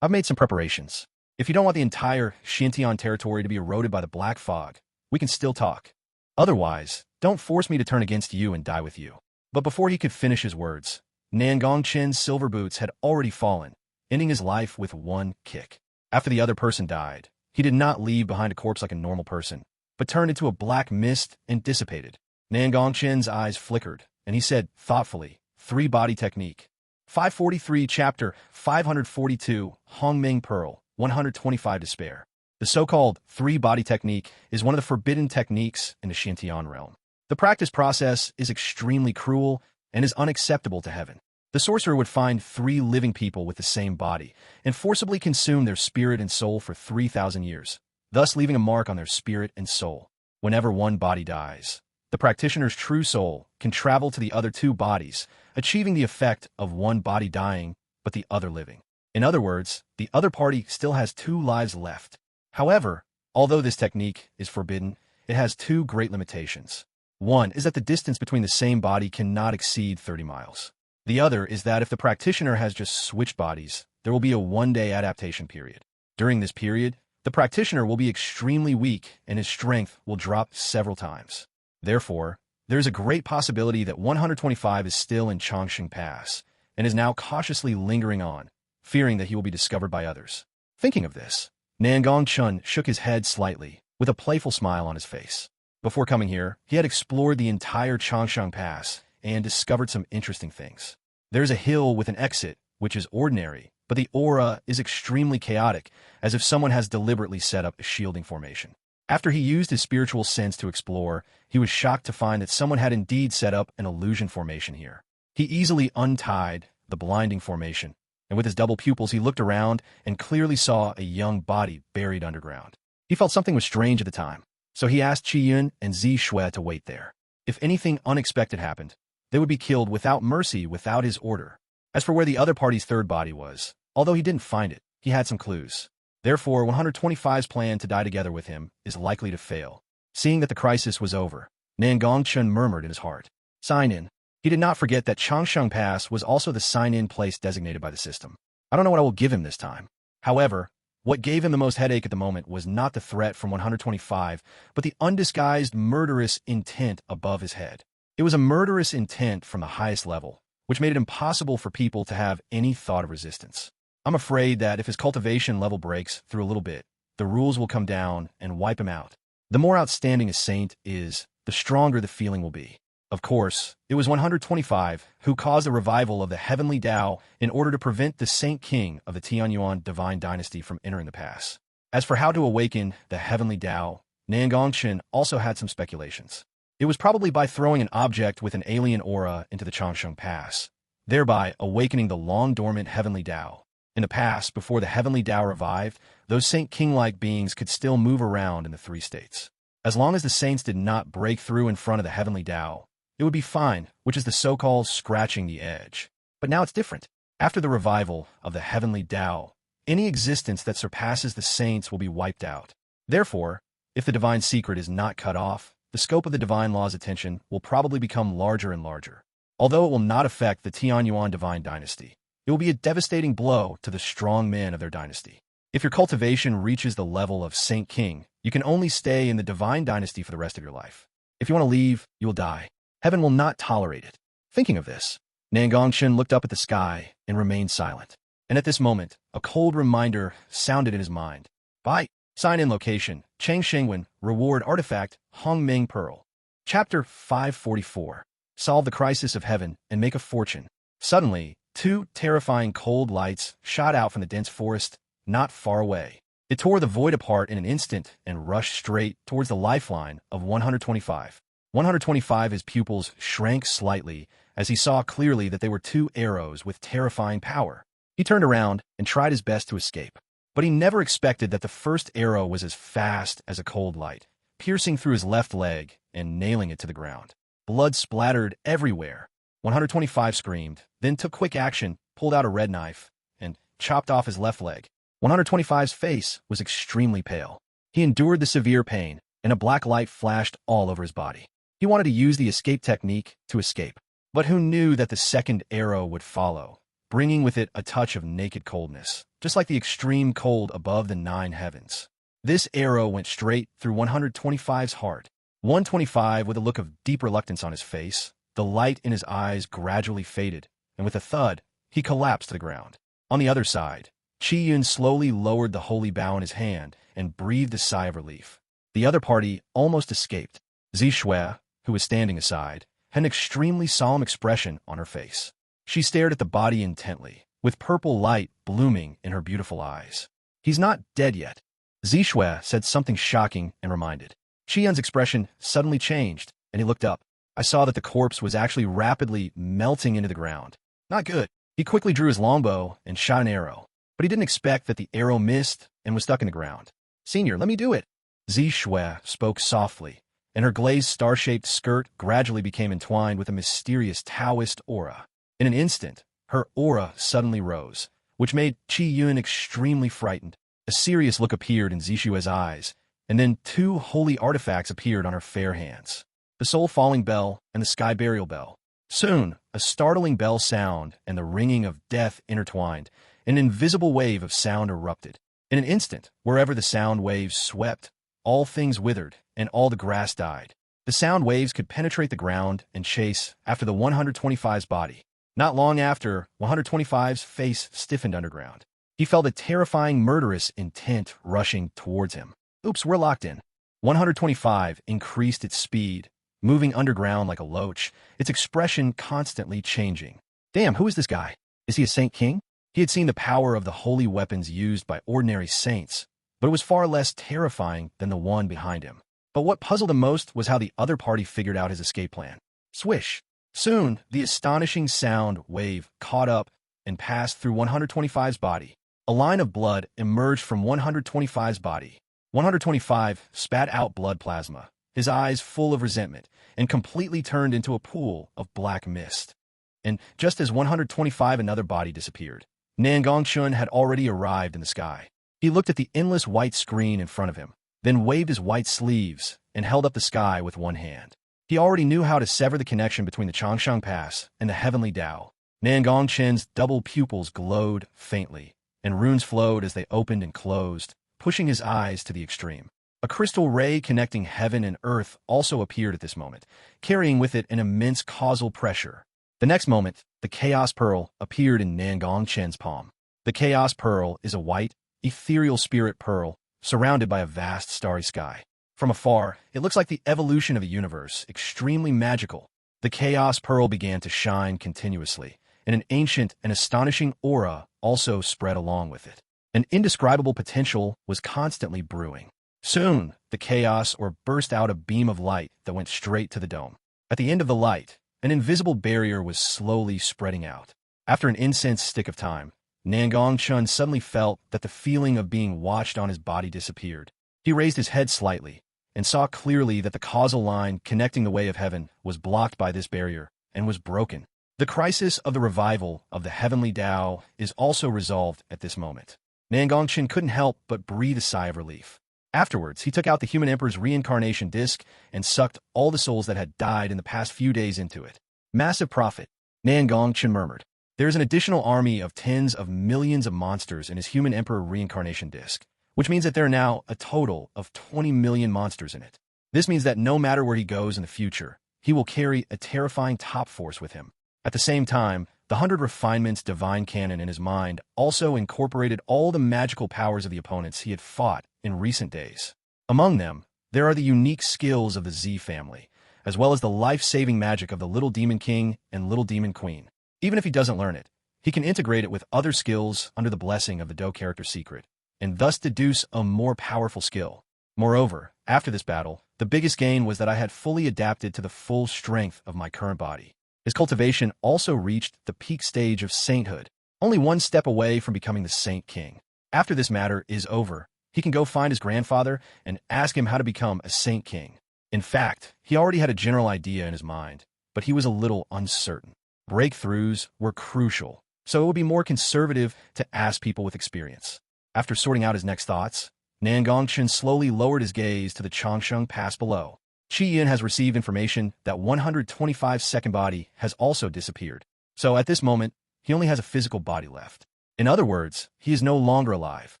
I've made some preparations. If you don't want the entire Xintian territory to be eroded by the black fog, we can still talk. Otherwise, don't force me to turn against you and die with you." But before he could finish his words, Nangong Chen's silver boots had already fallen, ending his life with one kick. After the other person died, he did not leave behind a corpse like a normal person, but turned into a black mist and dissipated. Nangong Chen's eyes flickered, and he said thoughtfully, "Three-body technique." 543 Chapter 542 Hongming Pearl 125 Despair. The so-called three-body technique is one of the forbidden techniques in the Xintian realm. The practice process is extremely cruel and is unacceptable to heaven. The sorcerer would find 3 living people with the same body and forcibly consume their spirit and soul for 3,000 years, thus leaving a mark on their spirit and soul. Whenever one body dies, the practitioner's true soul can travel to the other 2 bodies, achieving the effect of one body dying but the other living. In other words, the other party still has 2 lives left. However, although this technique is forbidden, it has 2 great limitations. One is that the distance between the same body cannot exceed 30 miles. The other is that if the practitioner has just switched bodies, there will be a 1-day adaptation period. During this period, the practitioner will be extremely weak and his strength will drop several times. Therefore, there is a great possibility that 125 is still in Chongqing Pass and is now cautiously lingering on, fearing that he will be discovered by others. Thinking of this, Nangong Chen shook his head slightly, with a playful smile on his face. Before coming here, he had explored the entire Chongqing Pass and discovered some interesting things. There's a hill with an exit, which is ordinary, but the aura is extremely chaotic, as if someone has deliberately set up a shielding formation. After he used his spiritual sense to explore, he was shocked to find that someone had indeed set up an illusion formation here. He easily untied the blinding formation, and with his double pupils he looked around and clearly saw a young body buried underground. He felt something was strange at the time, so he asked Qiyun and Zi Shui to wait there. If anything unexpected happened, they would be killed without mercy without his order. As for where the other party's third body was, although he didn't find it, he had some clues. Therefore, 125's plan to die together with him is likely to fail. Seeing that the crisis was over, Nangong Chen murmured in his heart. Sign in. He did not forget that Chongqing Pass was also the sign-in place designated by the system. I don't know what I will give him this time. However, what gave him the most headache at the moment was not the threat from 125, but the undisguised murderous intent above his head. It was a murderous intent from the highest level, which made it impossible for people to have any thought of resistance. I'm afraid that if his cultivation level breaks through a little bit, the rules will come down and wipe him out. The more outstanding a saint is, the stronger the feeling will be. Of course, it was 125 who caused a revival of the heavenly Tao in order to prevent the Saint King of the Tianyuan divine dynasty from entering the pass. As for how to awaken the heavenly Tao, Nangong Chen also had some speculations. It was probably by throwing an object with an alien aura into the Changsheng Pass, thereby awakening the long-dormant heavenly Tao. In the past, before the heavenly Tao revived, those Saint King-like beings could still move around in the three states. As long as the saints did not break through in front of the heavenly Tao, it would be fine, which is the so-called scratching the edge. But now it's different. After the revival of the heavenly Tao, any existence that surpasses the saints will be wiped out. Therefore, if the divine secret is not cut off, the scope of the divine law's attention will probably become larger and larger. Although it will not affect the Tianyuan divine dynasty, it will be a devastating blow to the strong men of their dynasty. If your cultivation reaches the level of Saint King, you can only stay in the divine dynasty for the rest of your life. If you want to leave, you will die. Heaven will not tolerate it. Thinking of this, Nangong Chen looked up at the sky and remained silent. And at this moment, a cold reminder sounded in his mind. By sign-in location, Cheng Shengwen, reward artifact, Hong Ming Pearl. Chapter 544. Solve the crisis of heaven and make a fortune. Suddenly, two terrifying cold lights shot out from the dense forest not far away. It tore the void apart in an instant and rushed straight towards the lifeline of 125. 125, his pupils shrank slightly as he saw clearly that they were two arrows with terrifying power. He turned around and tried his best to escape. But he never expected that the first arrow was as fast as a cold light, piercing through his left leg and nailing it to the ground. Blood splattered everywhere. 125 screamed, then took quick action, pulled out a red knife, and chopped off his left leg. 125's face was extremely pale. He endured the severe pain, and a black light flashed all over his body. He wanted to use the escape technique to escape. But who knew that the second arrow would follow, bringing with it a touch of naked coldness, just like the extreme cold above the 9 heavens. This arrow went straight through 125's heart. 125, with a look of deep reluctance on his face, the light in his eyes gradually faded, and with a thud, he collapsed to the ground. On the other side, Qi-Yun slowly lowered the holy bow in his hand and breathed a sigh of relief. The other party almost escaped. Zi Shui, who was standing aside, had an extremely solemn expression on her face. She stared at the body intently, with purple light blooming in her beautiful eyes. He's not dead yet. Zi Shui said something shocking and reminded. Qi-Yun's expression suddenly changed, and he looked up. I saw that the corpse was actually rapidly melting into the ground. Not good. He quickly drew his longbow and shot an arrow, but he didn't expect that the arrow missed and was stuck in the ground. Senior, let me do it. Zi Shui spoke softly, and her glazed star-shaped skirt gradually became entwined with a mysterious Taoist aura. In an instant, her aura suddenly rose, which made Qi-Yun extremely frightened. A serious look appeared in Zi Shui's eyes, and then 2 holy artifacts appeared on her fair hands. The soul-falling bell and the sky burial bell. Soon, a startling bell sound and the ringing of death intertwined. An invisible wave of sound erupted. In an instant, wherever the sound waves swept, all things withered, and all the grass died. The sound waves could penetrate the ground and chase after the 125's body. Not long after, 125's face stiffened underground. He felt a terrifying murderous intent rushing towards him. Oops, we're locked in. 125 increased its speed, moving underground like a loach, its expression constantly changing. Damn, who is this guy? Is he a Saint King? He had seen the power of the holy weapons used by ordinary saints, but it was far less terrifying than the one behind him. But what puzzled him most was how the other party figured out his escape plan. Swish! Soon, the astonishing sound wave caught up and passed through 125's body. A line of blood emerged from 125's body. 125 spat out blood plasma, his eyes full of resentment, and completely turned into a pool of black mist. And just as 125 another body disappeared, Nangong Chen had already arrived in the sky. He looked at the endless white screen in front of him, then waved his white sleeves and held up the sky with one hand. He already knew how to sever the connection between the Changsheng Pass and the heavenly Tao. Nangong Chen's double pupils glowed faintly, and runes flowed as they opened and closed, pushing his eyes to the extreme. A crystal ray connecting heaven and earth also appeared at this moment, carrying with it an immense causal pressure. The next moment, the Chaos Pearl appeared in Nangong Chen's palm. The Chaos Pearl is a white, ethereal spirit pearl, surrounded by a vast starry sky. From afar, it looks like the evolution of a universe, extremely magical. The Chaos Pearl began to shine continuously, and an ancient and astonishing aura also spread along with it. An indescribable potential was constantly brewing. Soon, the Chaos Orb burst out a beam of light that went straight to the dome. At the end of the light, an invisible barrier was slowly spreading out. After an incense stick of time, Nangong Chen suddenly felt that the feeling of being watched on his body disappeared. He raised his head slightly and saw clearly that the causal line connecting the way of heaven was blocked by this barrier and was broken. The crisis of the revival of the heavenly Tao is also resolved at this moment. Nangong Chen couldn't help but breathe a sigh of relief. Afterwards, he took out the human emperor's reincarnation disc and sucked all the souls that had died in the past few days into it. Massive profit, Nangong Chen murmured. There is an additional army of tens of millions of monsters in his human emperor reincarnation disc, which means that there are now a total of 20 million monsters in it. This means that no matter where he goes in the future, he will carry a terrifying top force with him. At the same time, the 100 Refinements divine canon in his mind also incorporated all the magical powers of the opponents he had fought in recent days. Among them, there are the unique skills of the Z family, as well as the life-saving magic of the Little Demon King and Little Demon Queen. Even if he doesn't learn it, he can integrate it with other skills under the blessing of the Do character secret, and thus deduce a more powerful skill. Moreover, after this battle, the biggest gain was that I had fully adapted to the full strength of my current body. His cultivation also reached the peak stage of sainthood, only one step away from becoming the Saint King. After this matter is over, he can go find his grandfather and ask him how to become a Saint King. In fact, he already had a general idea in his mind, but he was a little uncertain. Breakthroughs were crucial, so it would be more conservative to ask people with experience. After sorting out his next thoughts, Nangong Chen slowly lowered his gaze to the Changsheng Pass below. Qi Yin has received information that 125 second body has also disappeared, so at this moment, he only has a physical body left. In other words, he is no longer alive.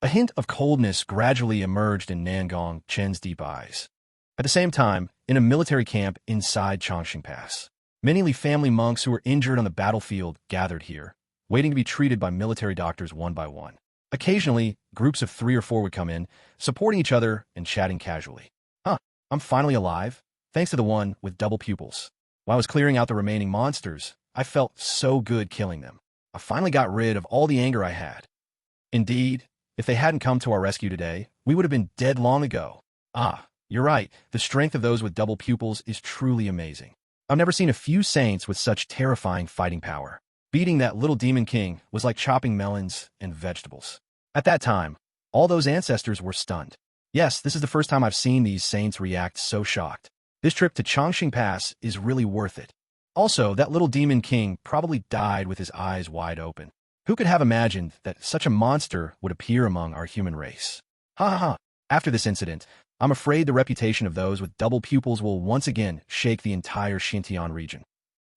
A hint of coldness gradually emerged in Nangong Chen's deep eyes. At the same time, in a military camp inside Changsheng Pass, many Li family monks who were injured on the battlefield gathered here, waiting to be treated by military doctors one by one. Occasionally, groups of 3 or 4 would come in, supporting each other and chatting casually. I'm finally alive, thanks to the one with double pupils. While I was clearing out the remaining monsters, I felt so good killing them. I finally got rid of all the anger I had. Indeed, if they hadn't come to our rescue today, we would have been dead long ago. You're right, the strength of those with double pupils is truly amazing. I've never seen a few saints with such terrifying fighting power. Beating that little demon king was like chopping melons and vegetables. At that time, all those ancestors were stunned. Yes, this is the first time I've seen these saints react so shocked. This trip to Changsheng Pass is really worth it. Also, that little demon king probably died with his eyes wide open. Who could have imagined that such a monster would appear among our human race? Ha ha ha. After this incident, I'm afraid the reputation of those with double pupils will once again shake the entire Xinjiang region.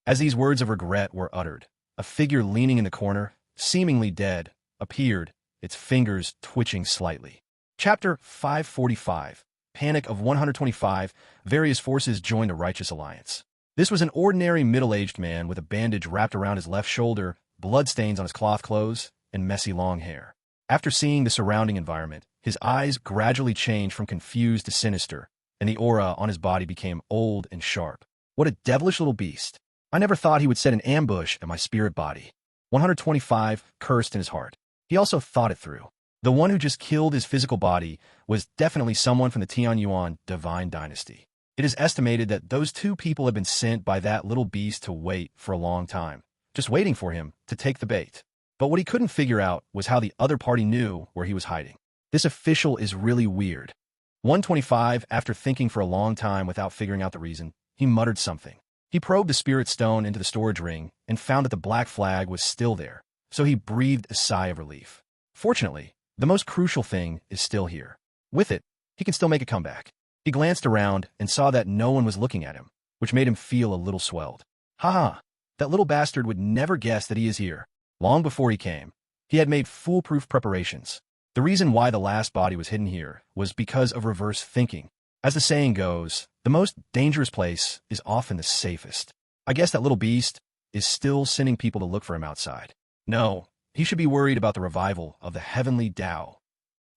As these words of regret were uttered, a figure leaning in the corner, seemingly dead, appeared, its fingers twitching slightly. Chapter 545, Panic of 125, various forces joined a righteous alliance. This was an ordinary middle-aged man with a bandage wrapped around his left shoulder, bloodstains on his cloth clothes, and messy long hair. After seeing the surrounding environment, his eyes gradually changed from confused to sinister, and the aura on his body became old and sharp. What a devilish little beast. I never thought he would set an ambush at my spirit body. 125 cursed in his heart. He also thought it through. The one who just killed his physical body was definitely someone from the Tianyuan divine dynasty. It is estimated that those 2 people had been sent by that little beast to wait for a long time, just waiting for him to take the bait. But what he couldn't figure out was how the other party knew where he was hiding. This official is really weird. 125, after thinking for a long time without figuring out the reason, he muttered something. He probed the spirit stone into the storage ring and found that the black flag was still there, so he breathed a sigh of relief. Fortunately, the most crucial thing is still here. With it, he can still make a comeback. He glanced around and saw that no one was looking at him, which made him feel a little swelled. Haha, that little bastard would never guess that he is here. Long before he came, He had made foolproof preparations. The reason why the last body was hidden here was because of reverse thinking. As the saying goes, the most dangerous place is often the safest. I guess that little beast is still sending people to look for him outside. No, he should be worried about the revival of the heavenly Tao.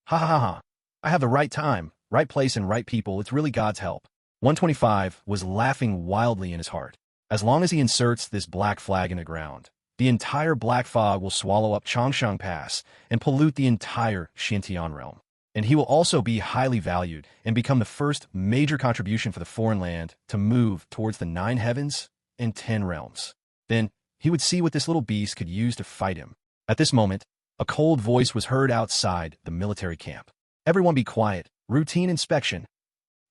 Ha ha ha ha. I have the right time, right place, and right people. It's really God's help. 125 was laughing wildly in his heart. As long as he inserts this black flag in the ground, the entire black fog will swallow up Changshan Pass and pollute the entire Xintian realm. And he will also be highly valued and become the first major contribution for the foreign land to move towards the 9 heavens and 10 realms. Then he would see what this little beast could use to fight him. At this moment, a cold voice was heard outside the military camp. Everyone be quiet. Routine inspection.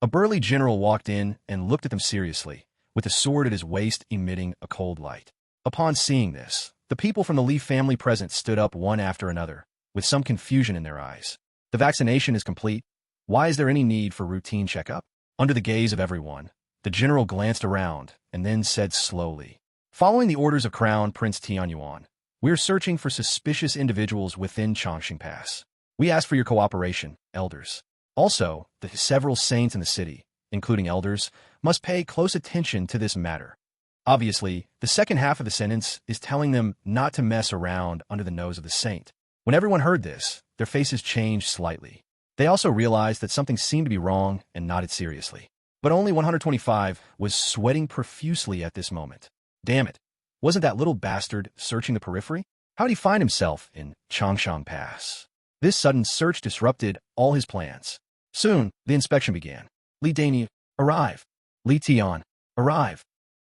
A burly general walked in and looked at them seriously, with a sword at his waist emitting a cold light. Upon seeing this, the people from the Li family present stood up one after another, with some confusion in their eyes. The vaccination is complete. Why is there any need for routine checkup? Under the gaze of everyone, the general glanced around and then said slowly, "Following the orders of Crown Prince Tianyuan, we are searching for suspicious individuals within Changshan Pass. We ask for your cooperation, elders. Also, the several saints in the city, including elders, must pay close attention to this matter." Obviously, the second half of the sentence is telling them not to mess around under the nose of the saint. When everyone heard this, their faces changed slightly. They also realized that something seemed to be wrong and nodded seriously. But only 125 was sweating profusely at this moment. Damn it. Wasn't that little bastard searching the periphery? How did he find himself in Changshan Pass? This sudden search disrupted all his plans. Soon, the inspection began. Li Dani, arrive. Li Tian, arrive.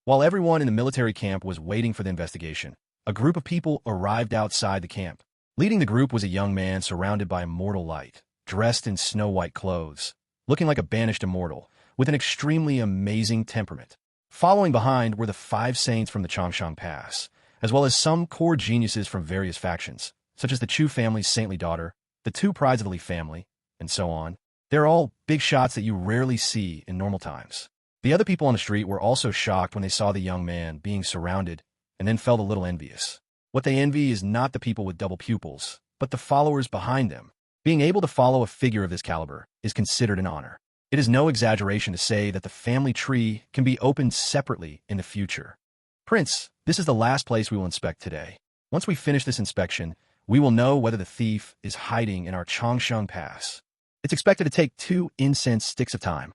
While everyone in the military camp was waiting for the investigation, a group of people arrived outside the camp. Leading the group was a young man surrounded by immortal light, dressed in snow-white clothes, looking like a banished immortal, with an extremely amazing temperament. Following behind were the 5 saints from the Changshan Pass, as well as some core geniuses from various factions, such as the Chu family's saintly daughter, the 2 prides of the Li family, and so on. They're all big shots that you rarely see in normal times. The other people on the street were also shocked when they saw the young man being surrounded, and then felt a little envious. What they envy is not the people with double pupils, but the followers behind them. Being able to follow a figure of this caliber is considered an honor. It is no exaggeration to say that the family tree can be opened separately in the future. Prince, this is the last place we will inspect today. Once we finish this inspection, we will know whether the thief is hiding in our Changshan Pass. It's expected to take 2 incense sticks of time.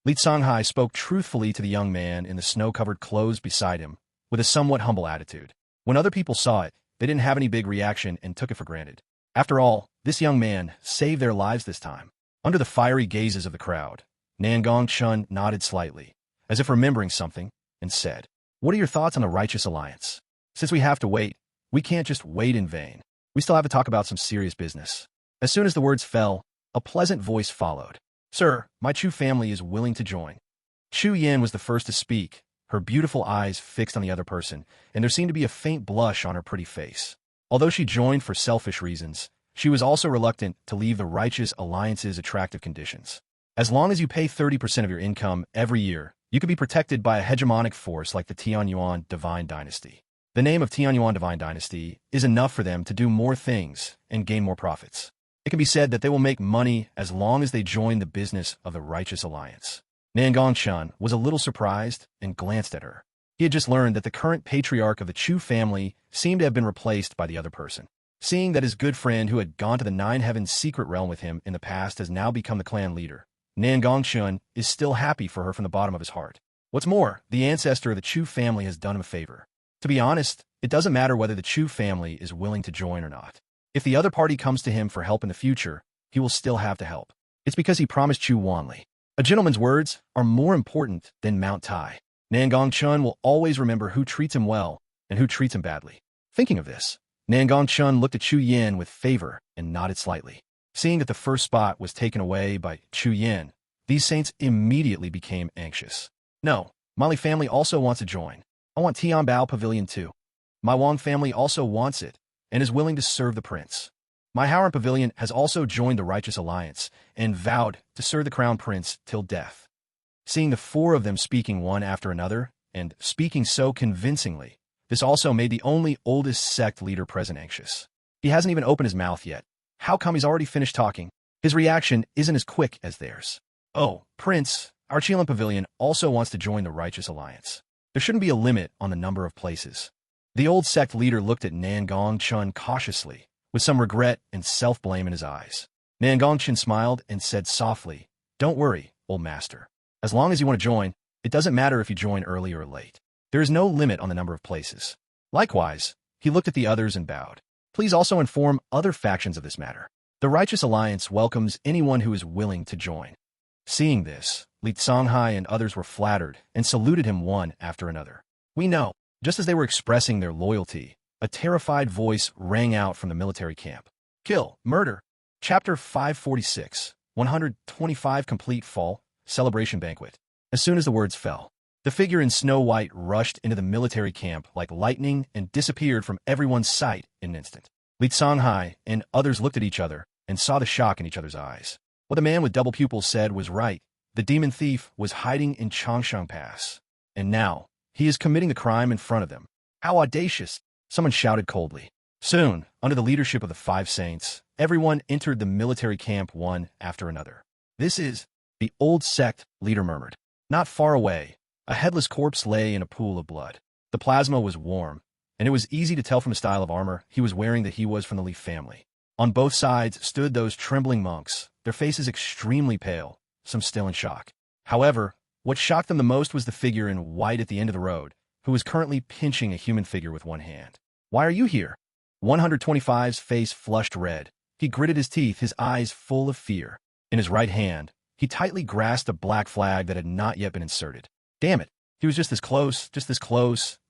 Li Songhai spoke truthfully to the young man in the snow-covered clothes beside him, with a somewhat humble attitude. When other people saw it, they didn't have any big reaction and took it for granted. After all, this young man saved their lives this time. Under the fiery gazes of the crowd, Nangong Chen nodded slightly, as if remembering something, and said, "What are your thoughts on the righteous alliance? Since we have to wait, we can't just wait in vain. We still have to talk about some serious business." As soon as the words fell, a pleasant voice followed. "Sir, my Chu family is willing to join." Chu Yin was the first to speak, her beautiful eyes fixed on the other person, and there seemed to be a faint blush on her pretty face. Although she joined for selfish reasons, she was also reluctant to leave the righteous alliance's attractive conditions. As long as you pay 30% of your income every year, you could be protected by a hegemonic force like the Tianyuan Divine Dynasty. The name of Tianyuan Divine Dynasty is enough for them to do more things and gain more profits. It can be said that they will make money as long as they join the business of the righteous alliance. Nangong Chen was a little surprised and glanced at her. He had just learned that the current patriarch of the Chu family seemed to have been replaced by the other person. Seeing that his good friend who had gone to the 9 Heavens secret realm with him in the past has now become the clan leader, Nangong Chen is still happy for her from the bottom of his heart. What's more, the ancestor of the Chu family has done him a favor. To be honest, it doesn't matter whether the Chu family is willing to join or not. If the other party comes to him for help in the future, he will still have to help. It's because he promised Chu Wanli. A gentleman's words are more important than Mount Tai. Nangong Chen will always remember who treats him well and who treats him badly. Thinking of this, Nangong Chen looked at Chu Yin with favor and nodded slightly. Seeing that the first spot was taken away by Chu Yin, these saints immediately became anxious. "No, Mali family also wants to join. I want Tianbao Pavilion too. My Wang family also wants it and is willing to serve the prince. My Howard Pavilion has also joined the Righteous Alliance and vowed to serve the Crown Prince till death." Seeing the 4 of them speaking one after another, and speaking so convincingly, this also made the only oldest sect leader present anxious. He hasn't even opened his mouth yet. How come he's already finished talking? His reaction isn't as quick as theirs. Oh, Prince, our Chilan Pavilion also wants to join the Righteous Alliance. There shouldn't be a limit on the number of places. The old sect leader looked at Nangong Chen cautiously, with some regret and self-blame in his eyes. Nangong Chen smiled and said softly, "Don't worry, old master. As long as you want to join, it doesn't matter if you join early or late. There is no limit on the number of places." Likewise, he looked at the others and bowed. "Please also inform other factions of this matter. The Righteous Alliance welcomes anyone who is willing to join." Seeing this, Li Songhai and others were flattered and saluted him one after another. "We know." Just as they were expressing their loyalty, a terrified voice rang out from the military camp. "Kill, murder." Chapter 546, 125 Complete Fall, Celebration Banquet. As soon as the words fell, the figure in Snow White rushed into the military camp like lightning and disappeared from everyone's sight in an instant. Li Songhai and others looked at each other and saw the shock in each other's eyes. What the man with double pupils said was right. The demon thief was hiding in Changshan Pass. And now, he is committing the crime in front of them. How audacious! Someone shouted coldly. Soon, under the leadership of the 5 saints, everyone entered the military camp one after another. "This is..." the old sect leader murmured. Not far away, a headless corpse lay in a pool of blood. The plasma was warm, and it was easy to tell from the style of armor he was wearing that he was from the Leaf family. On both sides stood those trembling monks, their faces extremely pale, some still in shock. However, what shocked them the most was the figure in white at the end of the road, who was currently pinching a human figure with one hand. "Why are you here?" 125's face flushed red. He gritted his teeth, his eyes full of fear. In his right hand, he tightly grasped a black flag that had not yet been inserted. Damn it, he was just this close,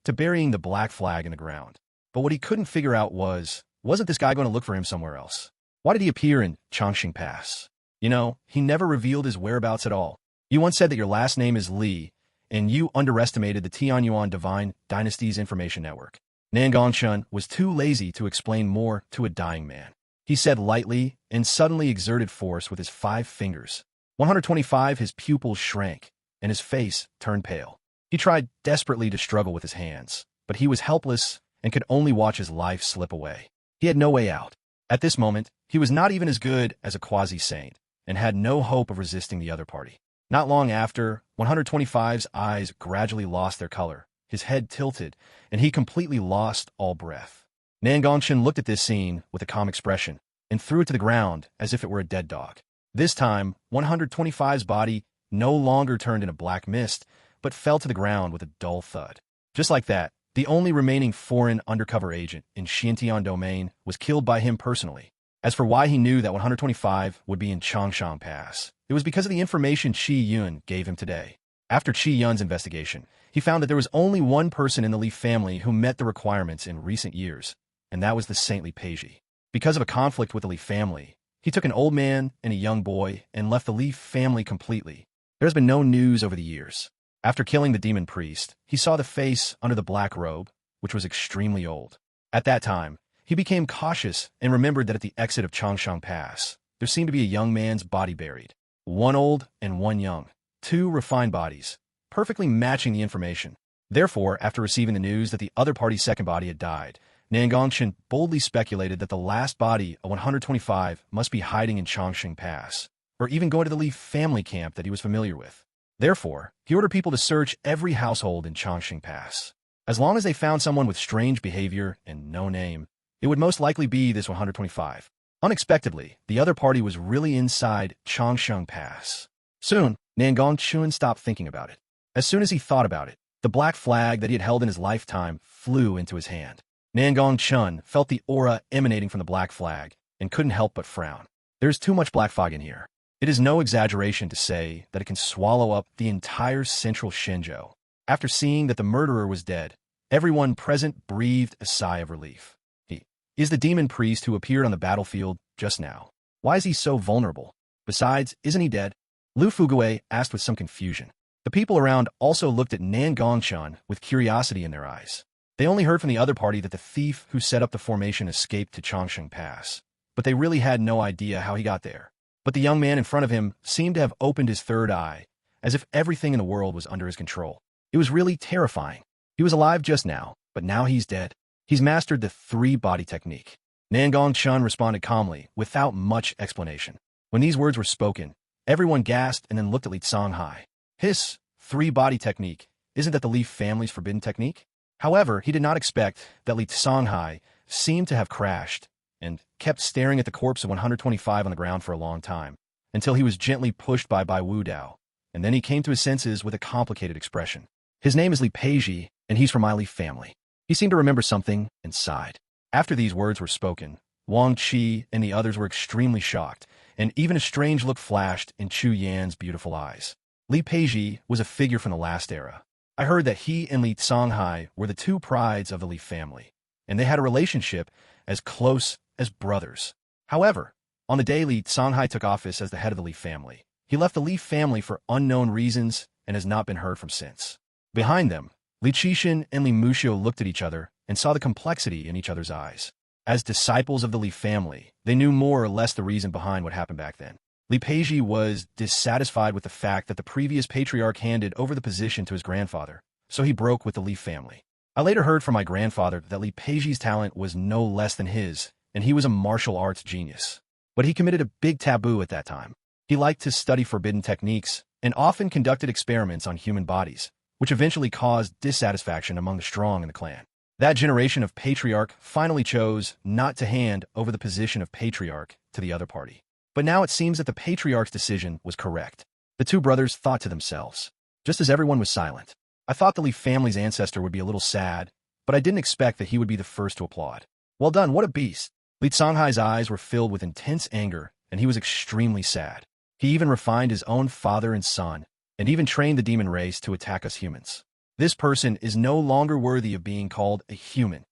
to burying the black flag in the ground. But what he couldn't figure out wasn't this guy going to look for him somewhere else? Why did he appear in Changshan Pass? You know, he never revealed his whereabouts at all. You once said that your last name is Li, and you underestimated the Tianyuan Divine Dynasty's information network. Nangong Chen was too lazy to explain more to a dying man. He said lightly and suddenly exerted force with his 5 fingers. 125, his pupils shrank, and his face turned pale. He tried desperately to struggle with his hands, but he was helpless and could only watch his life slip away. He had no way out. At this moment, he was not even as good as a quasi-saint, and had no hope of resisting the other party. Not long after, 125's eyes gradually lost their color, his head tilted, and he completely lost all breath. Nangong Chen looked at this scene with a calm expression, and threw it to the ground as if it were a dead dog. This time, 125's body no longer turned into black mist, but fell to the ground with a dull thud. Just like that, the only remaining foreign undercover agent in Xintian domain was killed by him personally. As for why he knew that 125 would be in Changshan Pass, it was because of the information Qi Yun gave him today. After Qi Yun's investigation, he found that there was only one person in the Li family who met the requirements in recent years, and that was the saintly Peiji. Because of a conflict with the Li family, he took an old man and a young boy and left the Li family completely. There has been no news over the years. After killing the demon priest, he saw the face under the black robe, which was extremely old. At that time, he became cautious and remembered that at the exit of Changshan Pass, there seemed to be a young man's body buried. One old and one young. 2 refined bodies, perfectly matching the information. Therefore, after receiving the news that the other party's second body had died, Nangong Chen boldly speculated that the last body of 125 must be hiding in Changshan Pass, or even going to the Li family camp that he was familiar with. Therefore, he ordered people to search every household in Changshan Pass. As long as they found someone with strange behavior and no name, it would most likely be this 125. Unexpectedly, the other party was really inside Changshan Pass. Soon, Nangong Chen stopped thinking about it. As soon as he thought about it, the black flag that he had held in his lifetime flew into his hand. Nangong Chen felt the aura emanating from the black flag and couldn't help but frown. There's too much black fog in here. It is no exaggeration to say that it can swallow up the entire central Shenzhou. After seeing that the murderer was dead, everyone present breathed a sigh of relief. He is the demon priest who appeared on the battlefield just now. Why is he so vulnerable? Besides, isn't he dead? Lu Fugue asked with some confusion. The people around also looked at Nangong Chen with curiosity in their eyes. They only heard from the other party that the thief who set up the formation escaped to Changshan Pass, but they really had no idea how he got there. But the young man in front of him seemed to have opened his third eye, as if everything in the world was under his control. It was really terrifying. He was alive just now, but now he's dead. He's mastered the 3-body technique. Nangong Chen responded calmly, without much explanation. When these words were spoken, everyone gasped and then looked at Li Songhai. His three-body technique, isn't that the Li family's forbidden technique? However, he did not expect that Li Songhai seemed to have crashed and kept staring at the corpse of 125 on the ground for a long time, until he was gently pushed by Wu Dao, and then he came to his senses with a complicated expression. His name is Li Peiji, and he's from my Li family. He seemed to remember something and sighed. After these words were spoken, Wang Qi and the others were extremely shocked, and even a strange look flashed in Chu Yan's beautiful eyes. Li Peiji was a figure from the last era. I heard that he and Li Songhai were the two prides of the Li family, and they had a relationship as close as brothers. However, on the day Li Songhai took office as the head of the Li family, he left the Li family for unknown reasons and has not been heard from since. Behind them, Li Qixin and Li Muxiu looked at each other and saw the complexity in each other's eyes. As disciples of the Li family, they knew more or less the reason behind what happened back then. Li Peiji was dissatisfied with the fact that the previous patriarch handed over the position to his grandfather, so he broke with the Li family. I later heard from my grandfather that Li Peiji's talent was no less than his, and he was a martial arts genius. But he committed a big taboo at that time. He liked to study forbidden techniques and often conducted experiments on human bodies, which eventually caused dissatisfaction among the strong in the clan. That generation of patriarch finally chose not to hand over the position of patriarch to the other party. But now it seems that the patriarch's decision was correct. The two brothers thought to themselves, just as everyone was silent. I thought the Li family's ancestor would be a little sad, but I didn't expect that he would be the first to applaud. Well done, what a beast! Li Songhai's eyes were filled with intense anger, and he was extremely sad. He even refined his own father and son, and even trained the demon race to attack us humans. This person is no longer worthy of being called a human.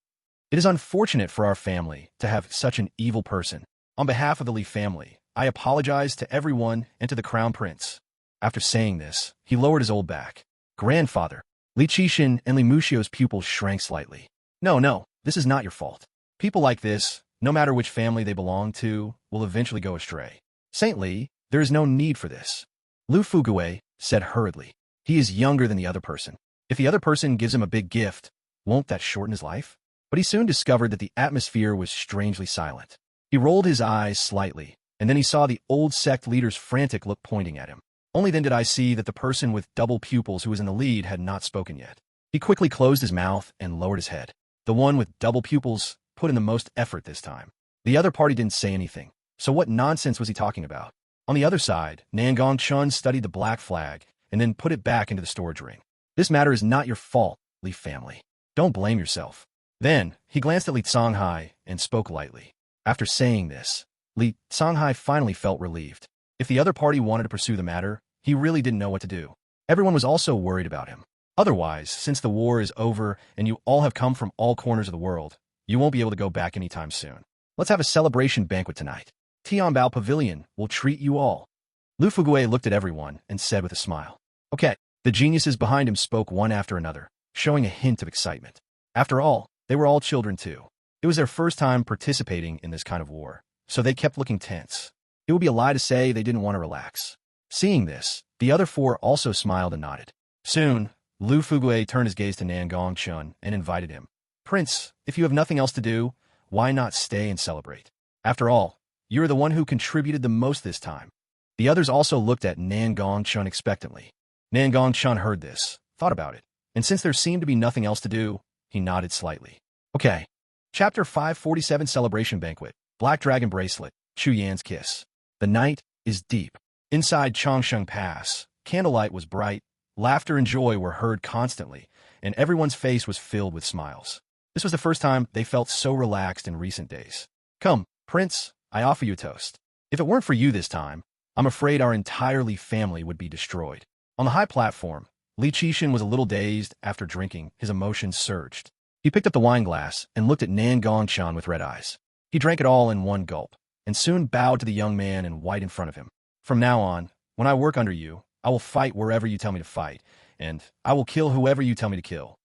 It is unfortunate for our family to have such an evil person. On behalf of the Li family, I apologize to everyone and to the crown prince. After saying this, he lowered his old back. Grandfather, Li Qixin and Li Muxiu's pupils shrank slightly. No, this is not your fault. People like this, no matter which family they belong to, will eventually go astray. Saint Li, there is no need for this. Lu Fugue said hurriedly. He is younger than the other person. If the other person gives him a big gift, won't that shorten his life? But he soon discovered that the atmosphere was strangely silent. He rolled his eyes slightly, and then he saw the old sect leader's frantic look pointing at him. Only then did I see that the person with double pupils who was in the lead had not spoken yet. He quickly closed his mouth and lowered his head. The one with double pupils put in the most effort this time. The other party didn't say anything, so what nonsense was he talking about? On the other side, Nangong Chen studied the black flag and then put it back into the storage ring. This matter is not your fault, Li family. Don't blame yourself. Then, he glanced at Li Songhai and spoke lightly. After saying this, Li Songhai finally felt relieved. If the other party wanted to pursue the matter, he really didn't know what to do. Everyone was also worried about him. Otherwise, since the war is over and you all have come from all corners of the world, you won't be able to go back anytime soon. Let's have a celebration banquet tonight. Tianbao Pavilion will treat you all. Lu Fugue looked at everyone and said with a smile. Okay. The geniuses behind him spoke one after another, showing a hint of excitement. After all, they were all children too. It was their first time participating in this kind of war, so they kept looking tense. It would be a lie to say they didn't want to relax. Seeing this, the other four also smiled and nodded. Soon, Lu Fugue turned his gaze to Nangong Chen and invited him. Prince, if you have nothing else to do, why not stay and celebrate? After all, you're the one who contributed the most this time. The others also looked at Nangong Chen expectantly. Nangong Chen heard this, thought about it, and since there seemed to be nothing else to do, he nodded slightly. Okay. Chapter 547 Celebration Banquet, Black Dragon Bracelet, Chu Yan's Kiss. The night is deep. Inside Changsheng Pass, candlelight was bright, laughter and joy were heard constantly, and everyone's face was filled with smiles. This was the first time they felt so relaxed in recent days. Come, Prince, I offer you a toast. If it weren't for you this time, I'm afraid our entire Li family would be destroyed. On the high platform, Li Qixin was a little dazed after drinking. His emotions surged. He picked up the wine glass and looked at Nangong Chen with red eyes. He drank it all in one gulp, and soon bowed to the young man in white in front of him. From now on, when I work under you, I will fight wherever you tell me to fight, and I will kill whoever you tell me to kill.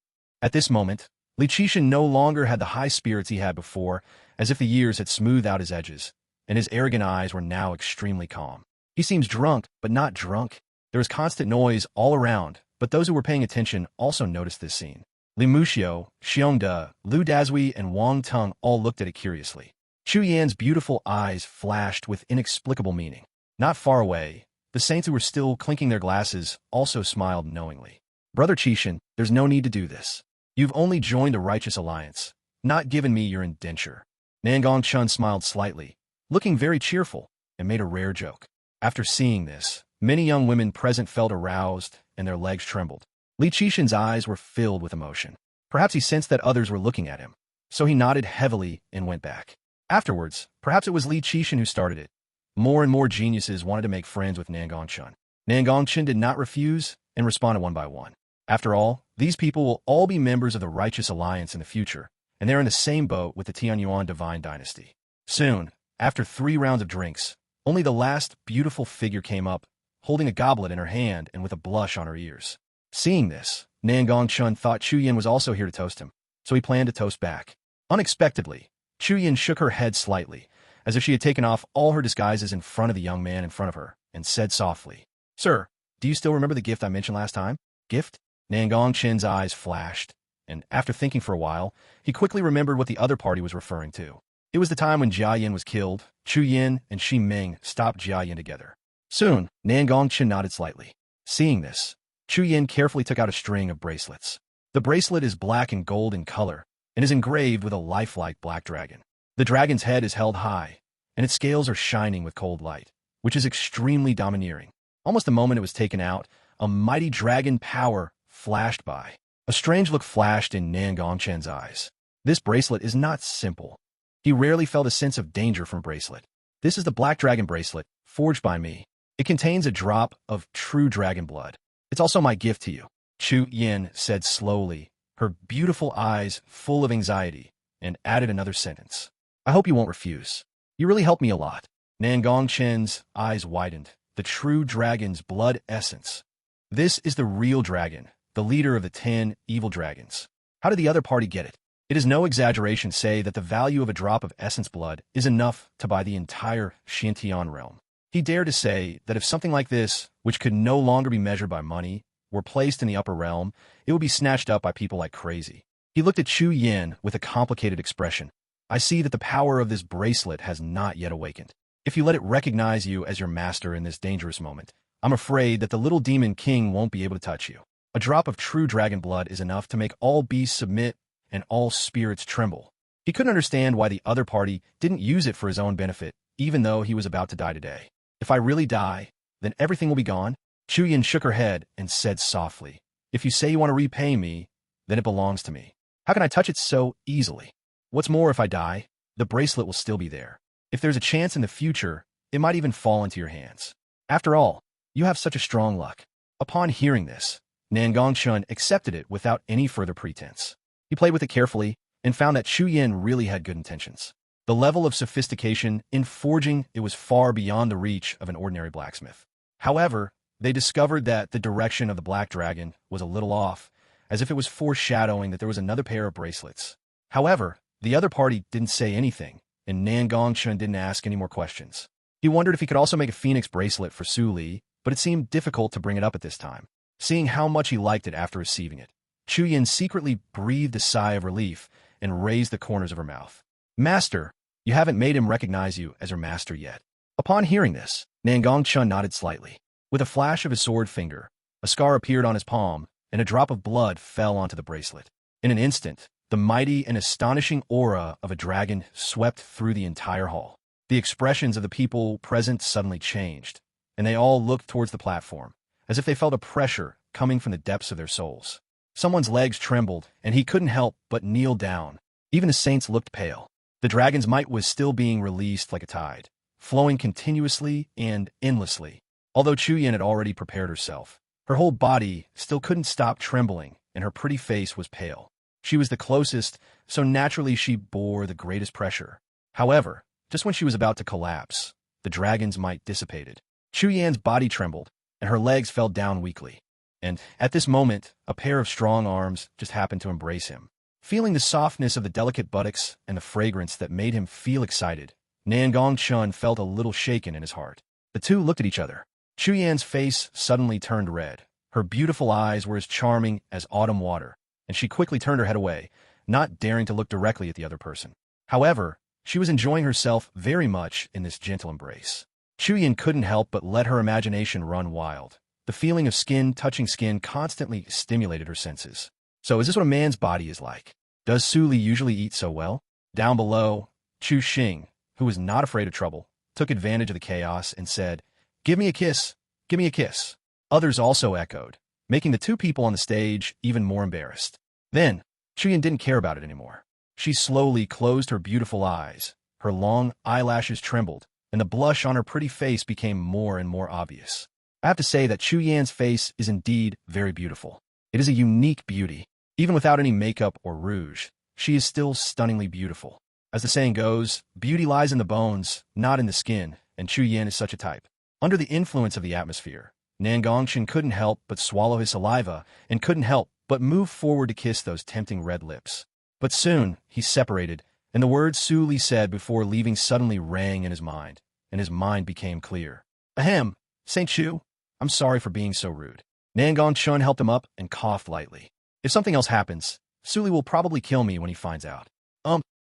At this moment, Li Qixin no longer had the high spirits he had before, as if the years had smoothed out his edges, and his arrogant eyes were now extremely calm. He seems drunk, but not drunk. There was constant noise all around, but those who were paying attention also noticed this scene. Li Muxiu, Xiongde, Lu Dazui, and Wang Tung all looked at it curiously. Chu Yan's beautiful eyes flashed with inexplicable meaning. Not far away, the saints who were still clinking their glasses also smiled knowingly. Brother Qishan, there's no need to do this. You've only joined a righteous alliance, not given me your indenture. Nangong Chen smiled slightly, looking very cheerful, and made a rare joke. After seeing this, many young women present felt aroused and their legs trembled. Li Qishan's eyes were filled with emotion. Perhaps he sensed that others were looking at him, so he nodded heavily and went back. Afterwards, perhaps it was Li Qishan who started it. More and more geniuses wanted to make friends with Nangong Chen. Nangong Chen did not refuse and responded one by one. After all, these people will all be members of the Righteous Alliance in the future, and they're in the same boat with the Tianyuan Divine Dynasty. Soon, after 3 rounds of drinks, only the last beautiful figure came up, holding a goblet in her hand and with a blush on her ears. Seeing this, Nangong Chen thought Chu Yan was also here to toast him, so he planned to toast back. Unexpectedly, Chu Yan shook her head slightly, as if she had taken off all her disguises in front of the young man in front of her, and said softly, "Sir, do you still remember the gift I mentioned last time?" "Gift?" Nangong Chen's eyes flashed, and after thinking for a while, he quickly remembered what the other party was referring to. It was the time when Jia Yin was killed. Chu Yan and Xi Ming stopped Jia Yin together. Soon, Nangong Chen nodded slightly. Seeing this, Chu Yan carefully took out a string of bracelets. The bracelet is black and gold in color, and is engraved with a lifelike black dragon. The dragon's head is held high, and its scales are shining with cold light, which is extremely domineering. Almost the moment it was taken out, a mighty dragon power flashed by. A strange look flashed in Nangong Chen's eyes. This bracelet is not simple. He rarely felt a sense of danger from bracelet. This is the Black Dragon bracelet, forged by me. It contains a drop of true dragon blood. It's also my gift to you. Chu Yan said slowly, her beautiful eyes full of anxiety, and added another sentence. I hope you won't refuse. You really helped me a lot. Nangong Chen's eyes widened. The true dragon's blood essence. This is the real dragon, the leader of the 10 evil dragons. How did the other party get it? It is no exaggeration to say that the value of a drop of essence blood is enough to buy the entire Xintian realm. He dared to say that if something like this, which could no longer be measured by money, were placed in the upper realm, it would be snatched up by people like crazy. He looked at Chu Yan with a complicated expression. I see that the power of this bracelet has not yet awakened. If you let it recognize you as your master in this dangerous moment, I'm afraid that the little demon king won't be able to touch you. A drop of true dragon blood is enough to make all beasts submit and all spirits tremble. He couldn't understand why the other party didn't use it for his own benefit, even though he was about to die today. If I really die, then everything will be gone. Chu Yan shook her head and said softly, if you say you want to repay me, then it belongs to me. How can I touch it so easily? What's more, if I die, the bracelet will still be there. If there's a chance in the future, it might even fall into your hands. After all, you have such a strong luck. Upon hearing this, Nangong Chen accepted it without any further pretense. He played with it carefully and found that Chu Yan really had good intentions. The level of sophistication in forging it was far beyond the reach of an ordinary blacksmith. However, they discovered that the direction of the black dragon was a little off, as if it was foreshadowing that there was another pair of bracelets. However, the other party didn't say anything, and Nangong Chen didn't ask any more questions. He wondered if he could also make a phoenix bracelet for Su Li, but it seemed difficult to bring it up at this time. Seeing how much he liked it after receiving it, Chu Yan secretly breathed a sigh of relief and raised the corners of her mouth. Master, you haven't made him recognize you as her master yet. Upon hearing this, Nangong Chen nodded slightly. With a flash of his sword finger, a scar appeared on his palm, and a drop of blood fell onto the bracelet. In an instant, the mighty and astonishing aura of a dragon swept through the entire hall. The expressions of the people present suddenly changed, and they all looked towards the platform, as if they felt a pressure coming from the depths of their souls. Someone's legs trembled, and he couldn't help but kneel down. Even the saints looked pale. The dragon's might was still being released like a tide, flowing continuously and endlessly. Although Chu Yan had already prepared herself, her whole body still couldn't stop trembling, and her pretty face was pale. She was the closest, so naturally she bore the greatest pressure. However, just when she was about to collapse, the dragon's might dissipated. Chu Yan's body trembled, and her legs fell down weakly. And at this moment, a pair of strong arms just happened to embrace him. Feeling the softness of the delicate buttocks and the fragrance that made him feel excited, Nangong Chen felt a little shaken in his heart. The two looked at each other. Chu Yan's face suddenly turned red. Her beautiful eyes were as charming as autumn water, and she quickly turned her head away, not daring to look directly at the other person. However, She was enjoying herself very much in this gentle embrace. Chuyin couldn't help but let her imagination run wild. The feeling of skin touching skin constantly stimulated her senses. So is this what a man's body is like? Does Su Li usually eat so well? Down below, Chu Xing, who was not afraid of trouble, took advantage of the chaos and said, "Give me a kiss, give me a kiss." Others also echoed, making the two people on the stage even more embarrassed. Then, Chuyin didn't care about it anymore. She slowly closed her beautiful eyes. Her long eyelashes trembled, and the blush on her pretty face became more and more obvious. I have to say that Chu Yan's face is indeed very beautiful. It is a unique beauty. Even without any makeup or rouge, she is still stunningly beautiful. As the saying goes, beauty lies in the bones, not in the skin, and Chu Yan is such a type. Under the influence of the atmosphere, Nangong Chen couldn't help but swallow his saliva and couldn't help but move forward to kiss those tempting red lips. But soon, he separated, and the words Su Li said before leaving suddenly rang in his mind, and his mind became clear. Ahem, Saint Chu, I'm sorry for being so rude. Nangong Chen helped him up and coughed lightly. If something else happens, Su Li will probably kill me when he finds out.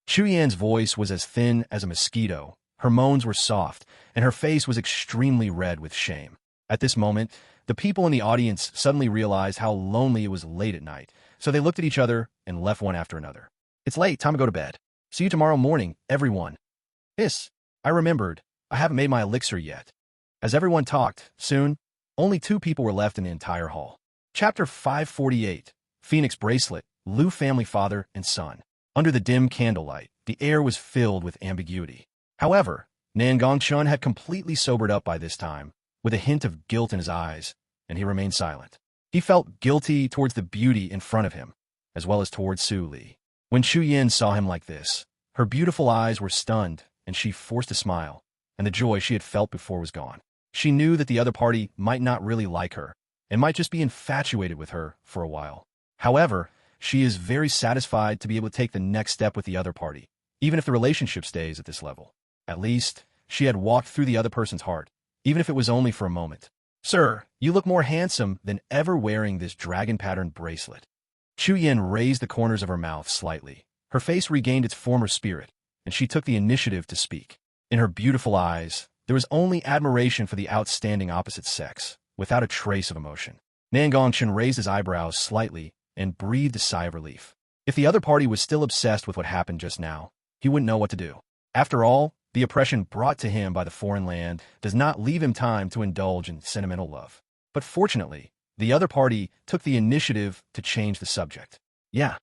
Chu Yan's voice was as thin as a mosquito, her moans were soft, and her face was extremely red with shame. At this moment, the people in the audience suddenly realized how lonely it was late at night, so they looked at each other and left one after another. It's late, time to go to bed. See you tomorrow morning, everyone. I remembered, I haven't made my elixir yet. As everyone talked, soon, only 2 people were left in the entire hall. Chapter 548, Phoenix Bracelet, Lu family father and son. Under the dim candlelight, the air was filled with ambiguity. However, Nangong Chen had completely sobered up by this time, with a hint of guilt in his eyes, and he remained silent. He felt guilty towards the beauty in front of him, as well as towards Su Li. When Chu Yin saw him like this, her beautiful eyes were stunned, and she forced a smile, and the joy she had felt before was gone. She knew that the other party might not really like her, and might just be infatuated with her for a while. However, she is very satisfied to be able to take the next step with the other party, even if the relationship stays at this level. At least, she had walked through the other person's heart, even if it was only for a moment. Sir, you look more handsome than ever wearing this dragon-patterned bracelet. Chu Yin raised the corners of her mouth slightly. Her face regained its former spirit, and she took the initiative to speak. In her beautiful eyes, there was only admiration for the outstanding opposite sex, without a trace of emotion. Nangong Chen raised his eyebrows slightly and breathed a sigh of relief. If the other party was still obsessed with what happened just now, he wouldn't know what to do. After all, the oppression brought to him by the foreign land does not leave him time to indulge in sentimental love. But fortunately, the other party took the initiative to change the subject. Yeah.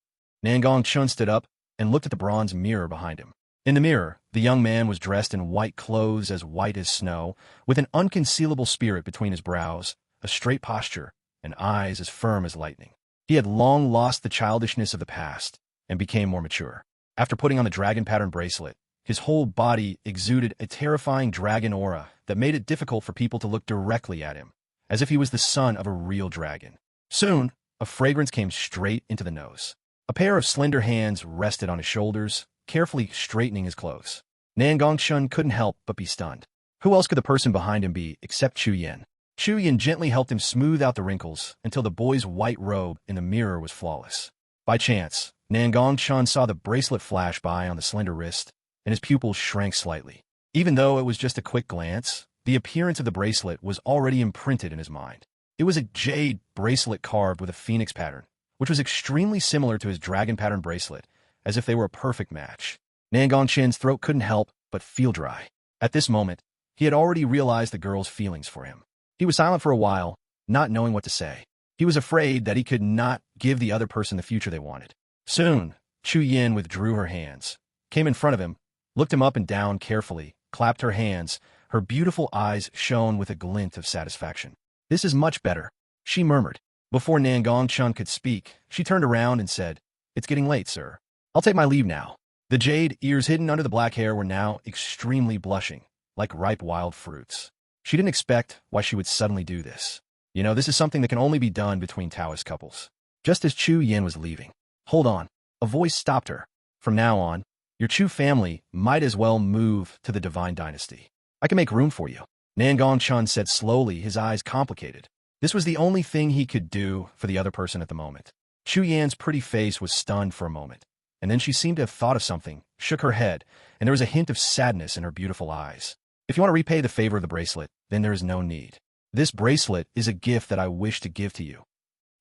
Nangong Chen stood up and looked at the bronze mirror behind him. In the mirror, the young man was dressed in white clothes as white as snow, with an unconcealable spirit between his brows, a straight posture, and eyes as firm as lightning. He had long lost the childishness of the past and became more mature. After putting on the dragon-patterned bracelet, his whole body exuded a terrifying dragon aura that made it difficult for people to look directly at him, as if he was the son of a real dragon. Soon, a fragrance came straight into the nose. A pair of slender hands rested on his shoulders, carefully straightening his clothes. Nangong Chen couldn't help but be stunned. Who else could the person behind him be except Chu Yin? Chu Yin gently helped him smooth out the wrinkles until the boy's white robe in the mirror was flawless. By chance, Nangong Chen saw the bracelet flash by on the slender wrist, and his pupils shrank slightly. Even though it was just a quick glance, the appearance of the bracelet was already imprinted in his mind. It was a jade bracelet carved with a phoenix pattern, which was extremely similar to his dragon-patterned bracelet, as if they were a perfect match. Nangong Chen's throat couldn't help but feel dry. At this moment, he had already realized the girl's feelings for him. He was silent for a while, not knowing what to say. He was afraid that he could not give the other person the future they wanted. Soon, Chu Yin withdrew her hands, came in front of him, looked him up and down carefully, clapped her hands. Her beautiful eyes shone with a glint of satisfaction. "This is much better," she murmured. Before Nangong Chen could speak, she turned around and said, "It's getting late, sir. I'll take my leave now." The jade ears hidden under the black hair were now extremely blushing, like ripe wild fruits. She didn't expect why she would suddenly do this. You know, this is something that can only be done between Taoist couples. Just as Chu Yin was leaving. Hold on. A voice stopped her. From now on, your Chu family might as well move to the Divine Dynasty. I can make room for you. Nangong Chen said slowly, his eyes complicated. This was the only thing he could do for the other person at the moment. Chu Yan's pretty face was stunned for a moment, and then she seemed to have thought of something, shook her head, and there was a hint of sadness in her beautiful eyes. If you want to repay the favor of the bracelet, then there is no need. This bracelet is a gift that I wish to give to you.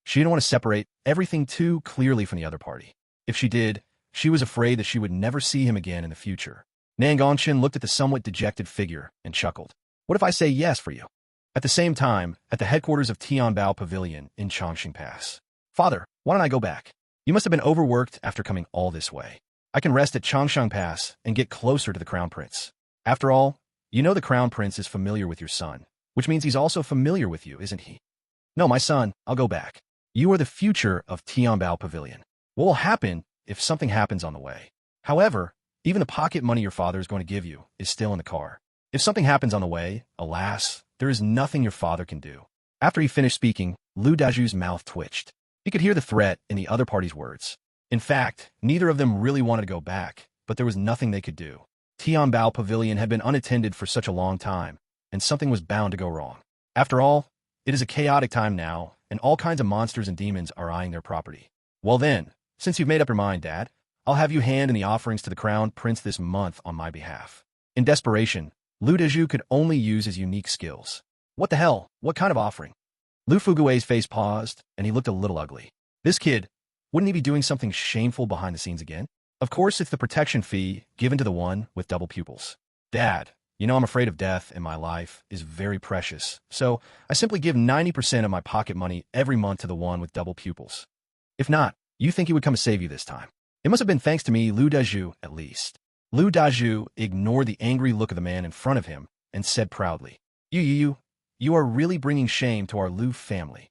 She didn't want to separate everything too clearly from the other party. If she did, she was afraid that she would never see him again in the future. Nangong Chen looked at the somewhat dejected figure and chuckled. What if I say yes for you? At the same time, at the headquarters of Tianyuan Pavilion in Chongqing Pass. Father, why don't I go back? You must have been overworked after coming all this way. I can rest at Chongqing Pass and get closer to the Crown Prince. After all, you know the Crown Prince is familiar with your son, which means he's also familiar with you, isn't he? No, my son, I'll go back. You are the future of Tianyuan Pavilion. What will happen if something happens on the way? However, even the pocket money your father is going to give you is still in the car. If something happens on the way, alas, there is nothing your father can do. After he finished speaking, Lu Daju's mouth twitched. He could hear the threat in the other party's words. In fact, neither of them really wanted to go back, but there was nothing they could do. Tianyuan Pavilion had been unattended for such a long time, and something was bound to go wrong. After all, it is a chaotic time now, and all kinds of monsters and demons are eyeing their property. Well then, since you've made up your mind, Dad, I'll have you hand in the offerings to the Crown Prince this month on my behalf. In desperation, Lu Daju could only use his unique skills. What the hell? What kind of offering? Lu Fugui's face paused, and he looked a little ugly. This kid, wouldn't he be doing something shameful behind the scenes again? Of course, it's the protection fee given to the one with double pupils. Dad, you know I'm afraid of death, and my life is very precious, so I simply give 90% of my pocket money every month to the one with double pupils. If not, you think he would come to save you this time? It must have been thanks to me, Lu Daju, at least. Lu Daju ignored the angry look of the man in front of him and said proudly, You are really bringing shame to our Lu family.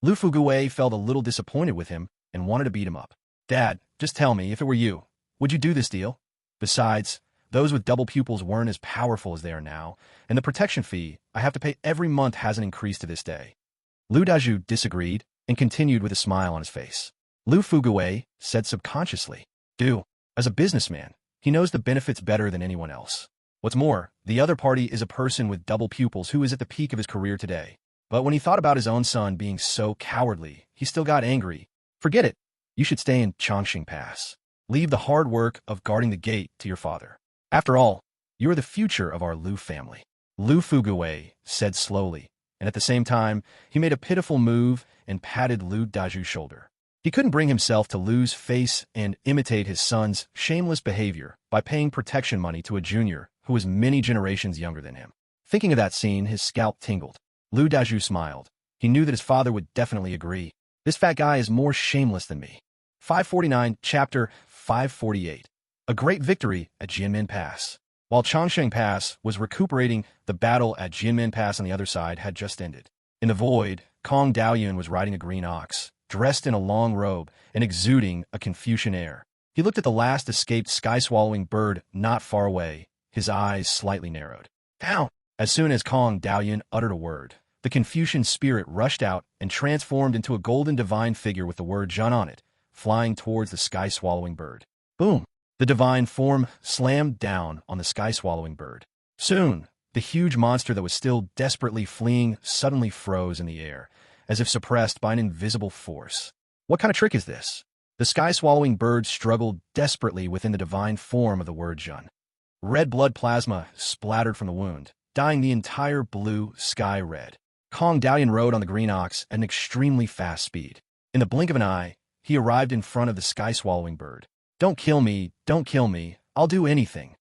Lu Fugui felt a little disappointed with him and wanted to beat him up. Dad, just tell me, if it were you, would you do this deal? Besides, those with double pupils weren't as powerful as they are now, and the protection fee I have to pay every month hasn't increased to this day. Lu Daju disagreed and continued with a smile on his face. Lu Fugui said subconsciously, As a businessman, he knows the benefits better than anyone else. What's more, the other party is a person with double pupils who is at the peak of his career today. But when he thought about his own son being so cowardly, he still got angry. Forget it. You should stay in Chongqing Pass. Leave the hard work of guarding the gate to your father. After all, you are the future of our Lu family. Lu Fugui said slowly, and at the same time, he made a pitiful move and patted Lu Daju's shoulder. He couldn't bring himself to lose face and imitate his son's shameless behavior by paying protection money to a junior who was many generations younger than him. Thinking of that scene, his scalp tingled. Lu Daju smiled. He knew that his father would definitely agree. This fat guy is more shameless than me. 549, Chapter 548. A great victory at Jianmen Pass. While Chongqing Pass was recuperating, the battle at Jianmen Pass on the other side had just ended. In the void, Kong Daoyun was riding a green ox, dressed in a long robe and exuding a Confucian air. He looked at the last escaped sky-swallowing bird not far away, his eyes slightly narrowed. Down! As soon as Kong Daoyun uttered a word, the Confucian spirit rushed out and transformed into a golden divine figure with the word Zhen on it, flying towards the sky-swallowing bird. Boom! The divine form slammed down on the sky-swallowing bird. Soon, the huge monster that was still desperately fleeing suddenly froze in the air, as if suppressed by an invisible force. What kind of trick is this? The sky-swallowing bird struggled desperately within the divine form of the word Zhen. Red blood plasma splattered from the wound, dyeing the entire blue sky red. Kong Daoyun rode on the green ox at an extremely fast speed. In the blink of an eye, he arrived in front of the sky-swallowing bird. Don't kill me, I'll do anything.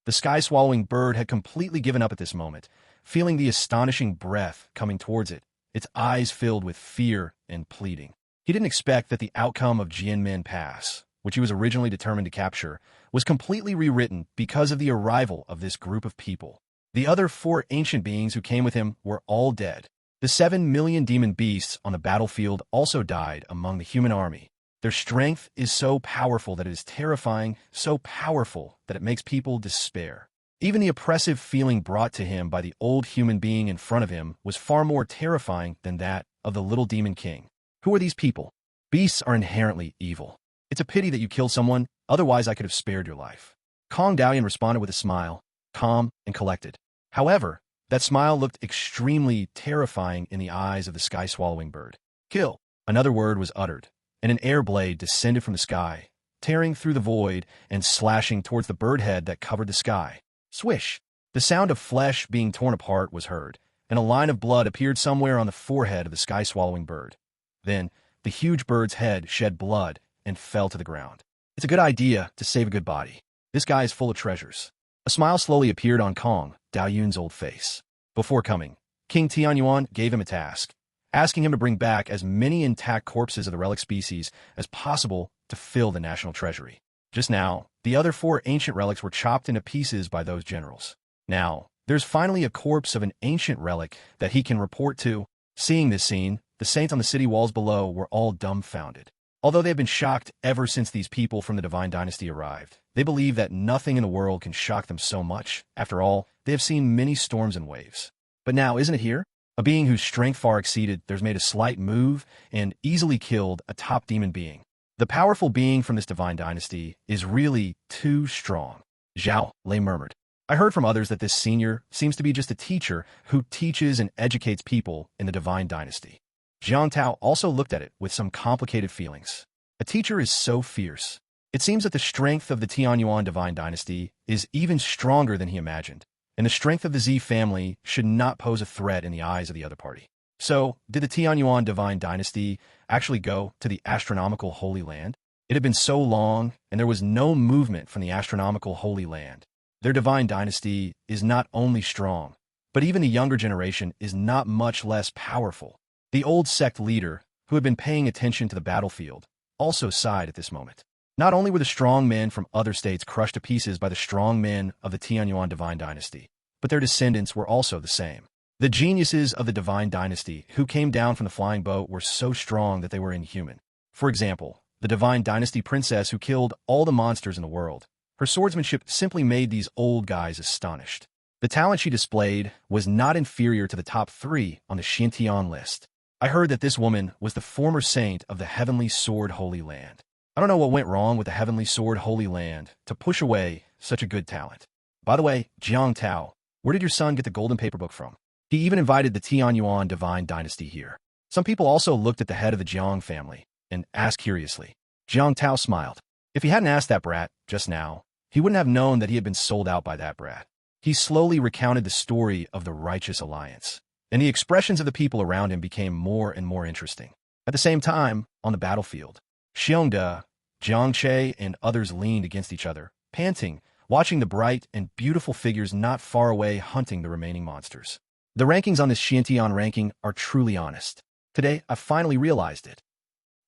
The sky-swallowing bird had completely given up at this moment, feeling the astonishing breath coming towards it, its eyes filled with fear and pleading. He didn't expect that the outcome of Jianmen Pass, which he was originally determined to capture, was completely rewritten because of the arrival of this group of people. The other 4 ancient beings who came with him were all dead. The 7 million demon beasts on the battlefield also died among the human army. Their strength is so powerful that it is terrifying, so powerful that it makes people despair. Even the oppressive feeling brought to him by the old human being in front of him was far more terrifying than that of the little demon king. Who are these people? Beasts are inherently evil. It's a pity that you killed someone, otherwise I could have spared your life. Kong Daoyun responded with a smile, calm and collected. However, that smile looked extremely terrifying in the eyes of the sky-swallowing bird. Kill! Another word was uttered, and an air blade descended from the sky, tearing through the void and slashing towards the bird head that covered the sky. Swish! The sound of flesh being torn apart was heard, and a line of blood appeared somewhere on the forehead of the sky-swallowing bird. Then, the huge bird's head shed blood and fell to the ground. It's a good idea to save a good body. This guy is full of treasures. A smile slowly appeared on Kong, Daoyun's old face. Before coming, King Tianyuan gave him a task, asking him to bring back as many intact corpses of the relic species as possible to fill the national treasury. Just now, the other 4 ancient relics were chopped into pieces by those generals. Now, there's finally a corpse of an ancient relic that he can report to. Seeing this scene, the saints on the city walls below were all dumbfounded. Although they have been shocked ever since these people from the Divine Dynasty arrived, they believe that nothing in the world can shock them so much. After all, they have seen many storms and waves. But now, isn't it here? A being whose strength far exceeded theirs made a slight move and easily killed a top demon being. The powerful being from this Divine Dynasty is really too strong. Zhao Lei murmured. I heard from others that this senior seems to be just a teacher who teaches and educates people in the Divine Dynasty. Jiang Tao also looked at it with some complicated feelings. A teacher is so fierce. It seems that the strength of the Tianyuan Divine Dynasty is even stronger than he imagined, and the strength of the Z family should not pose a threat in the eyes of the other party. So, did the Tianyuan Divine Dynasty actually go to the astronomical Holy Land? It had been so long, and there was no movement from the astronomical Holy Land. Their Divine Dynasty is not only strong, but even the younger generation is not much less powerful. The old sect leader, who had been paying attention to the battlefield, also sighed at this moment. Not only were the strong men from other states crushed to pieces by the strong men of the Tianyuan Divine Dynasty, but their descendants were also the same. The geniuses of the Divine Dynasty who came down from the flying boat were so strong that they were inhuman. For example, the Divine Dynasty princess who killed all the monsters in the world. Her swordsmanship simply made these old guys astonished. The talent she displayed was not inferior to the top 3 on the Xintian list. I heard that this woman was the former saint of the Heavenly Sword Holy Land. I don't know what went wrong with the Heavenly Sword Holy Land to push away such a good talent. By the way, Jiang Tao, where did your son get the golden paper book from? He even invited the Tianyuan Divine Dynasty here. Some people also looked at the head of the Jiang family and asked curiously. Jiang Tao smiled. If he hadn't asked that brat just now, he wouldn't have known that he had been sold out by that brat. He slowly recounted the story of the Righteous Alliance, and the expressions of the people around him became more and more interesting. At the same time, on the battlefield, Xiongde, Jiang Che, and others leaned against each other, panting, watching the bright and beautiful figures not far away hunting the remaining monsters. The rankings on this Xintian ranking are truly honest. Today, I finally realized it.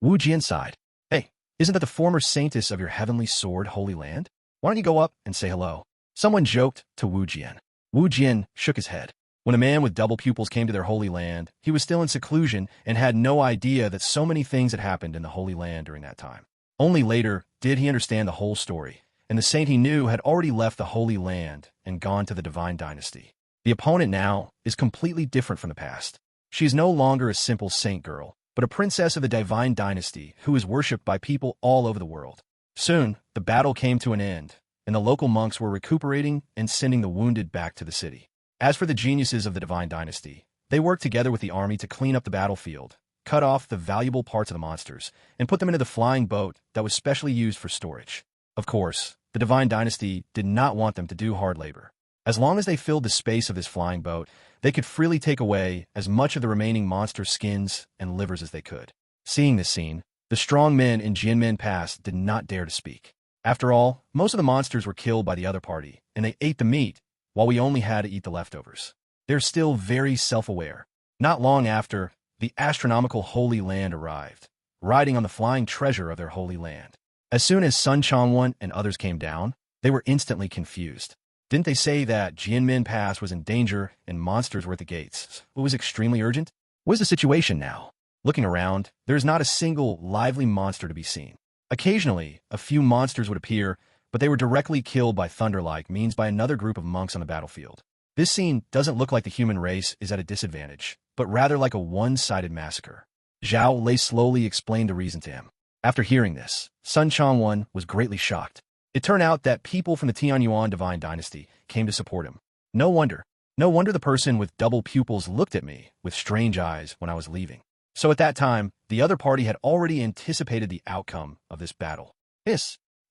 Wu Jian sighed. Hey, isn't that the former saintess of your Heavenly Sword Holy Land? Why don't you go up and say hello? Someone joked to Wu Jian. Wu Jian shook his head. When a man with double pupils came to their Holy Land, he was still in seclusion and had no idea that so many things had happened in the Holy Land during that time. Only later did he understand the whole story, and the saint he knew had already left the Holy Land and gone to the Divine Dynasty. The opponent now is completely different from the past. She is no longer a simple saint girl, but a princess of the Divine Dynasty who is worshipped by people all over the world. Soon, the battle came to an end, and the local monks were recuperating and sending the wounded back to the city. As for the geniuses of the Divine Dynasty, they worked together with the army to clean up the battlefield, cut off the valuable parts of the monsters, and put them into the flying boat that was specially used for storage. Of course, the Divine Dynasty did not want them to do hard labor. As long as they filled the space of this flying boat, they could freely take away as much of the remaining monster skins and livers as they could. Seeing this scene, the strong men in Jianmen Pass did not dare to speak. After all, most of the monsters were killed by the other party, and they ate the meat, while we only had to eat the leftovers. They're still very self-aware. Not long after, the astronomical Holy Land arrived, riding on the flying treasure of their Holy Land. As soon as Sun Changwan and others came down, they were instantly confused. Didn't they say that Jianmen Pass was in danger and monsters were at the gates? It was extremely urgent? What is the situation now? Looking around, there is not a single lively monster to be seen. Occasionally, a few monsters would appear, but they were directly killed by thunder-like means by another group of monks on the battlefield. This scene doesn't look like the human race is at a disadvantage, but rather like a one-sided massacre. Zhao Lei slowly explained the reason to him. After hearing this, Sun Changwan was greatly shocked. It turned out that people from the Tianyuan Divine Dynasty came to support him. No wonder the person with double pupils looked at me with strange eyes when I was leaving. So at that time, the other party had already anticipated the outcome of this battle.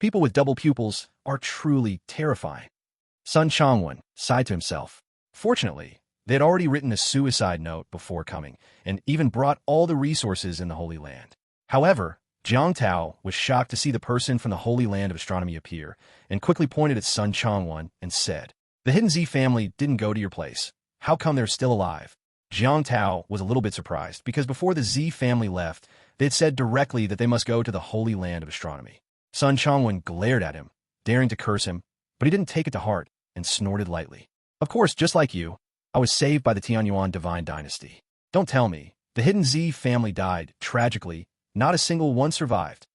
People with double pupils are truly terrifying. Sun Changwen sighed to himself. Fortunately, they had already written a suicide note before coming, and even brought all the resources in the Holy Land. However, Jiang Tao was shocked to see the person from the Holy Land of Astronomy appear, and quickly pointed at Sun Changwen and said, "The Hidden Z family didn't go to your place. How come they're still alive?" Jiang Tao was a little bit surprised, because before the Z family left, they had said directly that they must go to the Holy Land of Astronomy. Sun Changwen glared at him, daring to curse him, but he didn't take it to heart and snorted lightly. "Of course, just like you, I was saved by the Tianyuan divine dynasty. Don't tell me. The Hidden Z family died, tragically. Not a single one survived."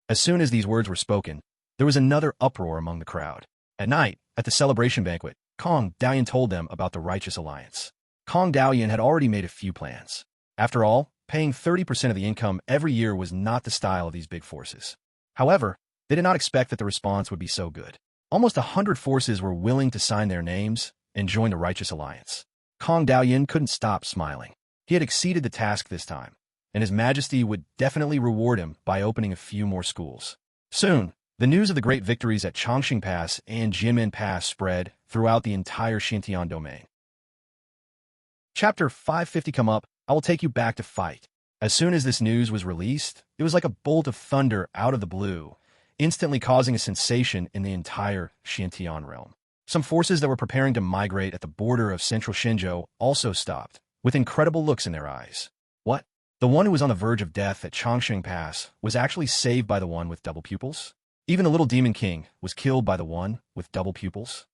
As soon as these words were spoken, there was another uproar among the crowd. At night, at the celebration banquet, Kong Daoyan told them about the Righteous Alliance. Kong Daoyan had already made a few plans. After all, paying 30% of the income every year was not the style of these big forces. However, they did not expect that the response would be so good. Almost 100 forces were willing to sign their names and join the Righteous Alliance. Kong Daoyan couldn't stop smiling. He had exceeded the task this time, and His Majesty would definitely reward him by opening a few more schools. Soon, the news of the great victories at Chongqing Pass and Jinmen Pass spread throughout the entire Xintian domain. Chapter 550 come up, I will take you back to fight. As soon as this news was released, it was like a bolt of thunder out of the blue, instantly causing a sensation in the entire Xintian realm. Some forces that were preparing to migrate at the border of central Shenzhou also stopped, with incredible looks in their eyes. What? The one who was on the verge of death at Chongqing Pass was actually saved by the one with double pupils? Even the little demon king was killed by the one with double pupils?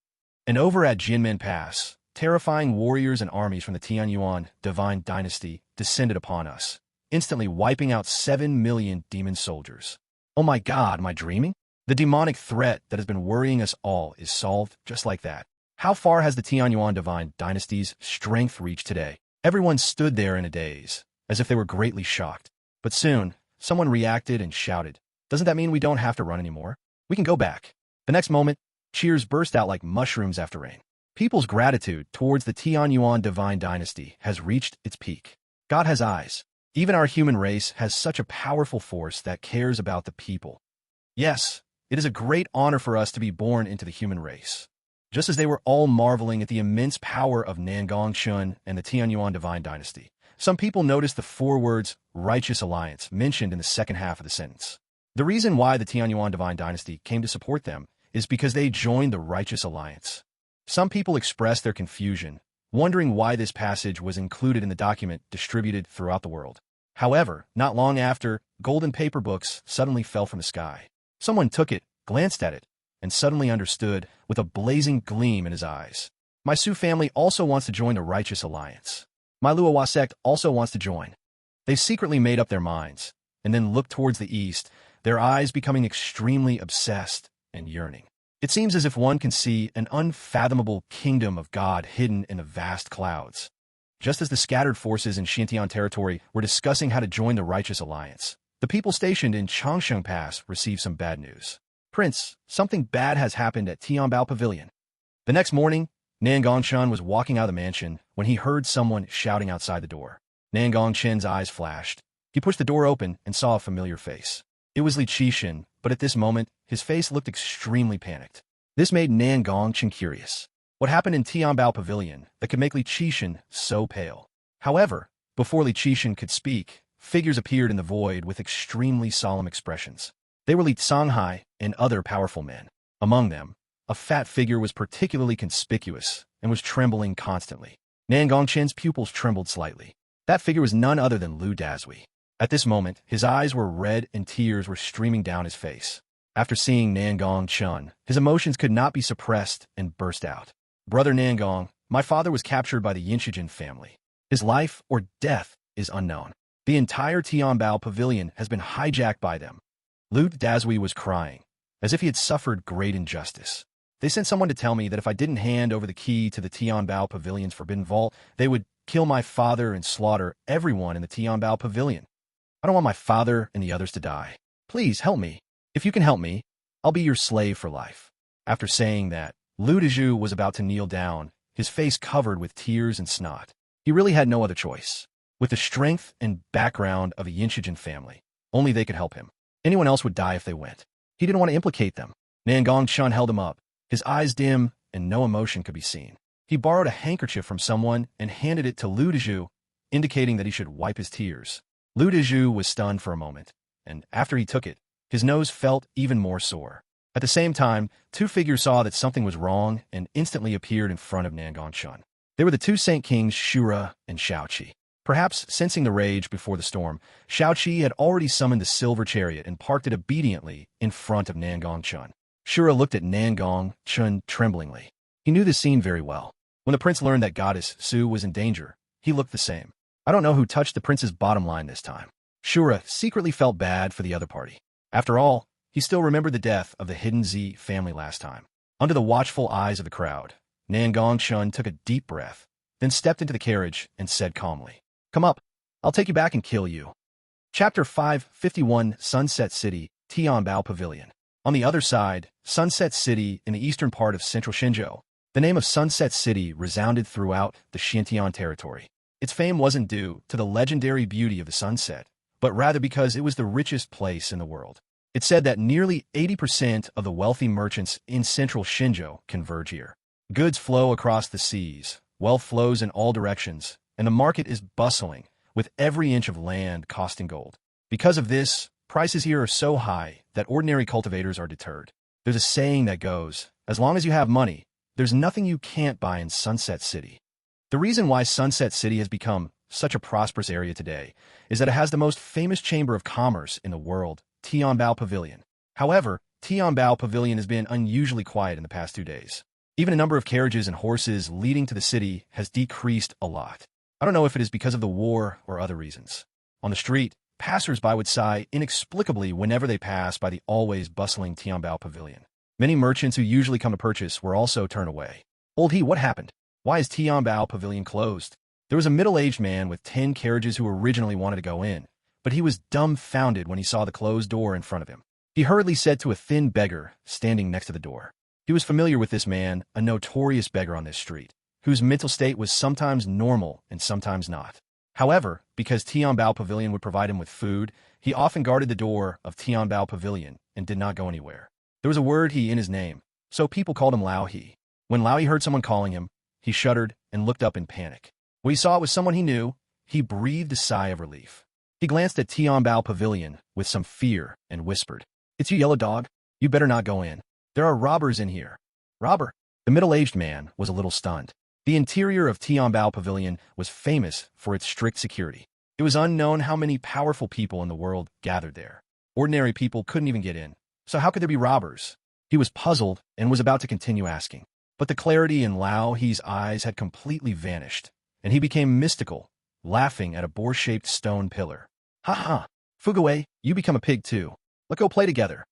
And over at Jinmen Pass, terrifying warriors and armies from the Tianyuan divine dynasty descended upon us, instantly wiping out 7 million demon soldiers. Oh my God, am I dreaming? The demonic threat that has been worrying us all is solved just like that. How far has the Tianyuan divine dynasty's strength reached today? Everyone stood there in a daze, as if they were greatly shocked. But soon, someone reacted and shouted, "Doesn't that mean we don't have to run anymore? We can go back." The next moment, cheers burst out like mushrooms after rain. People's gratitude towards the Tianyuan divine dynasty has reached its peak. God has eyes. Even our human race has such a powerful force that cares about the people. Yes, it is a great honor for us to be born into the human race. Just as they were all marveling at the immense power of Nangong Chen and the Tianyuan divine dynasty, some people noticed the 4 words, Righteous Alliance, mentioned in the second half of the sentence. The reason why the Tianyuan divine dynasty came to support them is because they joined the Righteous Alliance. Some people expressed their confusion, wondering why this passage was included in the document distributed throughout the world. However, not long after, golden paper books suddenly fell from the sky. Someone took it, glanced at it, and suddenly understood, with a blazing gleam in his eyes. My Su family also wants to join the Righteous Alliance. My Luowa sect also wants to join. They secretly made up their minds, and then looked towards the east, their eyes becoming extremely obsessed and yearning. It seems as if one can see an unfathomable kingdom of God hidden in the vast clouds. Just as the scattered forces in Xintian territory were discussing how to join the Righteous Alliance, the people stationed in Chongqing Pass received some bad news. "Prince, something bad has happened at Tianbao Pavilion." The next morning, Nangong Chen was walking out of the mansion when he heard someone shouting outside the door. Nangong Chen's eyes flashed. He pushed the door open and saw a familiar face. It was Li Qixin, but at this moment, his face looked extremely panicked. This made Nangong Chen curious. What happened in Tianbao Pavilion that could make Li Qixin so pale? However, before Li Qixin could speak, figures appeared in the void with extremely solemn expressions. They were Li Songhai and other powerful men. Among them, a fat figure was particularly conspicuous and was trembling constantly. Nangong Chen's pupils trembled slightly. That figure was none other than Lu Dazui. At this moment, his eyes were red and tears were streaming down his face. After seeing Nangong Chen, his emotions could not be suppressed and burst out. "Brother Nangong, my father was captured by the Yinshijin family. His life or death is unknown. The entire Tianbao Pavilion has been hijacked by them." Lu Dazui was crying, as if he had suffered great injustice. "They sent someone to tell me that if I didn't hand over the key to the Tianbao Pavilion's forbidden vault, they would kill my father and slaughter everyone in the Tianbao Pavilion. I don't want my father and the others to die. Please help me. If you can help me, I'll be your slave for life." After saying that, Lu Dazui was about to kneel down, his face covered with tears and snot. He really had no other choice. With the strength and background of a Yinshijin family, only they could help him. Anyone else would die if they went. He didn't want to implicate them. Nangong Chen held him up, his eyes dim and no emotion could be seen. He borrowed a handkerchief from someone and handed it to Lu Dezhu, indicating that he should wipe his tears. Lu Dezhu was stunned for a moment, and after he took it, his nose felt even more sore. At the same time, two figures saw that something was wrong and instantly appeared in front of Nangong Chen. They were the two Saint Kings Shura and Shaoqi. Perhaps sensing the rage before the storm, Shaoqi had already summoned the silver chariot and parked it obediently in front of Nangong Chen. Shura looked at Nangong Chen tremblingly. He knew the scene very well. When the prince learned that goddess Su was in danger, he looked the same. I don't know who touched the prince's bottom line this time. Shura secretly felt bad for the other party. After all, he still remembered the death of the hidden Z family last time. Under the watchful eyes of the crowd, Nangong Chen took a deep breath, then stepped into the carriage and said calmly, "Come up. I'll take you back and kill you." Chapter 551 Sunset City, Tianbao Pavilion. On the other side, Sunset City in the eastern part of central Xinzhou. The name of Sunset City resounded throughout the Xintian territory. Its fame wasn't due to the legendary beauty of the sunset, but rather because it was the richest place in the world. It said that nearly 80% of the wealthy merchants in central Xinzhou converge here. Goods flow across the seas, wealth flows in all directions, and the market is bustling, with every inch of land costing gold. Because of this, prices here are so high that ordinary cultivators are deterred. There's a saying that goes, as long as you have money, there's nothing you can't buy in Sunset City. The reason why Sunset City has become such a prosperous area today is that it has the most famous chamber of commerce in the world, Tianbao Pavilion. However, Tianbao Pavilion has been unusually quiet in the past 2 days. Even the number of carriages and horses leading to the city has decreased a lot. I don't know if it is because of the war or other reasons. On the street, passers-by would sigh inexplicably whenever they pass by the always bustling Tianbao Pavilion. Many merchants who usually come to purchase were also turned away. "Old he, what happened? Why is Tianbao Pavilion closed?" There was a middle-aged man with 10 carriages who originally wanted to go in, but he was dumbfounded when he saw the closed door in front of him. He hurriedly said to a thin beggar standing next to the door. He was familiar with this man, a notorious beggar on this street, whose mental state was sometimes normal and sometimes not. However, because Tianbao Pavilion would provide him with food, he often guarded the door of Tianbao Pavilion and did not go anywhere. There was a word he in his name, so people called him Lao He. When Lao He heard someone calling him, he shuddered and looked up in panic. When he saw it was someone he knew, he breathed a sigh of relief. He glanced at Tianbao Pavilion with some fear and whispered, "It's you, yellow dog. You better not go in. There are robbers in here." "Robber?" The middle-aged man was a little stunned. The interior of Tianbao Pavilion was famous for its strict security. It was unknown how many powerful people in the world gathered there. Ordinary people couldn't even get in, so how could there be robbers? He was puzzled and was about to continue asking. But the clarity in Lao He's eyes had completely vanished, and he became mystical, laughing at a boar-shaped stone pillar. "Ha ha! Fuguwei, you become a pig too. Let's go play together."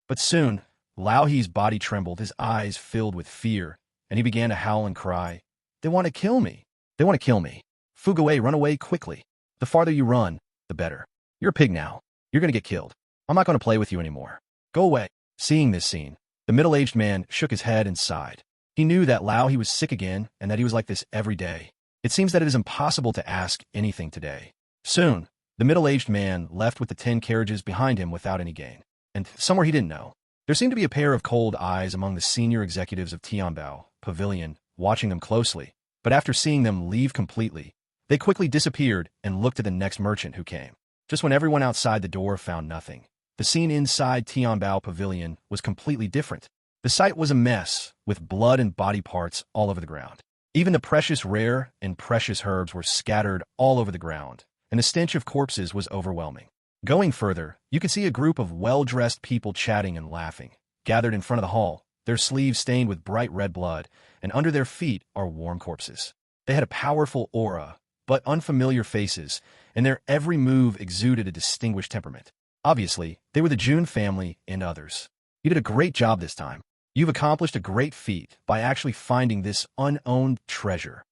But soon, Lao He's body trembled, his eyes filled with fear, and he began to howl and cry, "They want to kill me. They want to kill me. Fuguwei, run away quickly. The farther you run, the better. You're a pig now. You're going to get killed. I'm not going to play with you anymore. Go away." Seeing this scene, the middle-aged man shook his head and sighed. He knew that Lao He was sick again and that he was like this every day. It seems that it is impossible to ask anything today. Soon, the middle-aged man left with the 10 carriages behind him without any gain. And somewhere he didn't know, there seemed to be a pair of cold eyes among the senior executives of Tianbao Pavilion, watching them closely. But after seeing them leave completely, they quickly disappeared and looked at the next merchant who came. Just when everyone outside the door found nothing, the scene inside Tianbao Pavilion was completely different. The sight was a mess, with blood and body parts all over the ground. Even the precious rare and precious herbs were scattered all over the ground, and the stench of corpses was overwhelming. Going further, you could see a group of well-dressed people chatting and laughing, gathered in front of the hall, their sleeves stained with bright red blood, and under their feet are warm corpses. They had a powerful aura, but unfamiliar faces, and their every move exuded a distinguished temperament. Obviously, they were the Jun family and others. "You did a great job this time. You've accomplished a great feat by actually finding this unowned treasure."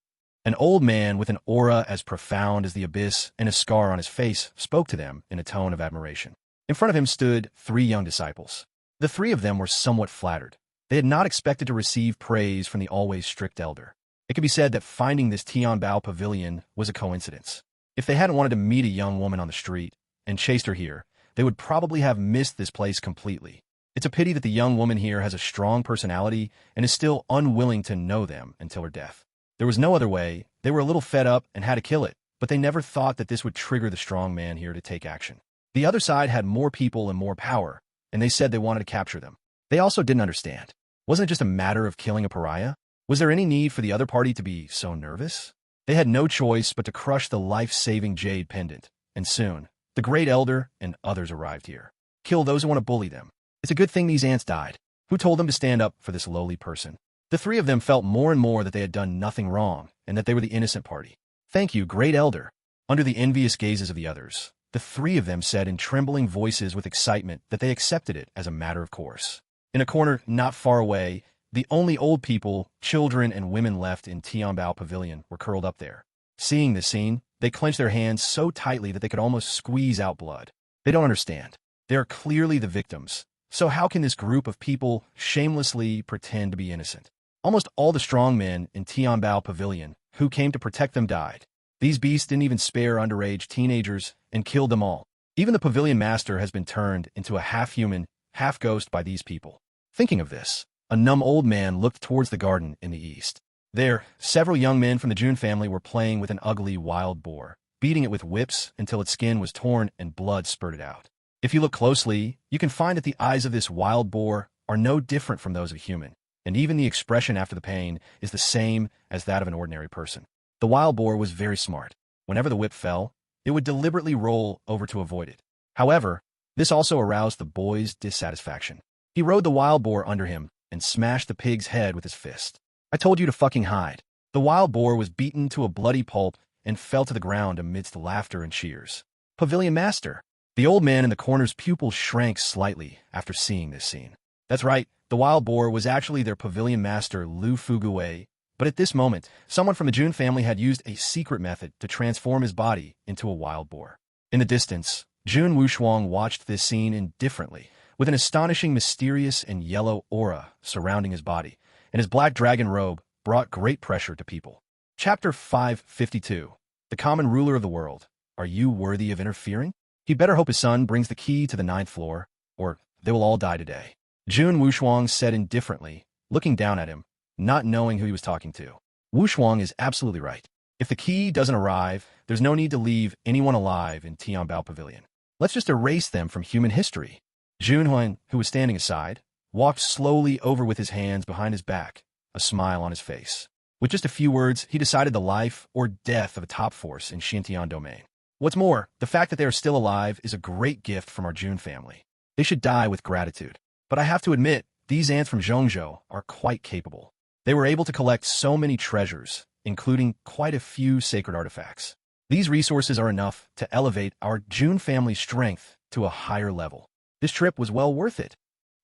An old man with an aura as profound as the abyss and a scar on his face spoke to them in a tone of admiration. In front of him stood 3 young disciples. The 3 of them were somewhat flattered. They had not expected to receive praise from the always strict elder. It could be said that finding this Tianbao Pavilion was a coincidence. If they hadn't wanted to meet a young woman on the street and chased her here, they would probably have missed this place completely. It's a pity that the young woman here has a strong personality and is still unwilling to know them until her death. There was no other way. They were a little fed up and had to kill it, but they never thought that this would trigger the strong man here to take action. The other side had more people and more power, and they said they wanted to capture them. They also didn't understand. Wasn't it just a matter of killing a pariah? Was there any need for the other party to be so nervous? They had no choice but to crush the life-saving jade pendant, and soon, the Great Elder and others arrived here. Kill those who want to bully them. It's a good thing these ants died. Who told them to stand up for this lowly person? The three of them felt more and more that they had done nothing wrong, and that they were the innocent party. Thank you, Great Elder. Under the envious gazes of the others, the three of them said in trembling voices with excitement that they accepted it as a matter of course. In a corner not far away, the only old people, children, and women left in Tianyuan Pavilion were curled up there. Seeing this scene, they clenched their hands so tightly that they could almost squeeze out blood. They don't understand. They are clearly the victims. So how can this group of people shamelessly pretend to be innocent? Almost all the strong men in Tianyuan Pavilion who came to protect them died. These beasts didn't even spare underage teenagers and killed them all. Even the pavilion master has been turned into a half-human, half-ghost by these people. Thinking of this, a numb old man looked towards the garden in the east. There, several young men from the June family were playing with an ugly wild boar, beating it with whips until its skin was torn and blood spurted out. If you look closely, you can find that the eyes of this wild boar are no different from those of a human, and even the expression after the pain is the same as that of an ordinary person. The wild boar was very smart. Whenever the whip fell, it would deliberately roll over to avoid it. However, this also aroused the boy's dissatisfaction. He rode the wild boar under him and smashed the pig's head with his fist. I told you to fucking hide. The wild boar was beaten to a bloody pulp and fell to the ground amidst laughter and cheers. Pavilion Master. The old man in the corner's pupils shrank slightly after seeing this scene. That's right, the wild boar was actually their pavilion master Lu Fuguwei, but at this moment, someone from the Jun family had used a secret method to transform his body into a wild boar. In the distance, Jun Wushuang watched this scene indifferently, with an astonishing mysterious and yellow aura surrounding his body, and his black dragon robe brought great pressure to people. Chapter 552. The common ruler of the world. Are you worthy of interfering? He better hope his son brings the key to the 9th floor, or they will all die today. Jun Wushuang said indifferently, looking down at him, not knowing who he was talking to. Wushuang is absolutely right. If the key doesn't arrive, there's no need to leave anyone alive in Tianyuan Pavilion. Let's just erase them from human history. Junhuan, who was standing aside, walked slowly over with his hands behind his back, a smile on his face. With just a few words, he decided the life or death of a top force in Xintian domain. What's more, the fact that they are still alive is a great gift from our Jun family. They should die with gratitude. But I have to admit, these ants from Zhongzhou are quite capable. They were able to collect so many treasures, including quite a few sacred artifacts. These resources are enough to elevate our Jun family strength to a higher level. This trip was well worth it.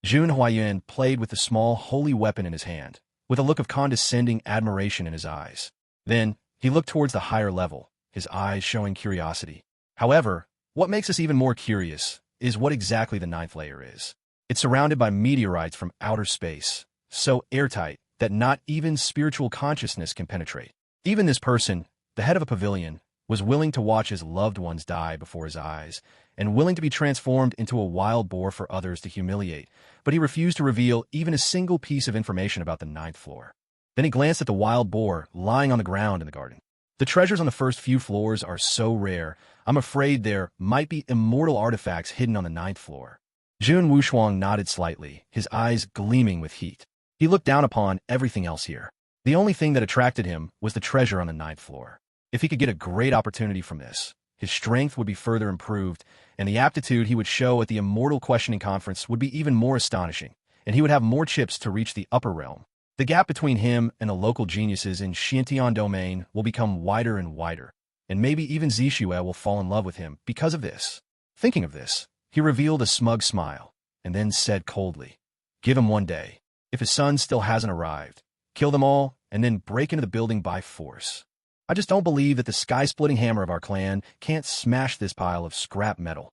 Jun Huayuan played with the small holy weapon in his hand, with a look of condescending admiration in his eyes. Then, he looked towards the higher level, his eyes showing curiosity. However, what makes us even more curious is what exactly the 9th layer is. It's surrounded by meteorites from outer space, so airtight that not even spiritual consciousness can penetrate. Even this person, the head of a pavilion, was willing to watch his loved ones die before his eyes, and willing to be transformed into a wild boar for others to humiliate, but he refused to reveal even a single piece of information about the 9th floor. Then he glanced at the wild boar lying on the ground in the garden. The treasures on the first few floors are so rare, I'm afraid there might be immortal artifacts hidden on the 9th floor. Jun Wushuang nodded slightly, his eyes gleaming with heat. He looked down upon everything else here. The only thing that attracted him was the treasure on the 9th floor. If he could get a great opportunity from this, his strength would be further improved, and the aptitude he would show at the Immortal Questioning Conference would be even more astonishing, and he would have more chips to reach the upper realm. The gap between him and the local geniuses in Xintian domain will become wider and wider, and maybe even Zixue will fall in love with him because of this. Thinking of this, he revealed a smug smile, and then said coldly, "Give him one day. If his son still hasn't arrived, kill them all, and then break into the building by force. I just don't believe that the sky-splitting hammer of our clan can't smash this pile of scrap metal.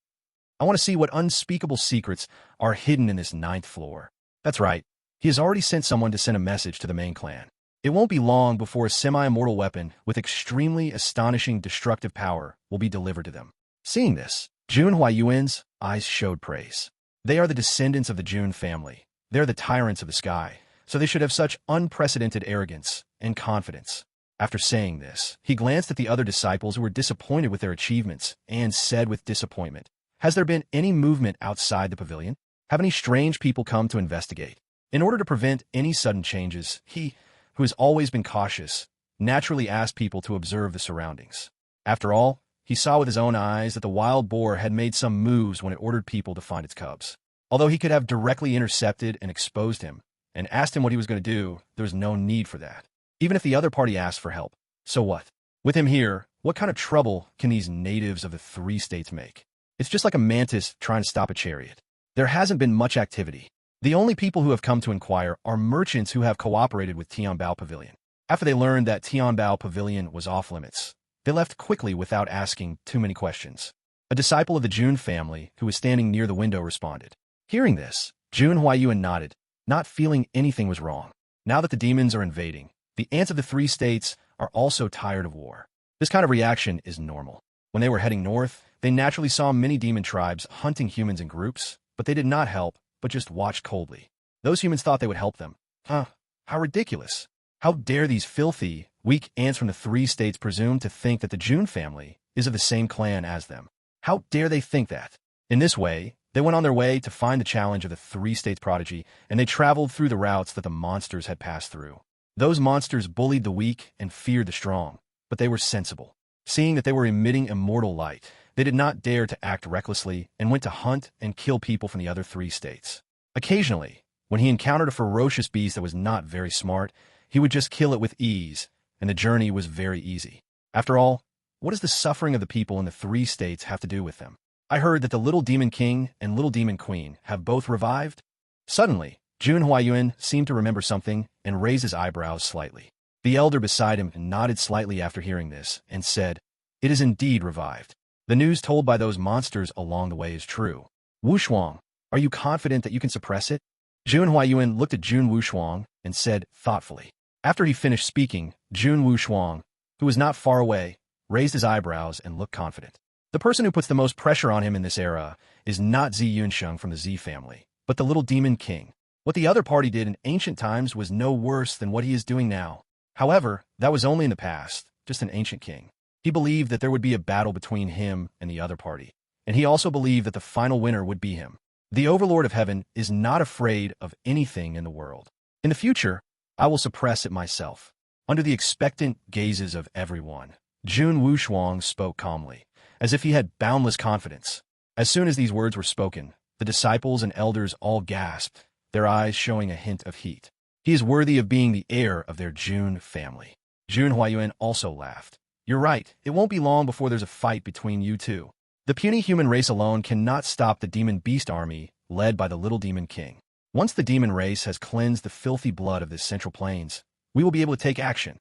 I want to see what unspeakable secrets are hidden in this 9th floor." That's right. He has already sent someone to send a message to the main clan. It won't be long before a semi-immortal weapon with extremely astonishing destructive power will be delivered to them. Seeing this, Jun Huayuan's eyes showed praise. They are the descendants of the Jun family. They are the tyrants of the sky, so they should have such unprecedented arrogance and confidence. After saying this, he glanced at the other disciples who were disappointed with their achievements and said with disappointment, "Has there been any movement outside the pavilion? Have any strange people come to investigate?" In order to prevent any sudden changes, he, who has always been cautious, naturally asked people to observe the surroundings. After all, he saw with his own eyes that the wild boar had made some moves when it ordered people to find its cubs. Although he could have directly intercepted and exposed him, and asked him what he was going to do, there was no need for that. Even if the other party asked for help, so what? With him here, what kind of trouble can these natives of the three states make? It's just like a mantis trying to stop a chariot. There hasn't been much activity. The only people who have come to inquire are merchants who have cooperated with Tianbao Pavilion. After they learned that Tianbao Pavilion was off-limits, they left quickly without asking too many questions. A disciple of the Jun family, who was standing near the window, responded. Hearing this, Jun Huayuan nodded, not feeling anything was wrong. Now that the demons are invading, the ants of the three states are also tired of war. This kind of reaction is normal. When they were heading north, they naturally saw many demon tribes hunting humans in groups, but they did not help, but just watched coldly. Those humans thought they would help them. How ridiculous. How dare these filthy, weak ants from the three states presume to think that the Jun family is of the same clan as them? How dare they think that? In this way, they went on their way to find the challenge of the three states prodigy, and they traveled through the routes that the monsters had passed through. Those monsters bullied the weak and feared the strong, but they were sensible. Seeing that they were emitting immortal light, they did not dare to act recklessly and went to hunt and kill people from the other three states. Occasionally, when he encountered a ferocious beast that was not very smart, he would just kill it with ease, and the journey was very easy. After all, what does the suffering of the people in the three states have to do with them? I heard that the Little Demon King and Little Demon Queen have both revived. Suddenly, Jun Huayuan seemed to remember something and raised his eyebrows slightly. The elder beside him nodded slightly after hearing this and said, "It is indeed revived. The news told by those monsters along the way is true. Wushuang, are you confident that you can suppress it?" Jun Huayuan looked at Jun Wushuang and said thoughtfully. After he finished speaking, Jun Wushuang, who was not far away, raised his eyebrows and looked confident. The person who puts the most pressure on him in this era is not Zi Yunsheng from the Zi family, but the Little Demon King. What the other party did in ancient times was no worse than what he is doing now. However, that was only in the past, just an ancient king. He believed that there would be a battle between him and the other party, and he also believed that the final winner would be him. The Overlord of Heaven is not afraid of anything in the world. In the future, I will suppress it myself. Under the expectant gazes of everyone, Jun Wushuang spoke calmly, as if he had boundless confidence. As soon as these words were spoken, the disciples and elders all gasped, their eyes showing a hint of heat. He is worthy of being the heir of their Jun family. Jun Huayuan also laughed. You're right, it won't be long before there's a fight between you two. The puny human race alone cannot stop the demon beast army led by the Little Demon King. Once the demon race has cleansed the filthy blood of this central plains, we will be able to take action.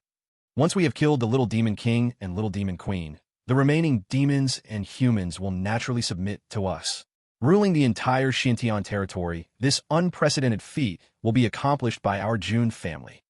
Once we have killed the Little Demon King and Little Demon Queen, the remaining demons and humans will naturally submit to us. Ruling the entire Xintian territory, this unprecedented feat will be accomplished by our Jun family.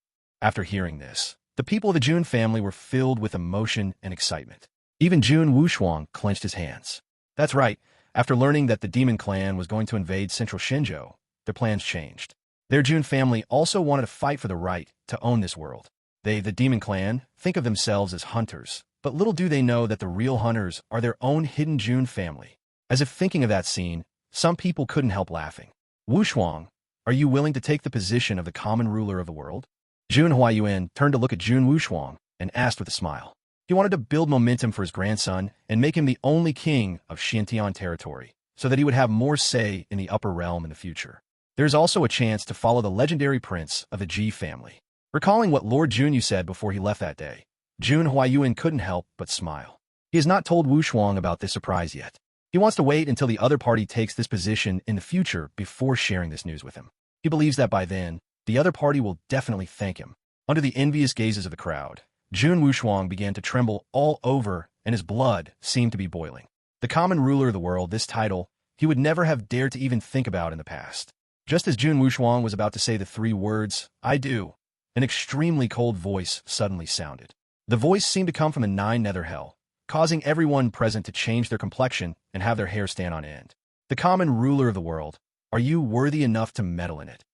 After hearing this, the people of the Jun family were filled with emotion and excitement. Even Jun Wushuang clenched his hands. That's right, after learning that the demon clan was going to invade central Shenzhou, their plans changed. Their Jun family also wanted to fight for the right to own this world. They, the demon clan, think of themselves as hunters, but little do they know that the real hunters are their own hidden Jun family. As if thinking of that scene, some people couldn't help laughing. Wushuang, are you willing to take the position of the common ruler of the world? Jun Huayuan turned to look at Jun Wushuang and asked with a smile. He wanted to build momentum for his grandson and make him the only king of Xintian territory, so that he would have more say in the upper realm in the future. There is also a chance to follow the legendary prince of the Ji family. Recalling what Lord Junyu said before he left that day, Jun Huayuan couldn't help but smile. He has not told Wushuang about this surprise yet. He wants to wait until the other party takes this position in the future before sharing this news with him. He believes that by then, the other party will definitely thank him. Under the envious gazes of the crowd, Jun Wushuang began to tremble all over and his blood seemed to be boiling. The common ruler of the world, this title, he would never have dared to even think about in the past. Just as Jun Wushuang was about to say the three words, "I do," an extremely cold voice suddenly sounded. The voice seemed to come from the nine nether hell, causing everyone present to change their complexion and have their hair stand on end. The common ruler of the world, Are you worthy enough to meddle in it?